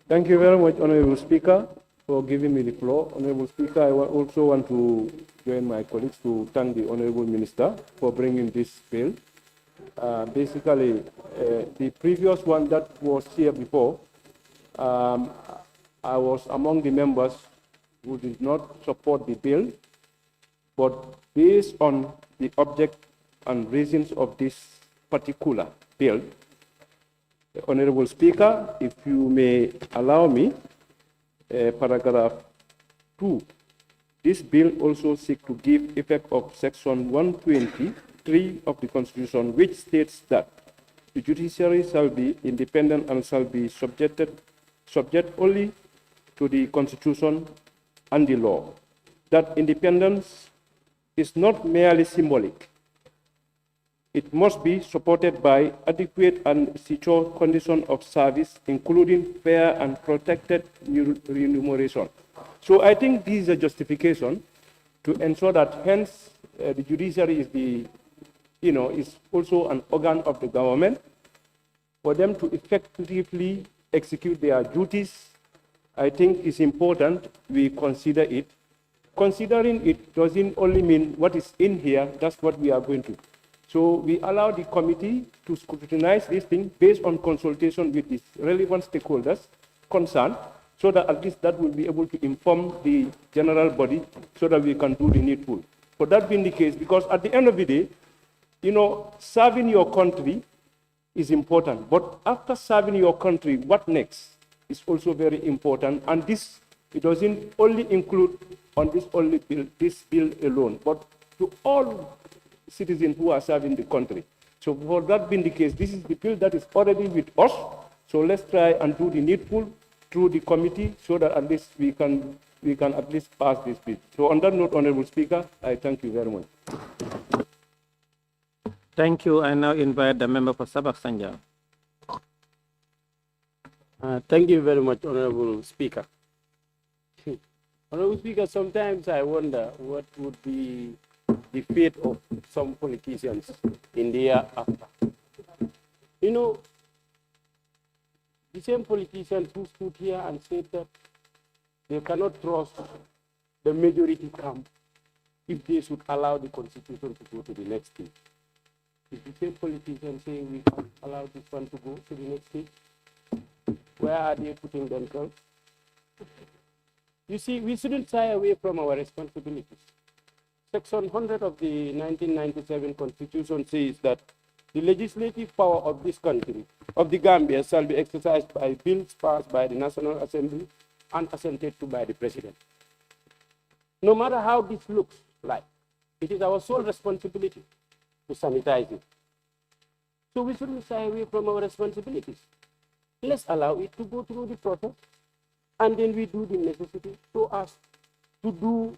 Thank you very much, Honorable Speaker, for giving me the floor. Honorable Speaker, I also want to join my colleagues to thank the Honorable Minister for bringing this bill. Basically, the previous one that was here before, I was among the members who did not support the bill, but based on the object and reasons of this particular bill, Honorable Speaker, if you may allow me, paragraph 2, this bill also seeks to give effect of section 123 of the Constitution, which states that the judiciary shall be independent and shall be subject only to the Constitution and the law. That independence is not merely symbolic. It must be supported by adequate and secure conditions of service, including fair and protected remuneration. So I think this is a justification to ensure that hence the judiciary is is also an organ of the government. For them to effectively execute their duties, I think it's important we consider it. Considering it doesn't only mean what is in here, that's what we are going to. So we allow the committee to scrutinize this thing based on consultation with the relevant stakeholders concerned, so that at least that will be able to inform the general body so that we can do the needful. For that being the case, because at the end of the day, serving your country is important, but after serving your country, what next is also very important. And this, it doesn't only include on this bill alone, but to all citizens who are serving the country. So for that being the case, this is the bill that is already with us. So let's try and do the needful through the committee so that at least we can at least pass this bill. So on that note, Honorable Speaker, I thank you very much. Thank you. I now invite the member for Sabak Sanja. Thank you very much, Honorable Speaker. Honorable Speaker, sometimes I wonder what would be the fate of some politicians in the year after. You know, the same politicians who stood here and said that they cannot trust the majority camp if they should allow the constitution to go to the next stage. Is the same politician saying we can't allow this one to go to the next stage? Where are they putting themselves? You see, we shouldn't shy away from our responsibilities. Section 100 of the 1997 Constitution says that the legislative power of this country, of the Gambia, shall be exercised by bills passed by the National Assembly and assented to by the President. No matter how this looks like, it is our sole responsibility to sanitize it. So we shouldn't shy away from our responsibilities. Let's allow it to go through the process, and then we do the necessity so as to do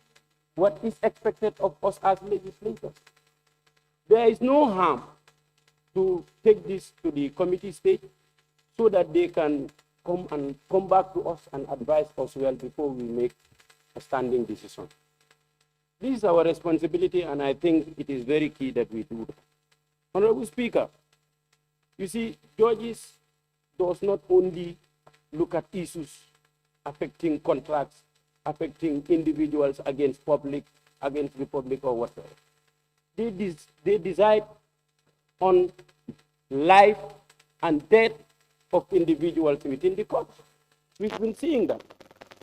what is expected of us as legislators. There is no harm to take this to the committee stage so that they can come back to us and advise us well before we make a standing decision. This is our responsibility, and I think it is very key that we do that. Honorable Speaker, you see, judges does not only look at issues affecting contracts, affecting individuals against the public or whatever. They decide on life and death of individuals within the court. We've been seeing that.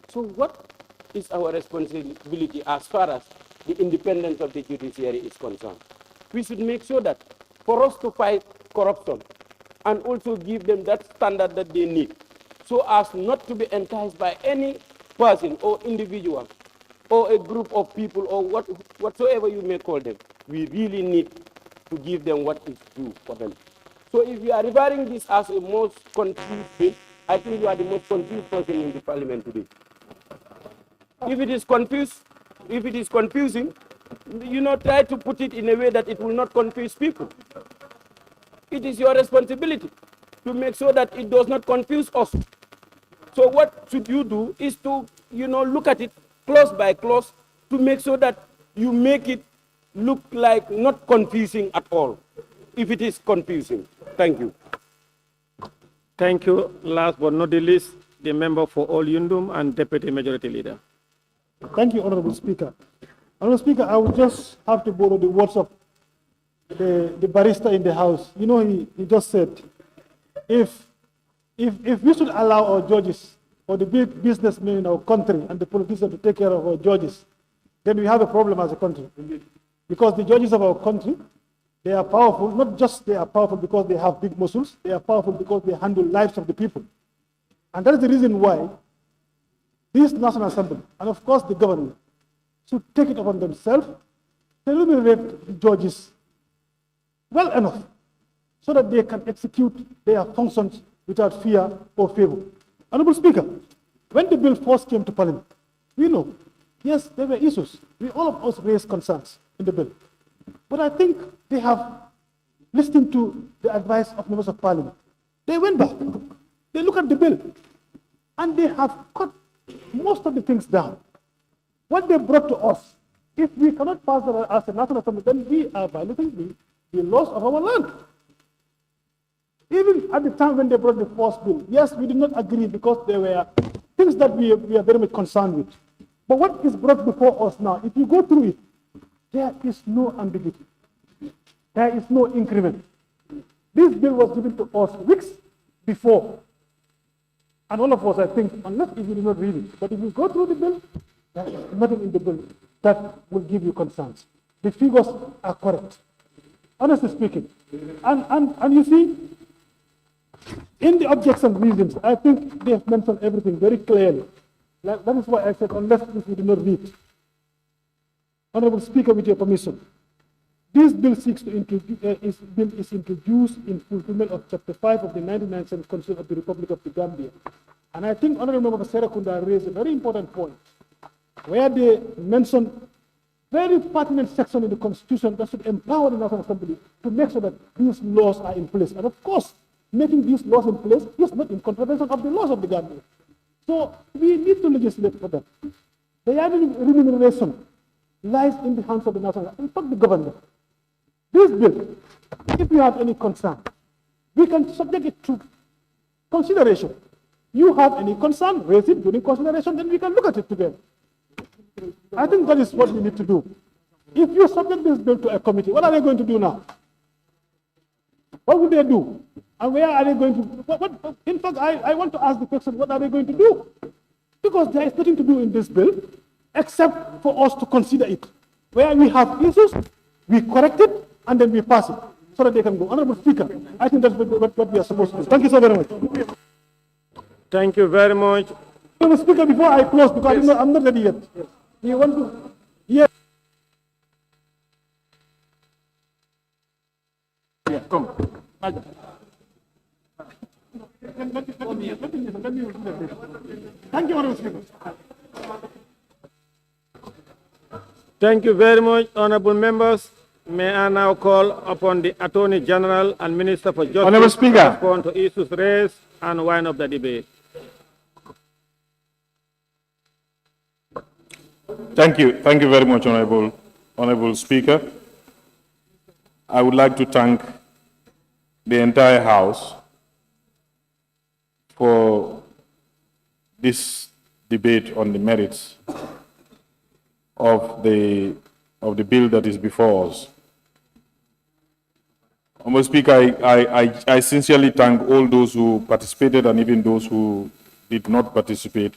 So what is our responsibility as far as the independence of the judiciary is concerned? We should make sure that for us to fight corruption and also give them that standard that they need, so as not to be enticed by any person or individual or a group of people or whatsoever you may call them. We really need to give them what is due for them. So if you are referring this as a most confused bill, I think you are the most confused person in the parliament today. If it is confusing, try to put it in a way that it will not confuse people. It is your responsibility to make sure that it does not confuse us. So what should you do is to, look at it clause by clause to make sure that you make it look like not confusing at all, if it is confusing. Thank you. Thank you. Last but not the least, the member for All Yundum and Deputy Majority Leader. Thank you, Honorable Speaker. Honorable Speaker, I would just have to borrow the words of the barrister in the House. He just said, if we should allow our judges or the big businessmen in our country and the politicians to take care of our judges, then we have a problem as a country. Because the judges of our country, they are powerful, not just they are powerful because they have big muscles, they are powerful because they handle lives of the people. And that is the reason why this National Assembly, and of course the government, should take it upon themselves to remunerate the judges well enough so that they can execute their functions without fear or favor. Honorable Speaker, when the bill first came to Parliament, we know, yes, there were issues. All of us raised concerns in the bill. But I think they have listened to the advice of members of Parliament. They went back, they look at the bill, and they have cut most of the things down. What they brought to us, if we cannot pass it as a National Assembly, then we are violating the laws of our land. Even at the time when they brought the first bill, yes, we did not agree because there were things that we are very much concerned with. But what is brought before us now, if you go through it, there is no ambiguity. There is no increment. This bill was given to us weeks before. And all of us, I think, unless if you do not read it, but if you go through the bill, there is nothing in the bill that will give you concerns. The figures are correct, honestly speaking. And you see, in the objects and reasons, I think they have mentioned everything very clearly. That is why I said, unless if you do not read. Honorable Speaker, with your permission, this bill is introduced in fulfillment of Chapter 5 of the 1997 Constitution of the Republic of the Gambia. And I think Honorable Member Serakunda raised a very important point, where they mentioned very pertinent section in the Constitution that should empower the National Assembly to make sure that these laws are in place. And of course, making these laws in place is not in contravention of the laws of the Gambia. So we need to legislate for that. The remuneration lies in the hands of the National Assembly, in fact, the government. This bill, if you have any concern, we can subject it to consideration. You have any concern, raise it during consideration, then we can look at it together. I think that is what we need to do. If you subject this bill to a committee, what are they going to do now? What will they do? And where are they going to? In fact, I want to ask the question, what are they going to do? Because there is nothing to do in this bill except for us to consider it. Where we have issues, we correct it, and then we pass it so that they can go. Honorable Speaker, I think that's what we are supposed to do. Thank you so very much. Thank you very much. Honorable Speaker, before I close, because yes. I'm not ready yet. Do you want to? Yes. Yeah, come. Thank you, Honorable Speaker. Thank you very much, honorable members. May I now call upon the Attorney General and Minister for Justice Honorable Speaker. to respond to issues raised and wind up the debate. Thank you very much, Honorable Speaker. I would like to thank the entire House for this debate on the merits of the bill that is before us. Honorable Speaker, I sincerely thank all those who participated and even those who did not participate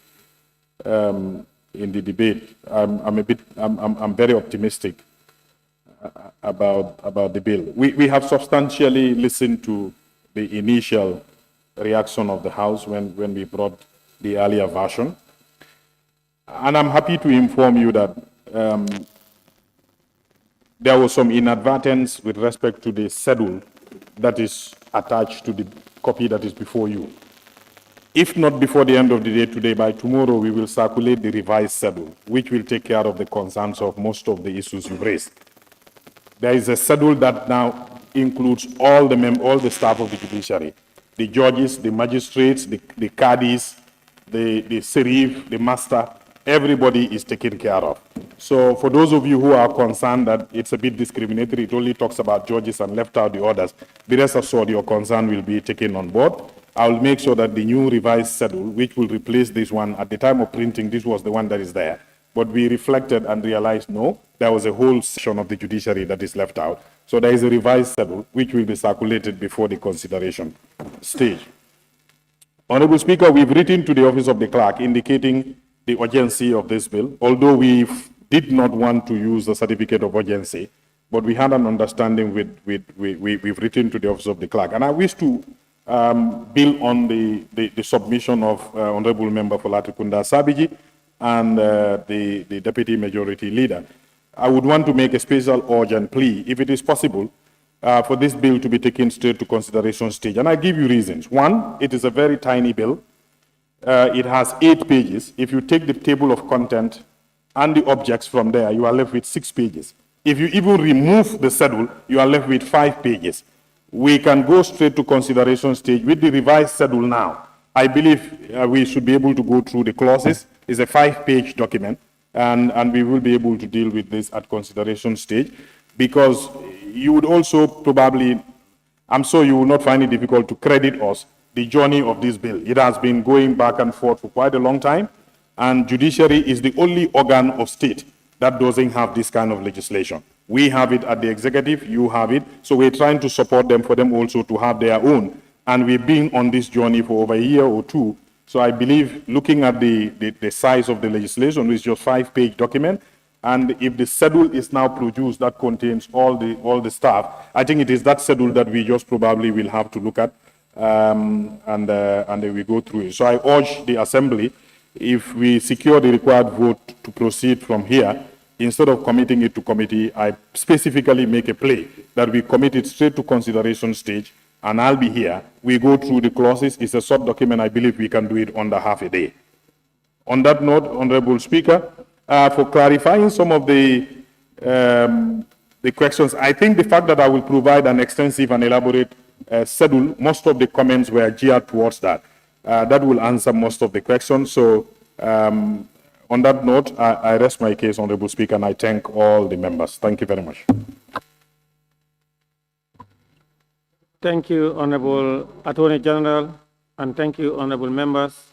in the debate. I'm very optimistic about the bill. We have substantially listened to the initial reaction of the House when we brought the earlier version. And I'm happy to inform you that there was some inadvertence with respect to the schedule that is attached to the copy that is before you. If not before the end of the day today, by tomorrow we will circulate the revised schedule, which will take care of the concerns of most of the issues you've raised. There is a schedule that now includes all the staff of the judiciary, the judges, the magistrates, the caddies, the serif, the master. Everybody is taken care of. So for those of you who are concerned that it's a bit discriminatory, it only talks about judges and left out the others, be rest assured your concern will be taken on board. I will make sure that the new revised schedule, which will replace this one, at the time of printing, this was the one that is there. But we reflected and realized, no, there was a whole section of the judiciary that is left out. So there is a revised schedule, which will be circulated before the consideration stage. Honorable Speaker, we've written to the Office of the Clerk indicating the urgency of this bill, although we did not want to use the certificate of urgency, but we had an understanding we've written to the Office of the Clerk. And I wish to build on the submission of Honorable Member Folatikunda Sabiji and the Deputy Majority Leader. I would want to make a special urgent plea, if it is possible, for this bill to be taken straight to consideration stage. And I give you reasons. One, it is a very tiny bill. It has 8 pages. If you take the table of content and the objects from there, you are left with 6 pages. If you even remove the schedule, you are left with 5 pages. We can go straight to consideration stage with the revised schedule now. I believe we should be able to go through the clauses. It's a 5-page document, and we will be able to deal with this at consideration stage, because you would also probably, I'm sure you will not find it difficult to credit us the journey of this bill. It has been going back and forth for quite a long time, and judiciary is the only organ of state that doesn't have this kind of legislation. We have it at the executive, you have it, so we're trying to support them for them also to have their own. And we've been on this journey for over a year or two. So I believe, looking at the size of the legislation, which is just 5-page document, and if the schedule is now produced that contains all the stuff, I think it is that schedule that we just probably will have to look at, and then we go through it. So I urge the Assembly, if we secure the required vote to proceed from here, instead of committing it to committee, I specifically make a play that we commit it straight to consideration stage, and I'll be here. We go through the clauses. It's a short document. I believe we can do it under half a day. On that note, Honorable Speaker, for clarifying some of the questions, I think the fact that I will provide an extensive and elaborate schedule, most of the comments were geared towards that. That will answer most of the questions. So On that note, I rest my case, Honorable Speaker, and I thank all the members. Thank you very much. Thank you, Honorable Attorney General, and thank you, honorable members.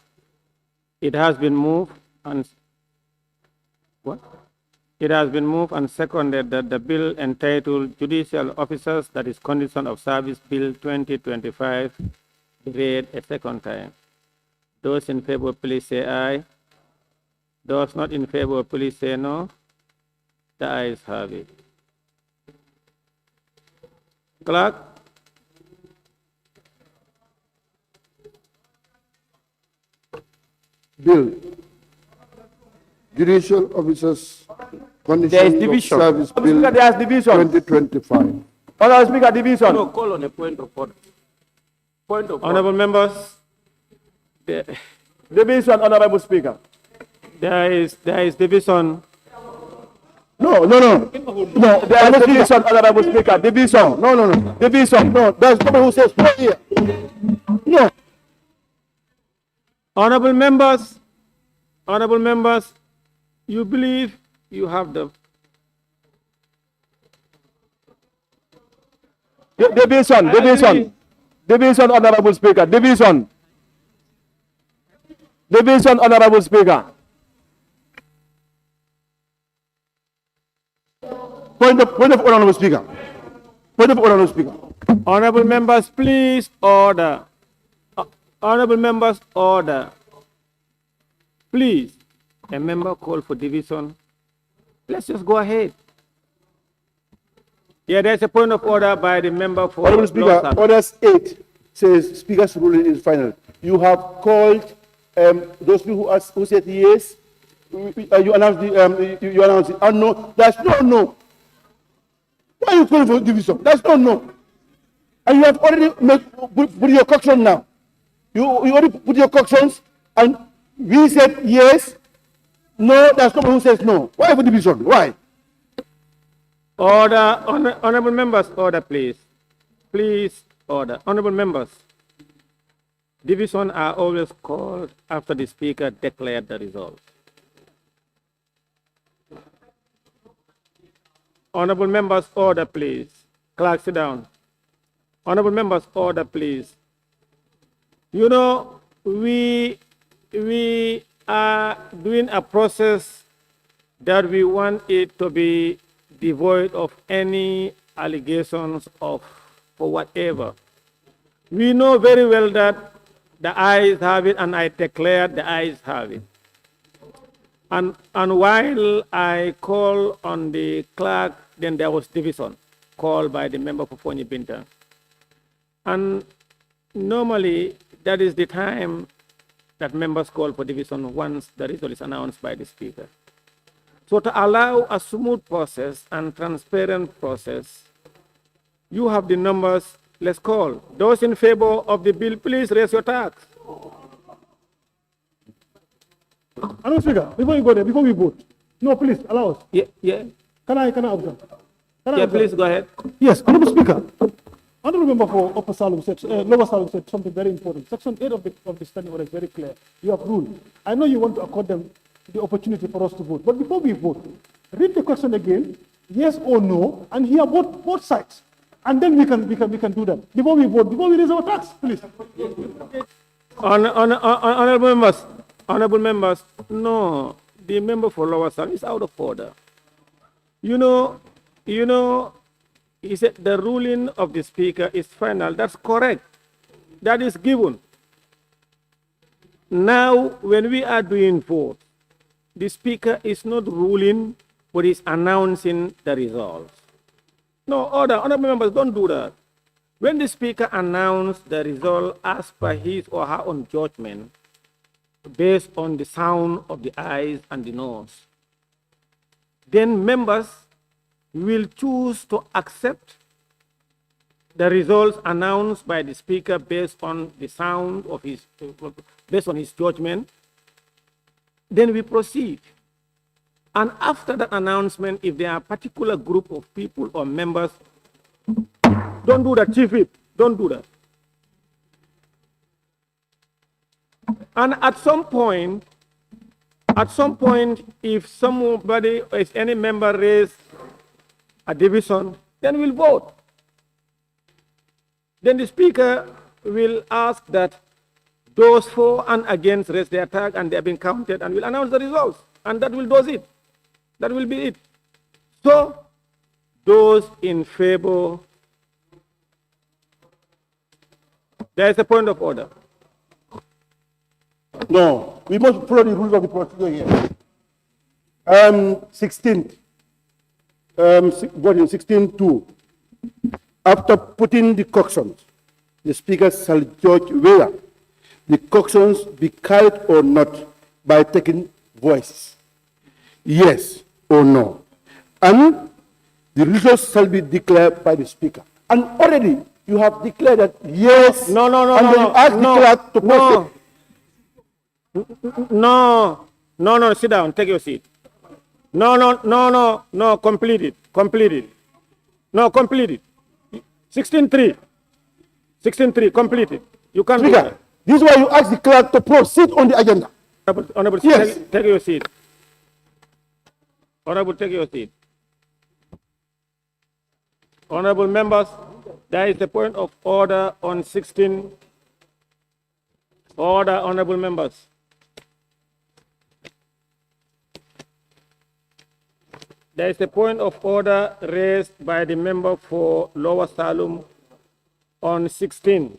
It has been moved and seconded that the bill entitled Judicial Officers, that is Condition of Service Bill 2025, be read a second time. Those in favor, please say aye. Those not in favor, please say no. The ayes have it. Clerk. Bill. Judicial Officers Conditions of Service Bill 2025. Honorable Speaker, division. No, call on a point of order. Point of Honorable order. members, Division, Honorable Speaker. there is division. No, there is division, Honorable Speaker. Division. No. Division. No, there's nobody who says no here. No. Honorable members, you believe you have the Division, Honorable Speaker. Division, Honorable Speaker. Point of order, Honorable Speaker. Point of order, Honorable Speaker. Honorable members, please order. Honorable members, order. Please, a member call for division. Let's just go ahead. Yeah, there's a point of order by the member for... Honorable Speaker, Orders 8 says Speaker's ruling is final. You have called those people who said yes. You announced you announced it. And no, there's no. Why are you calling for division? There's no. And you have already put your coxon now. You already put your coxons, and we said yes. No, there's nobody who says no. Why for division? Why? Order, honorable members, order, please. Please, order. Honorable members, division are always called after the speaker declared the result. Honorable members, order, please. Clerk, sit down. Honorable members, order, please. You know, we are doing a process that we want it to be devoid of any allegations of for whatever. We know very well that the ayes have it, and I declare the ayes have it. And while I call on the clerk, then there was division called by the member for Fonyi Binta. And normally that is the time that members call for division once the result is announced by the speaker. So to allow a smooth process and transparent process, you have the numbers. Let's call. Those in favor of the bill, please raise your tax. Honorable Speaker, before you go there, before we vote, no, please allow us. Yeah. Can I observe? Please go ahead. Yes, Honorable Speaker. Honorable member for Upper Salem said, Lower Salem said something very important. Section 8 of the standing order is very clear. You have ruled. I know you want to accord them the opportunity for us to vote, but before we vote, read the question again, yes or no, and hear both sides, and then we can do that before we vote, before we raise our tax, please. Honorable members, no, the member for Lower Salem is out of order. You know, he said the ruling of the speaker is final. That's correct. That is given. Now, when we are doing vote, the speaker is not ruling, but is announcing the results. No, honorable members, don't do that. When the speaker announced the result as per his or her own judgment, based on the sound of the eyes and the nose, then members will choose to accept the results announced by the speaker based on the sound of based on his judgment. Then we proceed. And after that announcement, if there are a particular group of people or members, don't do that, Chief Whip, don't do that. And at some point, At some point, if somebody, if any member raise a division, then we'll vote. Then the speaker will ask that those for and against raise their tag and they have been counted and will announce the results. And that will do it. That will be it. So, those in favor, there is a point of order. No, we must follow the rules of the procedure here. 16th, voting 16.2. After putting the cautions, the speaker shall judge whether the cautions be carried or not by taking voices, yes or no. And the results shall be declared by the speaker. And already you have declared that yes. No, and then you ask the clerk to post it. No, sit down, take your seat. No, complete it. No, complete it. 16.3, complete it. You can't do Speaker, that. this is why you ask the clerk to proceed on the agenda. Honorable, Yes. take your seat. Honorable, take your seat. Honorable members, there is a point of order on 16. Order, honorable members. There is a point of order raised by the member for Lower Salem on 16.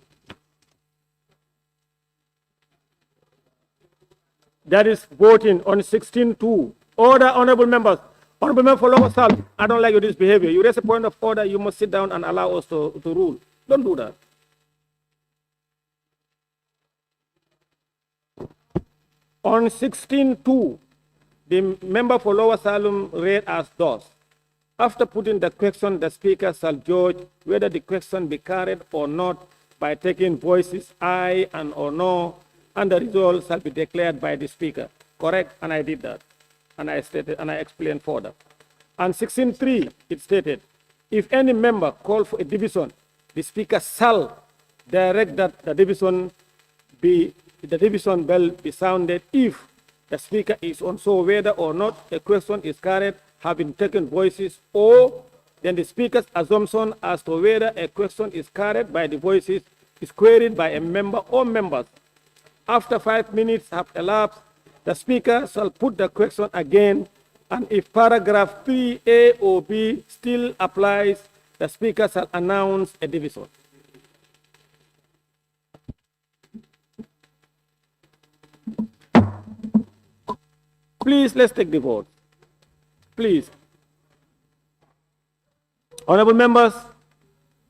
That is voting on 16.2. Order, honorable members. Honorable member for Lower Salem, I don't like your disbehavior. You raise a point of order, you must sit down and allow us to rule. Don't do that. On 16.2, the member for Lower Salem read as thus. After putting the question, the speaker shall judge whether the question be carried or not by taking voices aye and or no, and the result shall be declared by the speaker. Correct? And I did that. And I stated and I explained further. And 16.3, it stated, if any member call for a division, the speaker shall direct that the division bell be sounded if the speaker is unsure whether or not a question is carried, having taken voices, or then the speaker's assumption as to whether a question is carried by the voices is queried by a member or members. After 5 minutes have elapsed, the speaker shall put the question again, and if paragraph 3A or B still applies, the speaker shall announce a division. Please, let's take the vote. Please. Honorable members,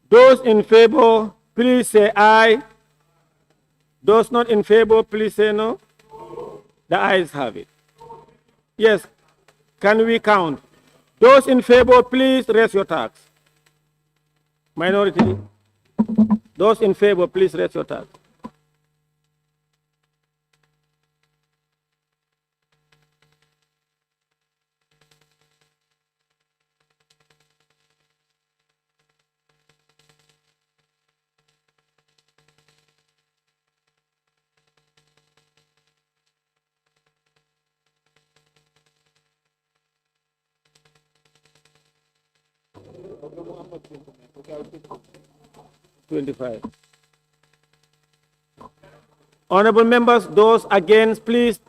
those in favor, please say aye. Those not in favor, please say no. The ayes have it. Yes. Can we count? Those in favor, please raise your tax. Minority. Those in favor, please raise your tax. $25. Honorable members, those against, please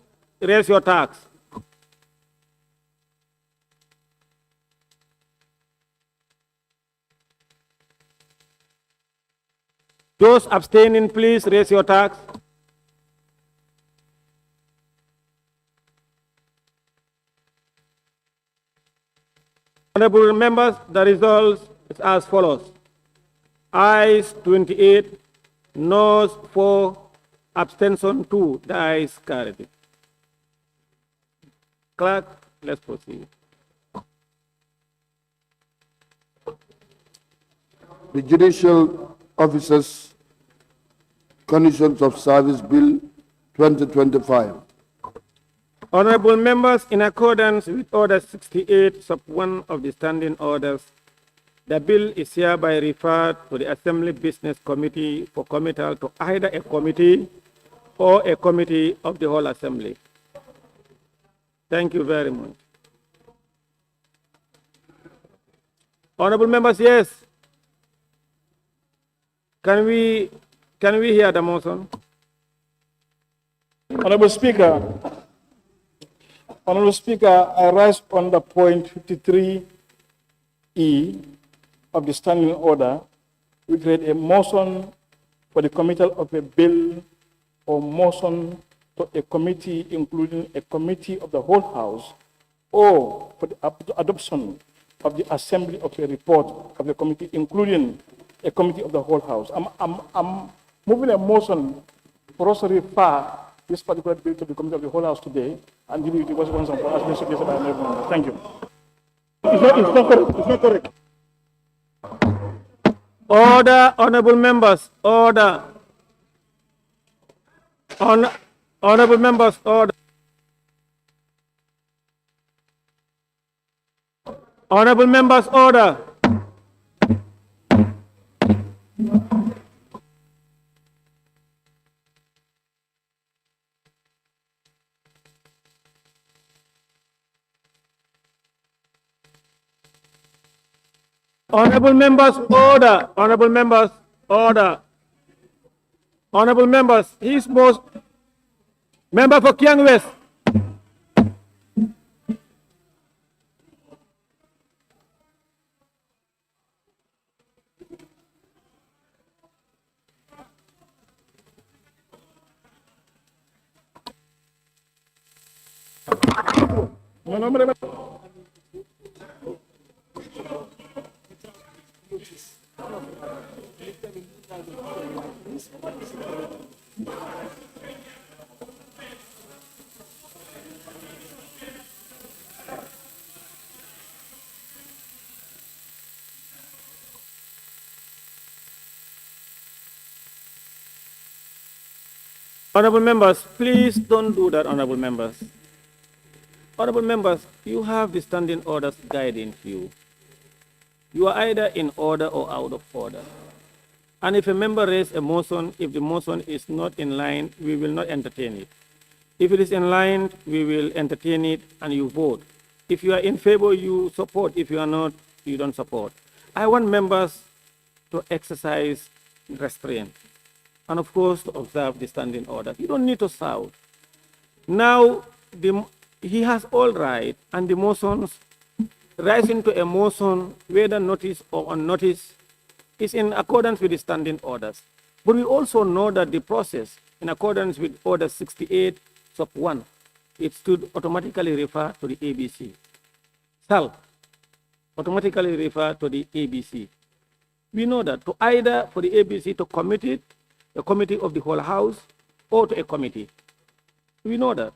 raise your tax. Those abstaining, please raise your tax. Honorable members, the results is as follows. Ayes 28, noes 4, abstention 2. The ayes carried. Clerk, let's proceed. The Judicial Officers Conditions of Service Bill 2025. Honorable members, in accordance with Order 68, Sub 1 of the Standing Orders, the bill is hereby referred to the Assembly Business Committee for committal to either a committee or a committee of the whole Assembly. Thank you very much. Honorable members, yes. Can we hear the motion? Honorable Speaker, I rise on the point 53E of the standing order. We create a motion for the committal of a bill or motion to a committee, including a committee of the whole House, or for the adoption of the assembly of a report of the committee, including a committee of the whole House. I'm moving a motion for us to refer this particular bill to the committee of the whole House today and give you the consequence for as suggested by everyone. Thank you. It's not correct. It's not correct. Order, honorable members, order. Honorable members, order. Honorable members, order. Honorable members, order. Honorable members, order. Honorable members, his most member for Kiang West. Honorable members, please don't do that, honorable members. Honorable members, you have the standing orders guiding you. You are either in order or out of order. And if a member raises a motion, if the motion is not in line, we will not entertain it. If it is in line, we will entertain it and you vote. If you are in favor, you support. If you are not, you don't support. I want members to exercise restraint and, of course, to observe the standing order. You don't need to shout. Now, he has all right, and the motions rising to a motion, whether notice or unnoticed, is in accordance with the standing orders. But we also know that the process, in accordance with Order 68, sub 1, it should automatically refer to the ABC. Shall automatically refer to the ABC. We know that to either for the ABC to commit it, a committee of the whole House, or to a committee. We know that.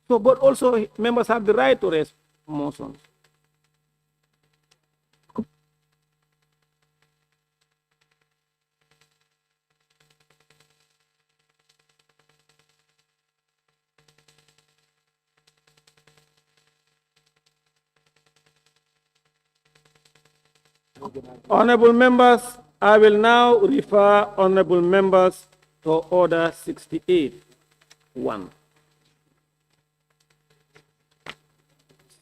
So, but also members have the right to raise motions. Honorable members, I will now refer honorable members to Order 68.1.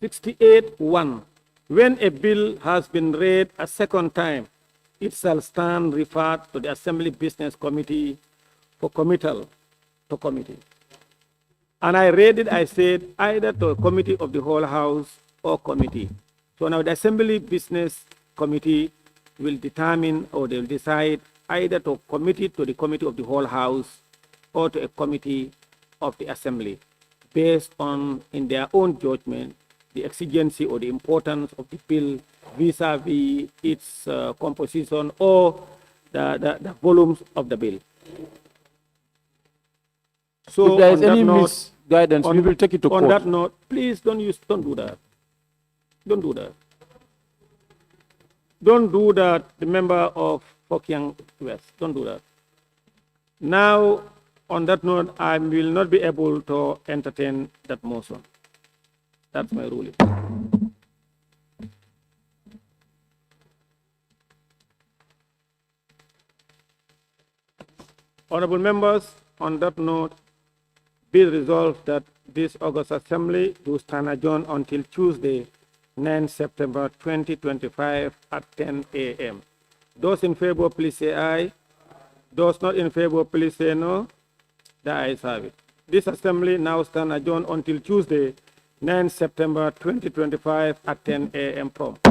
68.1. When a bill has been read a second time, it shall stand referred to the Assembly Business Committee for committal to committee. And I read it, I said, either to a committee of the whole House or committee. So now the Assembly Business Committee will determine or they will decide either to commit it to the committee of the whole House or to a committee of the Assembly, based on, in their own judgment, the exigency or the importance of the bill vis-a-vis its composition or the volumes of the bill. So if there is any misguidance, we will take it to court. On that note, please don't do that. Don't do that. Don't do that, the member of Fokiang West. Don't do that. Now, on that note, I will not be able to entertain that motion. That's my ruling. Honorable members, on that note, be resolved that this August Assembly to stand adjourned until Tuesday, 9 September 2025 at 10 a.m. Those in favor, please say aye. Those not in favor, please say no. The ayes have it. This Assembly now stand adjourned until Tuesday, 9 September 2025 at 10 a.m. prompt.